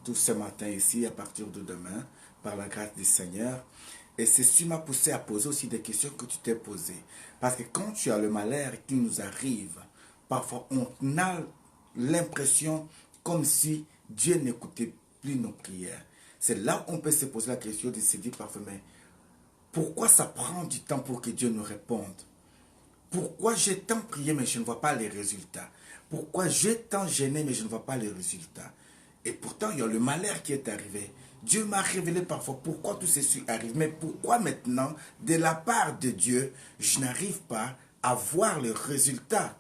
S2: tout ce matin ici, à partir de demain, par la grâce du Seigneur. Et ceci m'a poussé à poser aussi des questions que tu t'es posées. Parce que quand tu as le malheur qui nous arrive, parfois on a l'impression comme si Dieu n'écoutait plus nos prières. C'est là où on peut se poser la question de se dire parfois, mais pourquoi ça prend du temps pour que Dieu nous réponde? Pourquoi j'ai tant prié mais je ne vois pas les résultats? Pourquoi j'ai tant gêné mais je ne vois pas les résultats? Et pourtant, il y a le malheur qui est arrivé. Dieu m'a révélé parfois pourquoi tout ceci arrive. Mais pourquoi maintenant, de la part de Dieu, je n'arrive pas à voir les résultats?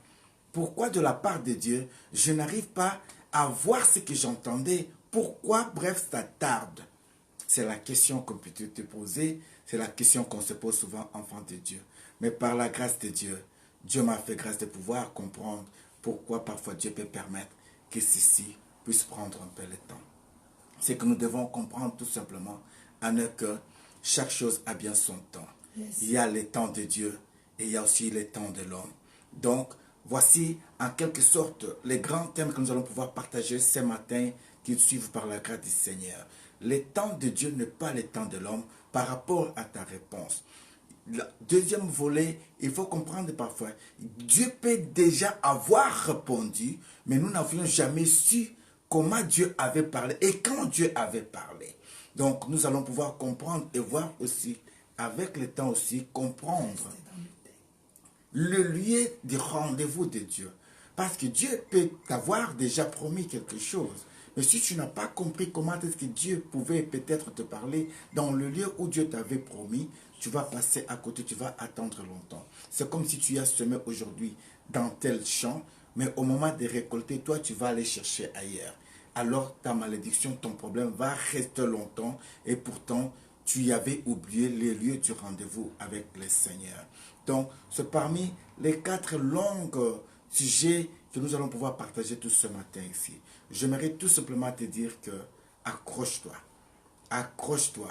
S2: Pourquoi de la part de Dieu, je n'arrive pas à voir ce que j'entendais? Pourquoi, bref, ça tarde? C'est la question qu'on peut te poser. C'est la question qu'on se pose souvent, enfant de Dieu. Mais par la grâce de Dieu, Dieu m'a fait grâce de pouvoir comprendre pourquoi parfois Dieu peut permettre que ceci puisse prendre un peu le temps. C'est que nous devons comprendre tout simplement que chaque chose a bien son temps. Yes. Il y a le temps de Dieu et il y a aussi le temps de l'homme. Donc, voici en quelque sorte les grands thèmes que nous allons pouvoir partager ce matin qui suivent par la grâce du Seigneur. Le temps de Dieu n'est pas le temps de l'homme par rapport à ta réponse. Le deuxième volet, il faut comprendre parfois, Dieu peut déjà avoir répondu, mais nous n'avions jamais su comment Dieu avait parlé et quand Dieu avait parlé. Donc, nous allons pouvoir comprendre et voir aussi, avec le temps aussi, comprendre le lieu du rendez-vous de Dieu. Parce que Dieu peut t'avoir déjà promis quelque chose. Mais si tu n'as pas compris comment est-ce que Dieu pouvait peut-être te parler dans le lieu où Dieu t'avait promis, tu vas passer à côté, tu vas attendre longtemps. C'est comme si tu as semé aujourd'hui dans tel champ, mais au moment de récolter, toi, tu vas aller chercher ailleurs. Alors ta malédiction, ton problème va rester longtemps et pourtant, tu y avais oublié les lieux du rendez-vous avec le Seigneur. Donc, c'est parmi les 4 longs sujets que nous allons pouvoir partager tout ce matin ici. J'aimerais tout simplement te dire que accroche-toi, accroche-toi,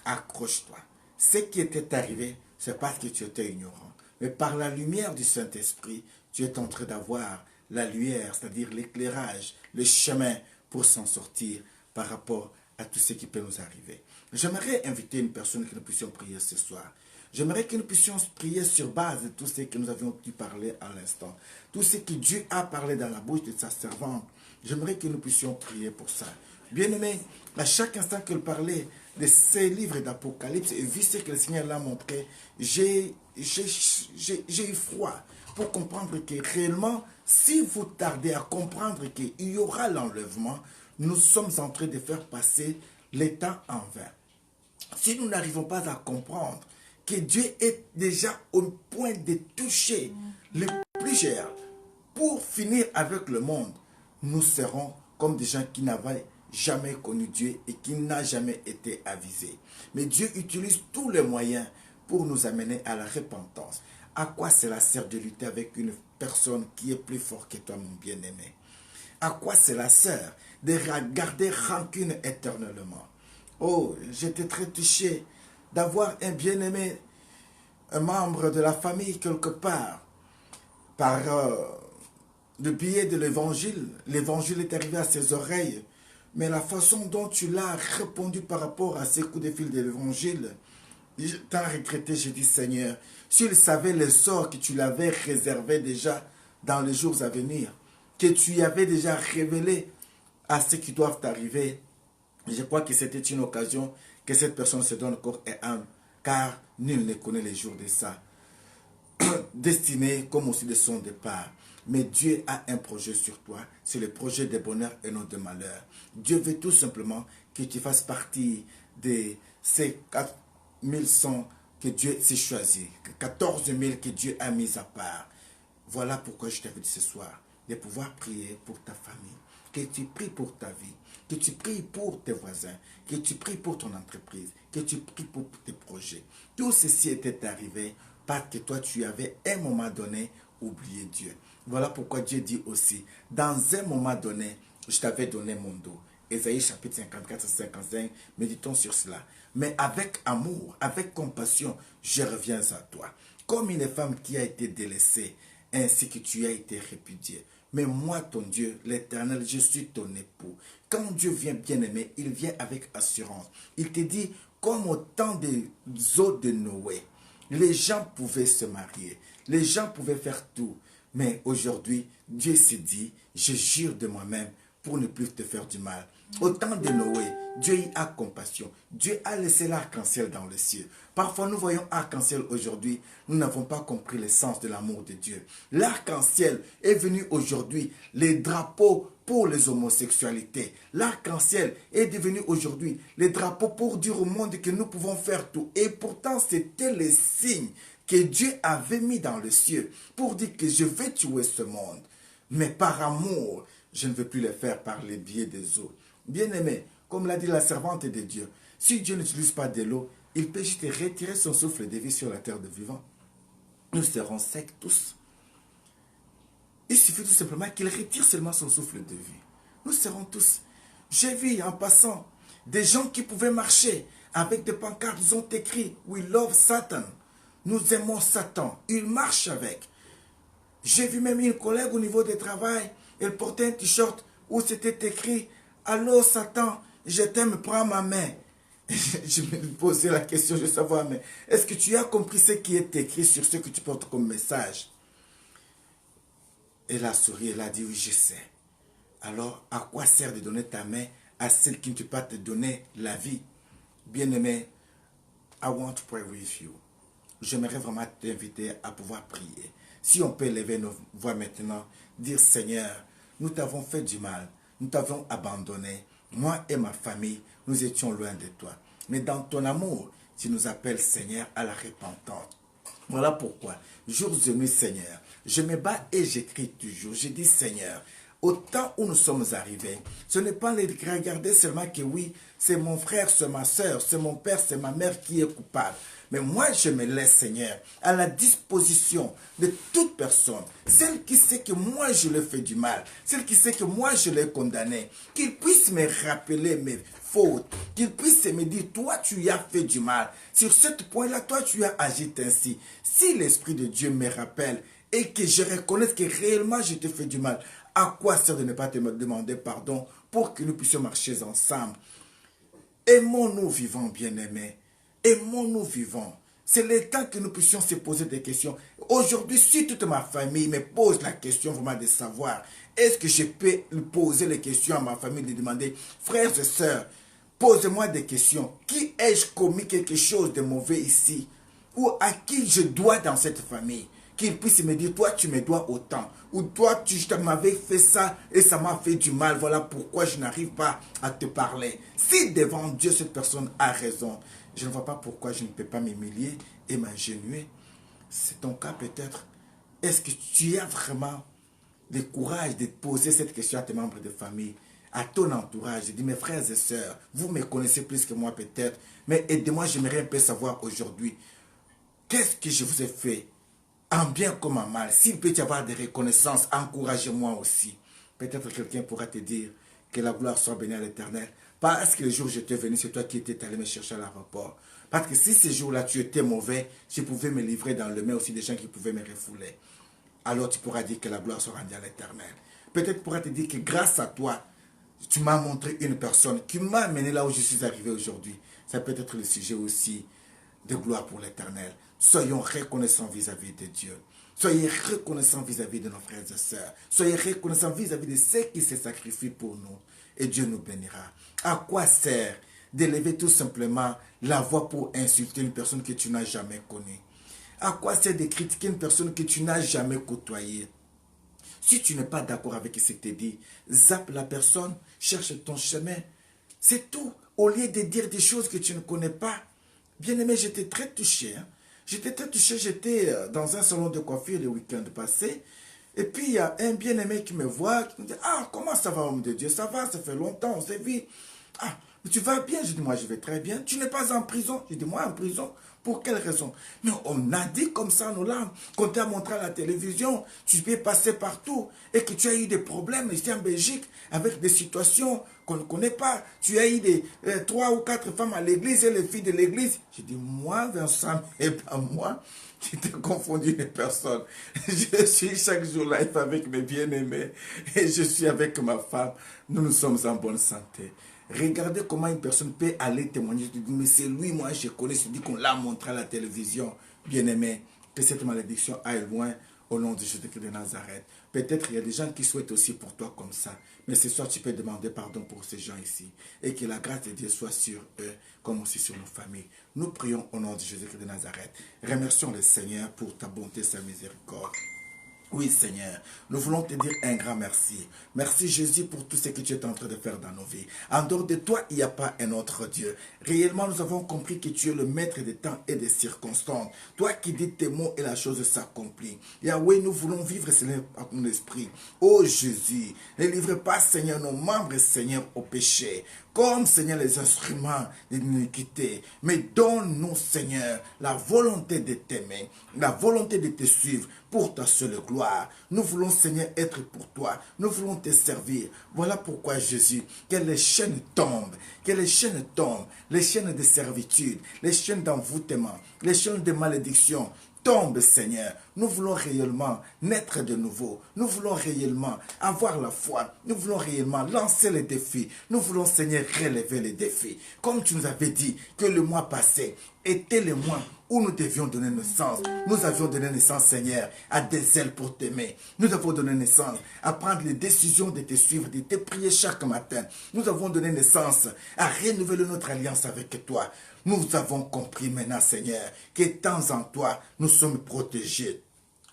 S2: accroche-toi. Ce qui était arrivé, c'est parce que tu étais ignorant. Mais par la lumière du Saint-Esprit, tu es en train d'avoir la lumière, c'est-à-dire l'éclairage, le chemin pour s'en sortir par rapport à tout ce qui peut nous arriver. J'aimerais inviter une personne que nous puissions prier ce soir. J'aimerais que nous puissions prier sur base de tout ce que nous avions pu parler à l'instant. Tout ce que Dieu a parlé dans la bouche de sa servante. J'aimerais que nous puissions prier pour ça. Bien-aimé, à chaque instant qu'elle parlait de ces livres d'Apocalypse et vu ce que le Seigneur l'a montré, j'ai eu froid pour comprendre que réellement, si vous tardez à comprendre qu'il y aura l'enlèvement, nous sommes en train de faire passer l'état en vain. Si nous n'arrivons pas à comprendre que Dieu est déjà au point de toucher le plus cher pour finir avec le monde, nous serons comme des gens qui n'avaient jamais connu Dieu et qui n'a jamais été avisé. Mais Dieu utilise tous les moyens pour nous amener à la repentance. À quoi cela sert de lutter avec une personne qui est plus forte que toi, mon bien-aimé? À quoi cela sert de garder rancune éternellement? Oh, j'étais très touché d'avoir un bien-aimé, un membre de la famille quelque part, par le biais de l'évangile. L'évangile est arrivé à ses oreilles, mais la façon dont tu l'as répondu par rapport à ces coups de fil de l'évangile, t'as regretté. J'ai dit, Seigneur, s'il savait le sort que tu l'avais réservé déjà dans les jours à venir, que tu y avais déjà révélé à ceux qui doivent arriver, je crois que c'était une occasion que cette personne se donne corps et âme, car nul ne connaît les jours de ça destiné comme aussi de son départ. Mais Dieu a un projet sur toi, c'est le projet de bonheur et non de malheur. Dieu veut tout simplement que tu fasses partie de ces 4100 que Dieu s'est choisi, 14 000 que Dieu a mis à part. Voilà pourquoi je t'invite ce soir de pouvoir prier pour ta famille, que tu pries pour ta vie, que tu pries pour tes voisins, que tu pries pour ton entreprise, que tu pries pour tes projets. Tout ceci était arrivé parce que toi, tu avais à un moment donné oublié Dieu. Voilà pourquoi Dieu dit aussi, dans un moment donné, je t'avais donné mon dos. Ésaïe chapitre 54-55, méditons sur cela. Mais avec amour, avec compassion, je reviens à toi. Comme une femme qui a été délaissée, ainsi que tu as été répudié. Mais moi, ton Dieu, l'Éternel, je suis ton époux. Quand Dieu vient bien-aimé, il vient avec assurance. Il te dit, comme au temps des eaux de Noé, les gens pouvaient se marier, les gens pouvaient faire tout. Mais aujourd'hui, Dieu s'est dit, je jure de moi-même pour ne plus te faire du mal. Au temps de Noé, Dieu y a compassion. Dieu a laissé l'arc-en-ciel dans le ciel. Parfois, nous voyons arc-en-ciel aujourd'hui. Nous n'avons pas compris le sens de l'amour de Dieu. L'arc-en-ciel est venu aujourd'hui, les drapeaux pour les homosexualités. L'arc-en-ciel est devenu aujourd'hui les drapeaux pour dire au monde que nous pouvons faire tout. Et pourtant, c'était le signe que Dieu avait mis dans le ciel pour dire que je vais tuer ce monde. Mais par amour, je ne veux plus le faire par les biais des eaux. Bien-aimé, comme l'a dit la servante de Dieu, si Dieu n'utilise pas de l'eau, il peut juste retirer son souffle de vie sur la terre de vivants. Nous serons secs tous. Il suffit tout simplement qu'il retire seulement son souffle de vie. Nous serons tous. J'ai vu en passant des gens qui pouvaient marcher avec des pancartes, ils ont écrit « We love Satan ». Nous aimons Satan. Ils marchent avec. J'ai vu même une collègue au niveau du travail, elle portait un t-shirt où c'était écrit « Allô Satan, je t'aime, prends ma main ». Je me posais la question, je veux savoir, mais est-ce que tu as compris ce qui est écrit sur ce que tu portes comme message? Elle a souri, elle a dit « Oui, je sais ». Alors, à quoi sert de donner ta main à celle qui ne peut pas te donner la vie? Bien-aimé, I want to pray with you. J'aimerais vraiment t'inviter à pouvoir prier. Si on peut lever nos voix maintenant, dire Seigneur, nous t'avons fait du mal, nous t'avons abandonné. Moi et ma famille, nous étions loin de toi. Mais dans ton amour, tu nous appelles Seigneur à la repentance. Voilà pourquoi, jour et nuit Seigneur, je me bats et j'écris toujours. Je dis Seigneur, au temps où nous sommes arrivés, ce n'est pas les regarder seulement que oui, c'est mon frère, c'est ma soeur, c'est mon père, c'est ma mère qui est coupable. Mais moi, je me laisse, Seigneur, à la disposition de toute personne, celle qui sait que moi, je lui ai fait du mal, celle qui sait que moi, je l'ai condamné, qu'il puisse me rappeler mes fautes, qu'il puisse me dire, toi, tu y as fait du mal. Sur ce point-là, toi, tu as agi ainsi. Si l'Esprit de Dieu me rappelle et que je reconnaisse que réellement, je t'ai fait du mal, à quoi sert de ne pas te demander pardon pour que nous puissions marcher ensemble? Aimons-nous vivants, bien-aimés. Aimons-nous vivants. C'est le temps que nous puissions se poser des questions. Aujourd'hui, si toute ma famille me pose la question vraiment de savoir, est-ce que je peux poser les questions à ma famille, de demander, frères et sœurs, posez-moi des questions. Qui ai-je commis quelque chose de mauvais ici? Ou à qui je dois dans cette famille? Qu'il puisse me dire, toi tu me dois autant. Ou toi tu m'avais fait ça et ça m'a fait du mal. Voilà pourquoi je n'arrive pas à te parler. Si devant Dieu cette personne a raison, je ne vois pas pourquoi je ne peux pas m'humilier et m'agenouiller. C'est ton cas peut-être. Est-ce que tu as vraiment le courage de poser cette question à tes membres de famille, à ton entourage? Je dis, mes frères et sœurs, vous me connaissez plus que moi peut-être, mais aidez-moi, j'aimerais un peu savoir aujourd'hui, qu'est-ce que je vous ai fait? En bien comme en mal. S'il peut y avoir des reconnaissances, encouragez-moi aussi. Peut-être quelqu'un pourra te dire que la gloire soit bénie à l'Éternel. Parce que le jour où j'étais venu, c'est toi qui étais allé me chercher à l'aéroport. Parce que si ce jour-là tu étais mauvais, je pouvais me livrer dans le main aussi des gens qui pouvaient me refouler. Alors tu pourras dire que la gloire soit rendue à l'Éternel. Peut-être pourra te dire que grâce à toi, tu m'as montré une personne qui m'a amené là où je suis arrivé aujourd'hui. Ça peut être le sujet aussi de gloire pour l'Éternel. Soyons reconnaissants vis-à-vis de Dieu. Soyez reconnaissants vis-à-vis de nos frères et sœurs. Soyez reconnaissants vis-à-vis de ceux qui se sacrifient pour nous. Et Dieu nous bénira. À quoi sert d'élever tout simplement la voix pour insulter une personne que tu n'as jamais connue? À quoi sert de critiquer une personne que tu n'as jamais côtoyée? Si tu n'es pas d'accord avec ce qui t'est dit, zappe la personne, cherche ton chemin. C'est tout. Au lieu de dire des choses que tu ne connais pas. Bien-aimé, j'étais très touché. J'étais très touché. J'étais dans un salon de coiffure le week-end passé. Et puis, il y a un bien-aimé qui me voit, qui me dit, ah, comment ça va, homme de Dieu? Ça va, ça fait longtemps, on s'est vu. Ah, mais tu vas bien? Je dis, moi, je vais très bien. Tu n'es pas en prison? Je dis, moi, en prison? Pour quelle raison? Mais on a dit comme ça, nos larmes, qu'on t'a montré à la télévision, tu peux passer partout, et que tu as eu des problèmes ici en Belgique, avec des situations qu'on ne connaît pas. Tu as eu des 3 ou 4 femmes à l'église et les filles de l'église. Je dis, moi, Vincent, et pas moi, qui t'ai confondu une personne. Je suis chaque jour live avec mes bien-aimés, et je suis avec ma femme. Nous sommes en bonne santé. Regardez comment une personne peut aller témoigner. Je dis, mais c'est lui, moi je connais, je dis qu'on l'a montré à la télévision. Bien-aimé, que cette malédiction aille loin au nom de Jésus-Christ de Nazareth. Peut-être il y a des gens qui souhaitent aussi pour toi comme ça. Mais ce soir, tu peux demander pardon pour ces gens ici. Et que la grâce de Dieu soit sur eux, comme aussi sur nos familles. Nous prions au nom de Jésus-Christ de Nazareth. Remercions le Seigneur pour ta bonté, sa miséricorde. Oui, Seigneur, nous voulons te dire un grand merci. Merci, Jésus, pour tout ce que tu es en train de faire dans nos vies. En dehors de toi, il n'y a pas un autre Dieu. Réellement, nous avons compris que tu es le maître des temps et des circonstances. Toi qui dis tes mots et la chose s'accomplit. Yahweh, nous voulons vivre selon ton esprit. Oh Jésus, ne livre pas, Seigneur, nos membres, Seigneur, au péché. Comme, Seigneur, les instruments de l'iniquité. Mais donne-nous, Seigneur, la volonté de t'aimer, la volonté de te suivre pour ta seule gloire. Nous voulons, Seigneur, être pour toi. Nous voulons te servir. Voilà pourquoi, Jésus, que les chaînes tombent, les chaînes de servitude, les chaînes d'envoûtement, les chaînes de malédiction tombent, Seigneur, Nous voulons réellement naître de nouveau. Nous voulons réellement avoir la foi. Nous voulons réellement lancer les défis. Nous voulons, Seigneur, relever les défis. Comme tu nous avais dit que le mois passé était le mois où nous devions donner naissance. Nous avions donné naissance, Seigneur, à des ailes pour t'aimer. Nous avons donné naissance à prendre les décisions de te suivre, de te prier chaque matin. Nous avons donné naissance à renouveler notre alliance avec toi. Nous avons compris maintenant, Seigneur, qu'étant en toi, nous sommes protégés.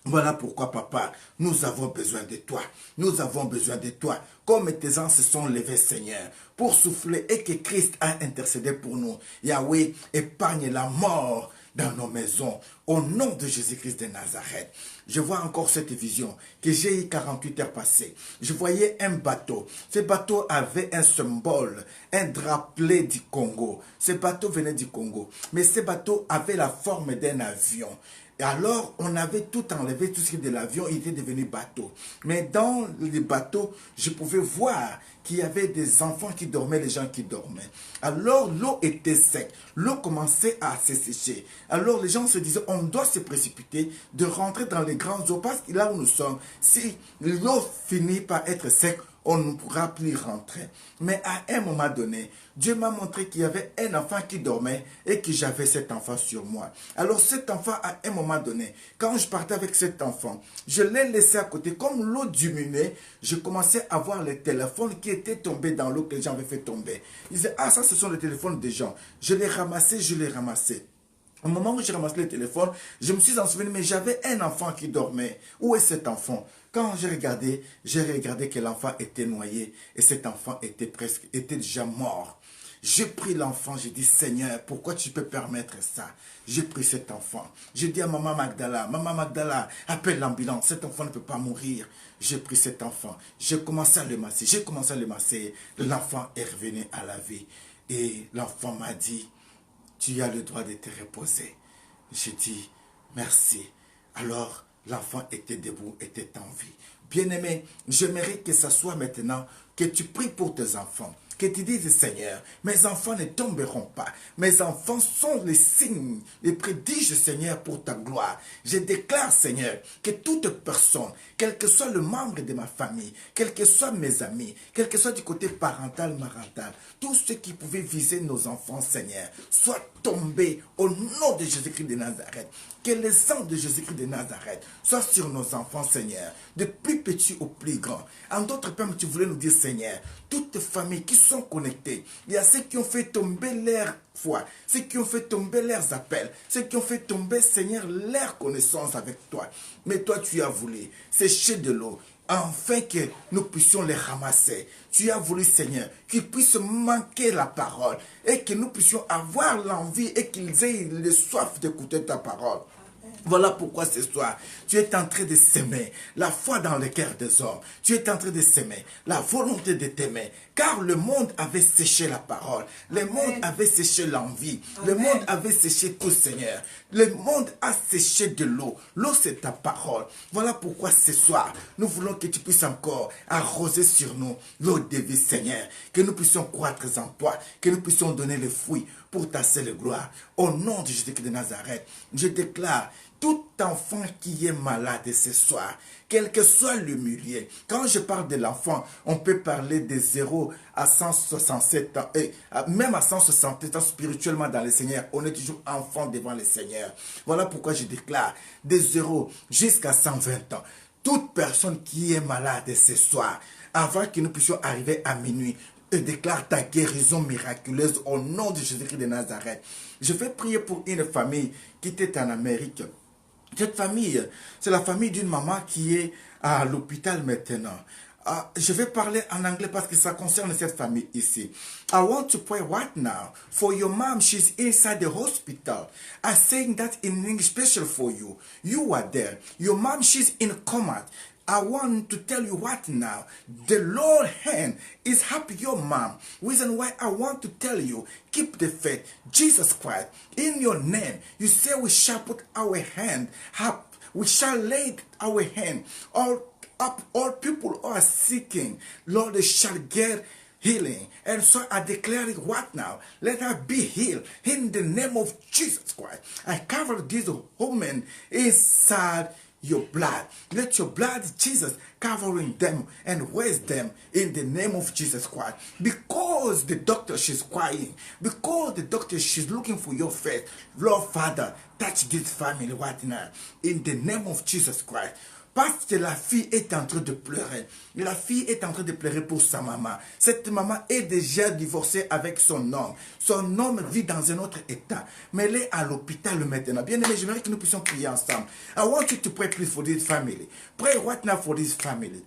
S2: Voilà pourquoi, papa, nous avons besoin de toi. Nous avons besoin de toi. Comme tes anges se sont levés, Seigneur, pour souffler et que Christ a intercédé pour nous. Yahweh, épargne la mort dans nos maisons. Au nom de Jésus-Christ de Nazareth. Je vois encore cette vision que j'ai eu 48 heures passées. Je voyais un bateau. Ce bateau avait un symbole, un drapeau du Congo. Ce bateau venait du Congo. Mais ce bateau avait la forme d'un avion. Et alors, on avait tout enlevé, tout ce qui était de l'avion, il était devenu bateau. Mais dans le bateau, je pouvais voir qu'il y avait des enfants qui dormaient, les gens qui dormaient. Alors, l'eau était sec. L'eau commençait à se sécher. Alors, les gens se disaient, on doit se précipiter de rentrer dans les grandes eaux parce que là où nous sommes, si l'eau finit par être sec, on ne pourra plus rentrer. Mais à un moment donné, Dieu m'a montré qu'il y avait un enfant qui dormait et que j'avais cet enfant sur moi. Alors cet enfant, à un moment donné, quand je partais avec cet enfant, je l'ai laissé à côté. Comme l'eau diminuait, je commençais à voir les téléphones qui étaient tombés dans l'eau que les gens avaient fait tomber. Ils disaient, ah ça ce sont les téléphones des gens. Je les ramassais. Au moment où j'ai ramassé le téléphone, je me suis en souvenu, mais j'avais un enfant qui dormait. Où est cet enfant? Quand j'ai regardé que l'enfant était noyé et cet enfant était déjà mort. J'ai pris l'enfant, j'ai dit, Seigneur, pourquoi tu peux permettre ça? J'ai pris cet enfant. J'ai dit à Maman Magdala, appelle l'ambulance, cet enfant ne peut pas mourir. J'ai pris cet enfant, j'ai commencé à le masser, l'enfant est revenu à la vie. Et l'enfant m'a dit, tu as le droit de te reposer. J'ai dit, merci. Alors, l'enfant était debout, était en vie. Bien-aimé, j'aimerais que ça soit maintenant que tu pries pour tes enfants. Que tu dises, Seigneur, mes enfants ne tomberont pas. Mes enfants sont les signes, les prodiges, Seigneur, pour ta gloire. Je déclare, Seigneur, que toute personne, quel que soit le membre de ma famille, quels que soient mes amis, quel que soit du côté parental, marental, tout ce qui pouvait viser nos enfants, Seigneur, soit tombé au nom de Jésus-Christ de Nazareth. Que le sang de Jésus-Christ de Nazareth soit sur nos enfants, Seigneur, de plus petits au plus grands. En d'autres termes, tu voulais nous dire, Seigneur, toutes les familles qui sont connectées, il y a ceux qui ont fait tomber leur foi, ceux qui ont fait tomber leurs appels, ceux qui ont fait tomber, Seigneur, leur connaissance avec toi. Mais toi, tu as voulu sécher de l'eau, afin que nous puissions les ramasser. Tu as voulu, Seigneur, qu'ils puissent manquer la parole et que nous puissions avoir l'envie et qu'ils aient le soif d'écouter ta parole. Voilà pourquoi ce soir, tu es en train de s'aimer la foi dans le cœur des hommes. Tu es en train de s'aimer la volonté de t'aimer. Car le monde avait séché la parole. Le monde avait séché l'envie. Le monde avait séché tout, Seigneur. Le monde a séché de l'eau. L'eau, c'est ta parole. Voilà pourquoi ce soir, nous voulons que tu puisses encore arroser sur nous l'eau de vie, Seigneur. Que nous puissions croître en toi. Que nous puissions donner les fruits pour ta seule gloire. Au nom de Jésus-Christ de Nazareth, je déclare tout enfant qui est malade ce soir, quel que soit le milieu. Quand je parle de l'enfant, on peut parler de 0 à 167 ans, et même à 167 ans spirituellement dans le Seigneur. On est toujours enfant devant le Seigneur. Voilà pourquoi je déclare de 0 jusqu'à 120 ans. Toute personne qui est malade ce soir, avant que nous puissions arriver à minuit, et déclare ta guérison miraculeuse au nom de Jésus-Christ de Nazareth. Je vais prier pour une famille qui était en Amérique. Cette famille, c'est la famille d'une maman qui est à l'hôpital maintenant. Je vais parler en anglais parce que ça concerne cette famille ici. I want to pray right now for your mom. She's inside the hospital. I'm saying that in English special for you. You are there. Your mom, she's in coma. I want to tell you what now. The Lord's hand is happy your mom. Reason why I want to tell you, keep the faith. Jesus Christ, in your name, you say we shall put our hand up. We shall lay our hand all up. All people are seeking. Lord, they shall get healing. And so I declare it what now? Let her be healed in the name of Jesus Christ. I cover this woman inside your blood. Let your blood, Jesus, covering them and raise them in the name of Jesus Christ. Because the doctor, she's crying. Because the doctor, she's looking for your faith. Lord Father, touch this family right now. In the name of Jesus Christ. Parce que la fille est en train de pleurer. La fille est en train de pleurer pour sa maman. Cette maman est déjà divorcée avec son homme. Son homme vit dans un autre état. Mais elle est à l'hôpital maintenant. Bien aimé, j'aimerais que nous puissions prier ensemble. I want you to pray please for this family. Pray right now for this family.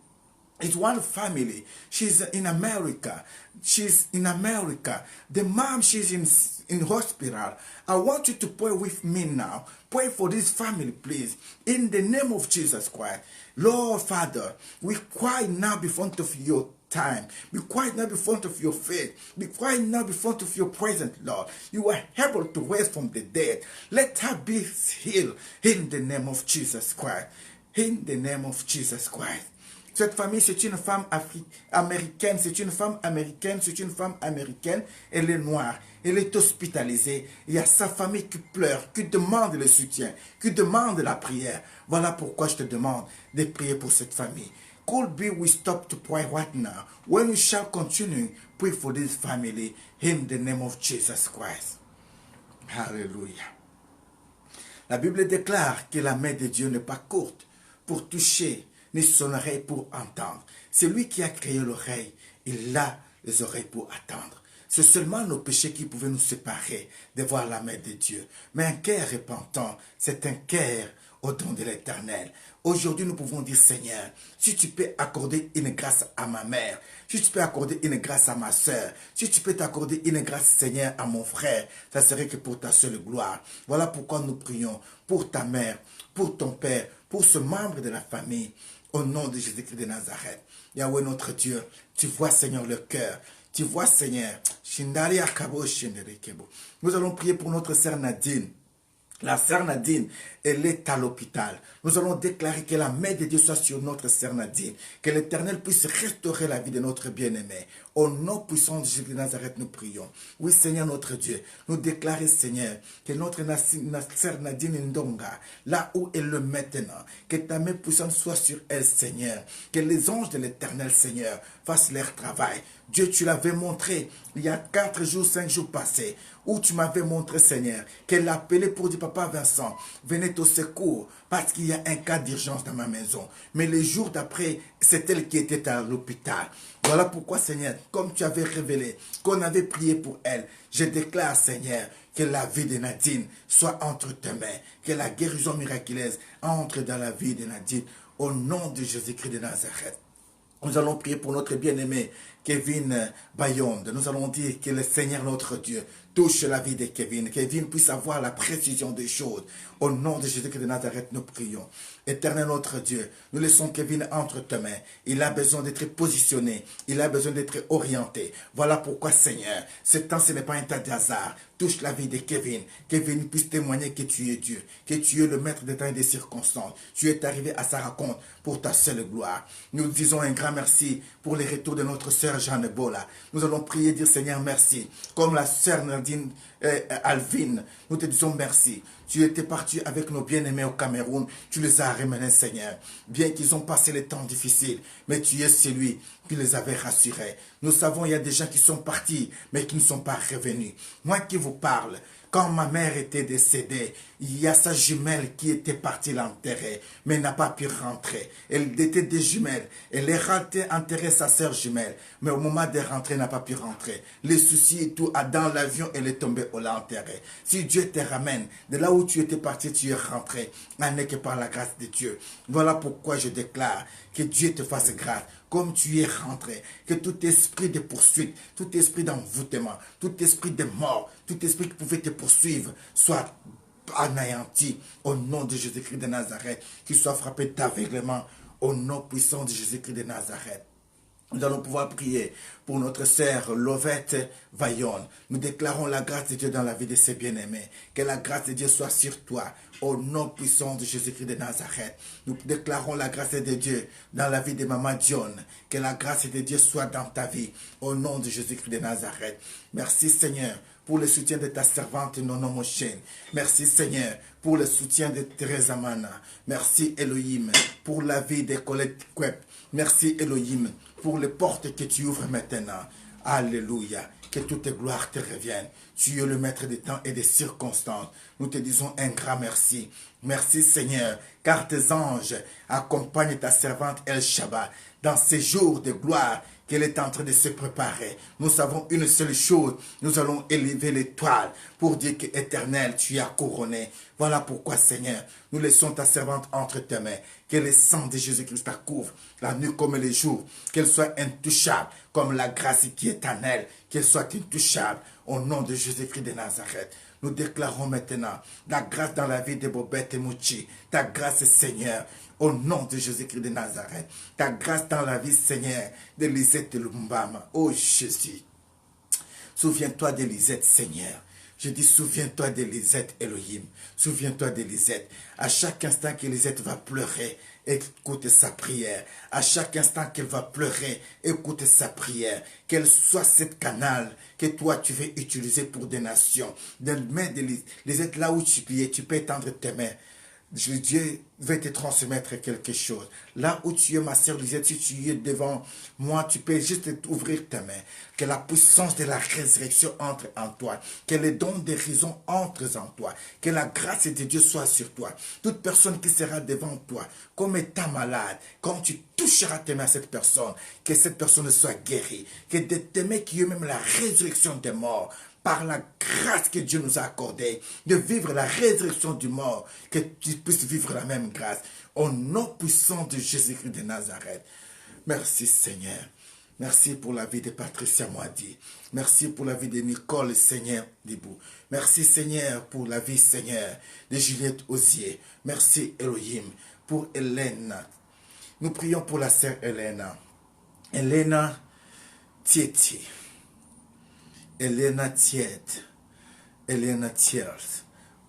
S2: It's one family. She's in America. She's in America. The mom, she's in hospital. I want you to pray with me now. Pray for this family, please. In the name of Jesus Christ. Lord Father, we cry now before of your time. Be quiet now before of your faith. Be quiet now before of your presence, Lord. You are able to raise from the dead. Let her be healed in the name of Jesus Christ. In the name of Jesus Christ. Cette famille, c'est une femme américaine, c'est une femme américaine, c'est une femme américaine. Elle est noire, elle est hospitalisée. Il y a sa famille qui pleure, qui demande le soutien, qui demande la prière. Voilà pourquoi je te demande de prier pour cette famille. Could be we stop to pray right now. When we shall continue, pray for this family in the name of Jesus Christ. Hallelujah. La Bible déclare que la main de Dieu n'est pas courte pour toucher, ni son oreille pour entendre. C'est lui qui a créé l'oreille. Il a les oreilles pour attendre. C'est seulement nos péchés qui pouvaient nous séparer de voir la main de Dieu. Mais un cœur repentant, c'est un cœur au don de l'Éternel. Aujourd'hui, nous pouvons dire, Seigneur, si tu peux accorder une grâce à ma mère, si tu peux accorder une grâce à ma soeur, si tu peux t'accorder une grâce, Seigneur, à mon frère, ça serait que pour ta seule gloire. Voilà pourquoi nous prions pour ta mère, pour ton père, pour ce membre de la famille, au nom de Jésus-Christ de Nazareth. Yahweh notre Dieu, tu vois, Seigneur, le cœur. Tu vois, Seigneur. Nous allons prier pour notre sœur Nadine. La sœur Nadine, elle est à l'hôpital. Nous allons déclarer que la main de Dieu soit sur notre sœur Nadine. Que l'Éternel puisse restaurer la vie de notre bien-aimé. Au nom puissant de Jésus de Nazareth, nous prions. Oui, Seigneur notre Dieu, nous déclarons, Seigneur, que notre sœur Nadine Ndonga, là où elle est maintenant, que ta main puissante soit sur elle, Seigneur. Que les anges de l'Éternel, Seigneur, fassent leur travail. Dieu, tu l'avais montré il y a 4 jours, 5 jours passés, où tu m'avais montré, Seigneur, qu'elle appelait pour dire, Papa Vincent, venez au secours, parce qu'il y a un cas d'urgence dans ma maison. Mais les jours d'après, c'est elle qui était à l'hôpital. Voilà pourquoi, Seigneur, comme tu avais révélé, qu'on avait prié pour elle, je déclare, Seigneur, que la vie de Nadine soit entre tes mains, que la guérison miraculeuse entre dans la vie de Nadine, au nom de Jésus-Christ de Nazareth. Nous allons prier pour notre bien-aimé Kevin Bayonde. Nous allons dire que le Seigneur notre Dieu touche la vie de Kevin. Kevin puisse avoir la précision des choses. Au nom de Jésus-Christ de Nazareth, nous prions. Éternel notre Dieu, nous laissons Kevin entre tes mains. Il a besoin d'être positionné. Il a besoin d'être orienté. Voilà pourquoi, Seigneur, ce temps, ce n'est pas un tas de hasard. Touche la vie de Kevin. Kevin puisse témoigner que tu es Dieu, que tu es le maître des temps et des circonstances. Tu es arrivé à sa rencontre pour ta seule gloire. Nous disons un grand merci pour les retours de notre sœur Jeanne Bola. Nous allons prier, dire Seigneur merci. Comme la sœur Nadine Alvin, nous te disons merci. Tu étais parti avec nos bien-aimés au Cameroun. Tu les as ramenés, Seigneur. Bien qu'ils ont passé les temps difficiles, mais tu es celui qui les avait rassurés. Nous savons, il y a des gens qui sont partis, mais qui ne sont pas revenus. Moi qui vous parle, quand ma mère était décédée, il y a sa jumelle qui était partie l'enterrer, mais n'a pas pu rentrer. Elle était des jumelles. Elle est rentrée enterrer sa sœur jumelle, mais au moment de rentrer, n'a pas pu rentrer. Les soucis et tout, dans l'avion, elle est tombée, on l'a enterrée. Si Dieu te ramène, de là où tu étais parti, tu es rentré, n'est que par la grâce de Dieu. Voilà pourquoi je déclare que Dieu te fasse grâce. Comme tu es rentré, que tout esprit de poursuite, tout esprit d'envoûtement, tout esprit de mort, tout esprit qui pouvait te poursuivre, soit anéanti au nom de Jésus-Christ de Nazareth, qu'il soit frappé d'aveuglement au nom puissant de Jésus-Christ de Nazareth. Nous allons pouvoir prier pour notre sœur Lovette Vaillon. Nous déclarons la grâce de Dieu dans la vie de ses bien-aimés. Que la grâce de Dieu soit sur toi, au nom puissant de Jésus-Christ de Nazareth. Nous déclarons la grâce de Dieu dans la vie de Maman Dion. Que la grâce de Dieu soit dans ta vie, au nom de Jésus-Christ de Nazareth. Merci Seigneur pour le soutien de ta servante Nono Moshène. Merci Seigneur pour le soutien de Teresa Mana. Merci Elohim pour la vie de Colette Kwep. Merci Elohim pour les portes que tu ouvres maintenant. Alléluia. Que toute gloire te revienne. Tu es le maître des temps et des circonstances. Nous te disons un grand merci. Merci Seigneur, car tes anges accompagnent ta servante El Shabbat dans ces jours de gloire qu'elle est en train de se préparer. Nous savons une seule chose, nous allons élever l'étoile pour dire que éternel, tu as couronné. Voilà pourquoi Seigneur, nous laissons ta servante entre tes mains. Que le sang de Jésus-Christ la couvre, la nuit comme le jour. Qu'elle soit intouchable comme la grâce qui est en elle. Qu'elle soit intouchable au nom de Jésus-Christ de Nazareth. Nous déclarons maintenant la grâce dans la vie de Bobette et Mouchi. Ta grâce Seigneur, au nom de Jésus-Christ de Nazareth. Ta grâce dans la vie Seigneur de Lisette Lumbama. Oh Jésus, souviens-toi de Lisette Seigneur. Je dis, souviens-toi de Lisette Elohim. Souviens-toi de Lisette. À chaque instant que Lisette va pleurer, écoute sa prière. À chaque instant qu'elle va pleurer, écoute sa prière. Qu'elle soit cette canal que toi tu veux utiliser pour des nations. Dans les mains de Lisette, là où tu peux étendre tes mains. Dieu va te transmettre quelque chose. Là où tu es, ma sœur Lisette, si tu es devant moi, tu peux juste ouvrir ta main. Que la puissance de la résurrection entre en toi. Que les dons de raison entrent en toi. Que la grâce de Dieu soit sur toi. Toute personne qui sera devant toi, comme étant malade, quand tu toucheras tes mains à cette personne soit guérie. Que de tes mains qui ont même la résurrection des morts, par la grâce que Dieu nous a accordée, de vivre la résurrection du mort, que tu puisses vivre la même grâce. Au nom puissant de Jésus-Christ de Nazareth. Merci Seigneur. Merci pour la vie de Patricia Moadi. Merci pour la vie de Nicole Seigneur Dibou. Merci Seigneur pour la vie Seigneur de Juliette Osier. Merci Elohim pour Hélène. Nous prions pour la sœur Hélène. Hélène Tietie. Elena Tiet, Elena Tiers,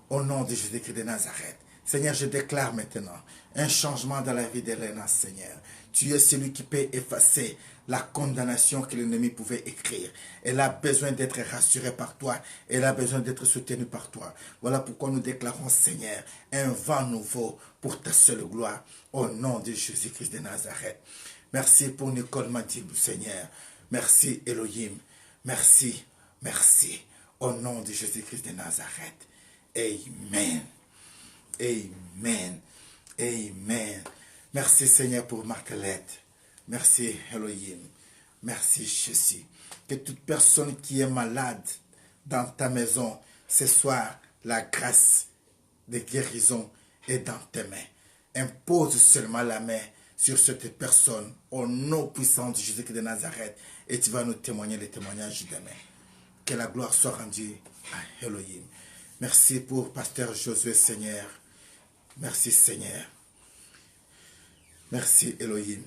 S2: au nom de Jésus-Christ de Nazareth. Seigneur, je déclare maintenant un changement dans la vie d'Elena, Seigneur. Tu es celui qui peut effacer la condamnation que l'ennemi pouvait écrire. Elle a besoin d'être rassurée par toi. Elle a besoin d'être soutenue par toi. Voilà pourquoi nous déclarons, Seigneur, un vent nouveau pour ta seule gloire, au nom de Jésus-Christ de Nazareth. Merci pour Nicole Matibou, Seigneur. Merci, Elohim. Merci. Merci. Au nom de Jésus-Christ de Nazareth. Amen. Amen. Amen. Merci Seigneur pour Martelette. Merci Elohim. Merci Jésus. Que toute personne qui est malade dans ta maison, ce soir, la grâce de guérison est dans tes mains. Impose seulement la main sur cette personne au nom puissant de Jésus-Christ de Nazareth et tu vas nous témoigner les témoignages demain. Que la gloire soit rendue à Elohim. Merci pour Pasteur Josué, Seigneur. Merci, Seigneur. Merci, Elohim.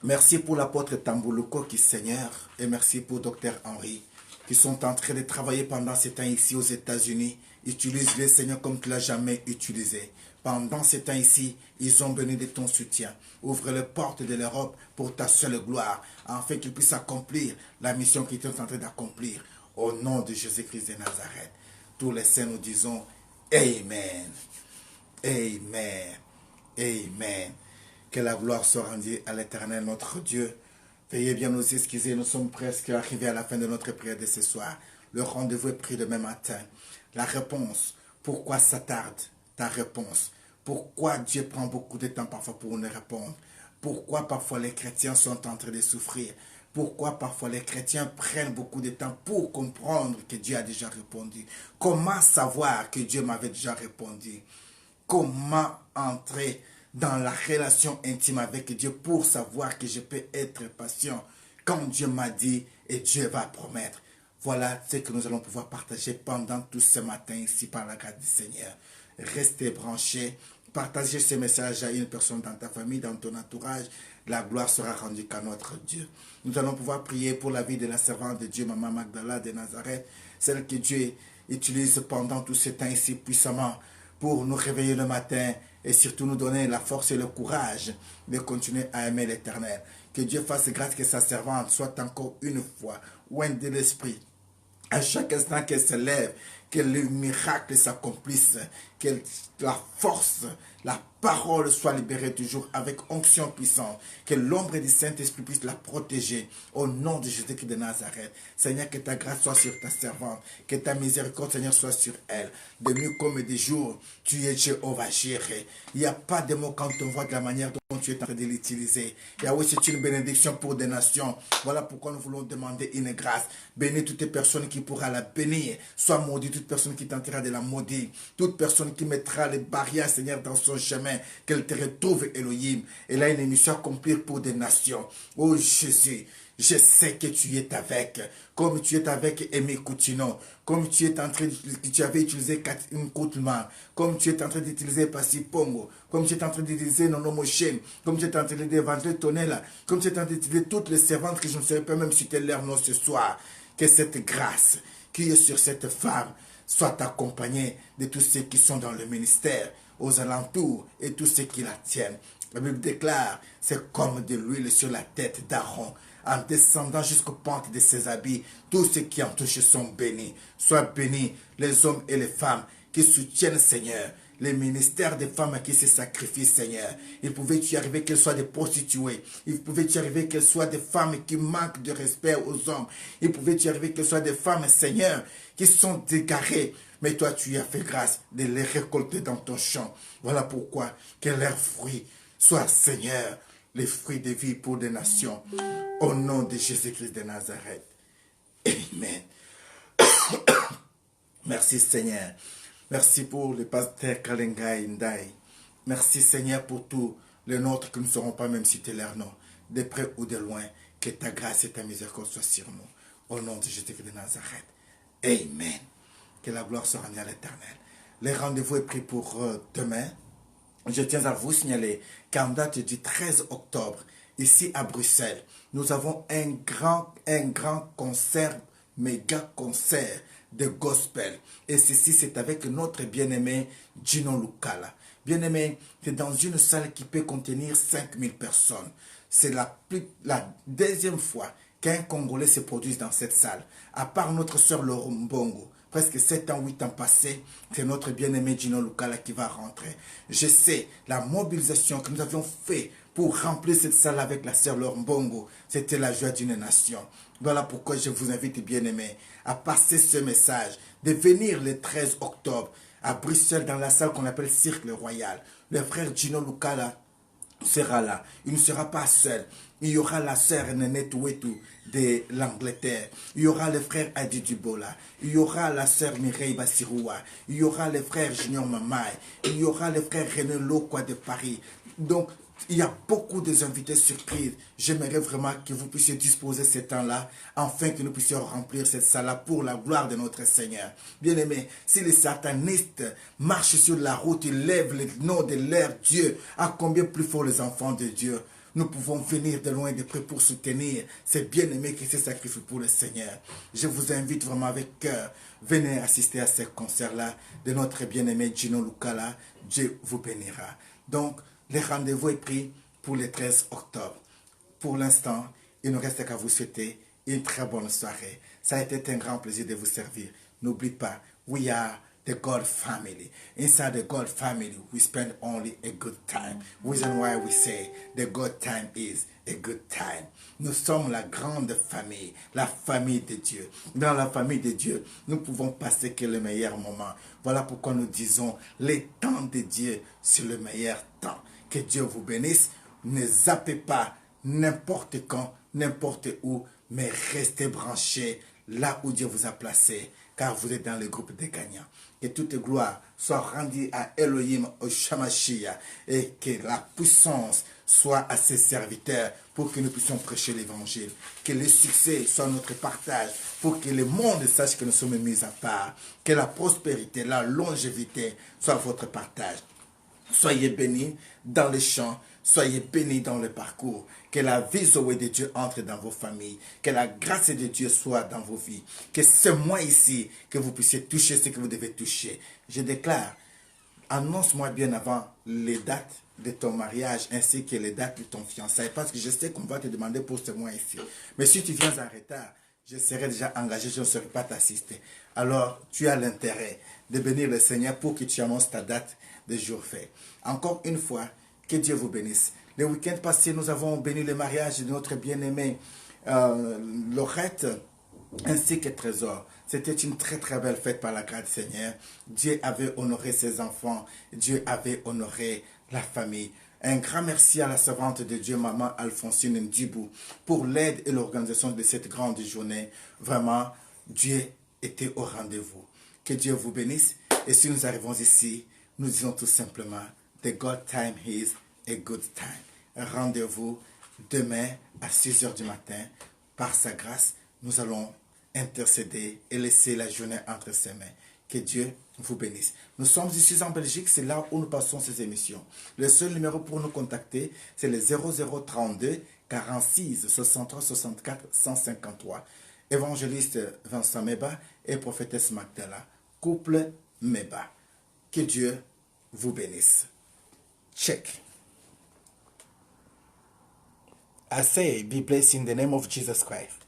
S2: Merci pour l'apôtre Tamboulouko, qui Seigneur. Et merci pour Dr Henry, qui sont en train de travailler pendant ces temps ici aux États-Unis. Utilise-les, Seigneur, comme tu l'as jamais utilisé. Pendant ces temps ici, ils ont béni de ton soutien. Ouvre les portes de l'Europe pour ta seule gloire, afin qu'ils puissent accomplir la mission qu'ils sont en train d'accomplir. Au nom de Jésus-Christ de Nazareth, tous les saints nous disons Amen. Amen. Amen. Que la gloire soit rendue à l'Éternel, notre Dieu. Veuillez bien nous excuser, nous sommes presque arrivés à la fin de notre prière de ce soir. Le rendez-vous est pris demain matin. La réponse, pourquoi ça tarde? Ta réponse. Pourquoi Dieu prend beaucoup de temps parfois pour nous répondre? Pourquoi parfois les chrétiens sont en train de souffrir? Pourquoi parfois les chrétiens prennent beaucoup de temps pour comprendre que Dieu a déjà répondu? Comment savoir que Dieu m'avait déjà répondu? Comment entrer dans la relation intime avec Dieu pour savoir que je peux être patient quand Dieu m'a dit et Dieu va promettre? Voilà ce que nous allons pouvoir partager pendant tout ce matin ici par la grâce du Seigneur. Restez branchés. Partagez ce message à une personne dans ta famille, dans ton entourage, la gloire sera rendue qu'à notre Dieu. Nous allons pouvoir prier pour la vie de la servante de Dieu, Maman Magdala de Nazareth, celle que Dieu utilise pendant tout ce temps ici puissamment pour nous réveiller le matin et surtout nous donner la force et le courage de continuer à aimer l'Éternel. Que Dieu fasse grâce que sa servante soit encore une fois loin de l'esprit. À chaque instant qu'elle se lève, que le miracle s'accomplisse, que la force, la parole soit libérée toujours avec onction puissante, que l'ombre du Saint-Esprit puisse la protéger au nom de Jésus-Christ de Nazareth. Seigneur, que ta grâce soit sur ta servante, que ta miséricorde, Seigneur, soit sur elle. De nuit comme de jour, tu es Jéhovah Jireh. Il n'y a pas de mots quand on voit de la manière dont tu es en train de l'utiliser. Yahweh, c'est une bénédiction pour des nations. Voilà pourquoi nous voulons demander une grâce. Bénis toutes les personnes qui pourra la bénir. Sois maudit toute personne qui tentera de la maudire. Toute personne qui mettra les barrières, Seigneur, dans son chemin. Qu'elle te retrouve, Elohim. Elle a une émission à accomplir pour des nations. Oh Jésus, je sais que tu es avec. Comme tu es avec Aimé Coutinho. Comme tu es en train que tu avais utilisé Catherine Koutman. Comme tu es en train d'utiliser Passi Pongo. Comme tu es en train d'utiliser Nono Moshen. Comme tu es en train d'évangéliser Tonella. Comme tu es en train d'utiliser toutes les servantes que je ne saurais pas même citer leur nom ce soir. Que cette grâce qui est sur cette femme soit accompagnée de tous ceux qui sont dans le ministère, aux alentours et tous ceux qui la tiennent. La Bible déclare, c'est comme de l'huile sur la tête d'Aaron. En descendant jusqu'aux pentes de ses habits, tous ceux qui en touchent sont bénis. Soient bénis les hommes et les femmes qui soutiennent Seigneur. Les ministères des femmes qui se sacrifient, Seigneur. Il pouvait y arriver qu'elles soient des prostituées. Il pouvait y arriver qu'elles soient des femmes qui manquent de respect aux hommes. Il pouvait y arriver qu'elles soient des femmes, Seigneur, qui sont égarées. Mais toi, tu as fait grâce de les récolter dans ton champ. Voilà pourquoi que leurs fruits soient, Seigneur, les fruits de vie pour des nations. Au nom de Jésus-Christ de Nazareth. Amen. Merci, Seigneur. Merci pour le pasteur Kalenga Ndai. Merci, Seigneur, pour tous les nôtres que nous ne saurons pas même citer leur nom, de près ou de loin. Que ta grâce et ta miséricorde soient sur nous. Au nom de Jésus-Christ de Nazareth. Amen. Que la gloire soit rendue à l'Éternel. Le rendez-vous est pris pour demain. Je tiens à vous signaler qu'en date du 13 octobre, ici à Bruxelles, nous avons un grand concert, méga concert de gospel. Et ceci, c'est avec notre bien-aimé Gino Lucala. Bien-aimé, c'est dans une salle qui peut contenir 5000 personnes. C'est la deuxième fois qu'un Congolais se produise dans cette salle. À part notre sœur Laurent Mbongo. Presque 7 ans, 8 ans passés, c'est notre bien-aimé Gino Lucala qui va rentrer. Je sais, la mobilisation que nous avions fait pour remplir cette salle avec la sœur Laure Mbongo, c'était la joie d'une nation. Voilà pourquoi je vous invite, bien-aimés, à passer ce message, de venir le 13 octobre à Bruxelles dans la salle qu'on appelle Cirque Royal. Le frère Gino Lucala sera là. Il ne sera pas seul. Il y aura la sœur Néné Touetou de l'Angleterre. Il y aura le frère Adi Dubola. Il y aura la sœur Mireille Bassiroua. Il y aura le frère Junior Mamaï. Il y aura le frère René Lokwa de Paris. Donc, il y a beaucoup d'invités surprises. J'aimerais vraiment que vous puissiez disposer ce temps-là, afin que nous puissions remplir cette salle-là pour la gloire de notre Seigneur. Bien-aimés, si les satanistes marchent sur la route, ils lèvent le nom de leur Dieu, à combien plus fort les enfants de Dieu. Nous pouvons venir de loin et de près pour soutenir ces bien-aimés qui se sacrifient pour le Seigneur. Je vous invite vraiment avec cœur, venez assister à ce concert-là de notre bien-aimé Gino Lucala. Dieu vous bénira. Donc, le rendez-vous est pris pour le 13 octobre. Pour l'instant, il ne reste qu'à vous souhaiter une très bonne soirée. Ça a été un grand plaisir de vous servir. N'oubliez pas, we are the God family. Inside the God family, we spend only a good time. Reason why we say the good time is a good time. Nous sommes la grande famille, la famille de Dieu. Dans la famille de Dieu, nous pouvons passer que le meilleur moment. Voilà pourquoi nous disons, le temps de Dieu, c'est le meilleur temps. Que Dieu vous bénisse. Ne zappez pas n'importe quand, n'importe où, mais restez branchés là où Dieu vous a placé, car vous êtes dans le groupe des gagnants. Que toute gloire soit rendue à Elohim, au Shamashia, et que la puissance soit à ses serviteurs pour que nous puissions prêcher l'évangile. Que le succès soit notre partage pour que le monde sache que nous sommes mis à part. Que la prospérité, la longévité soit votre partage. Soyez bénis dans les champs, Soyez bénis dans le parcours. Que la vie Zoé de Dieu entre dans vos familles. Que la grâce de Dieu soit dans vos vies. Que ce mois ici, que vous puissiez toucher ce que vous devez toucher. Je déclare, annonce-moi bien avant les dates de ton mariage ainsi que les dates de ton fiançailles. Parce que je sais qu'on va te demander pour ce mois ici. Mais si tu viens en retard, je serai déjà engagé, je ne saurais pas t'assister. Alors, tu as l'intérêt de bénir le Seigneur pour que tu annonces ta date de jour fait. Encore une fois, que Dieu vous bénisse. Le week-end passé, nous avons béni le mariage de notre bien-aimée Laurette ainsi que Trésor. C'était une très très belle fête par la grâce du Seigneur. Dieu avait honoré ses enfants. Dieu avait honoré la famille. Un grand merci à la servante de Dieu, Maman Alphonsine Ndibou, pour l'aide et l'organisation de cette grande journée. Vraiment, Dieu était au rendez-vous. Que Dieu vous bénisse. Et si nous arrivons ici, nous disons tout simplement, The God time is a good time. Rendez-vous demain à 6 h du matin. Par sa grâce, nous allons intercéder et laisser la journée entre ses mains. Que Dieu vous bénisse. Nous sommes ici en Belgique, c'est là où nous passons ces émissions. Le seul numéro pour nous contacter, c'est le 0032 46 63 64 153. Évangéliste Vincent Meba et prophétesse Magdala, couple Meba. Que Dieu vous bénisse. Check. I say, be blessed in the name of Jesus Christ.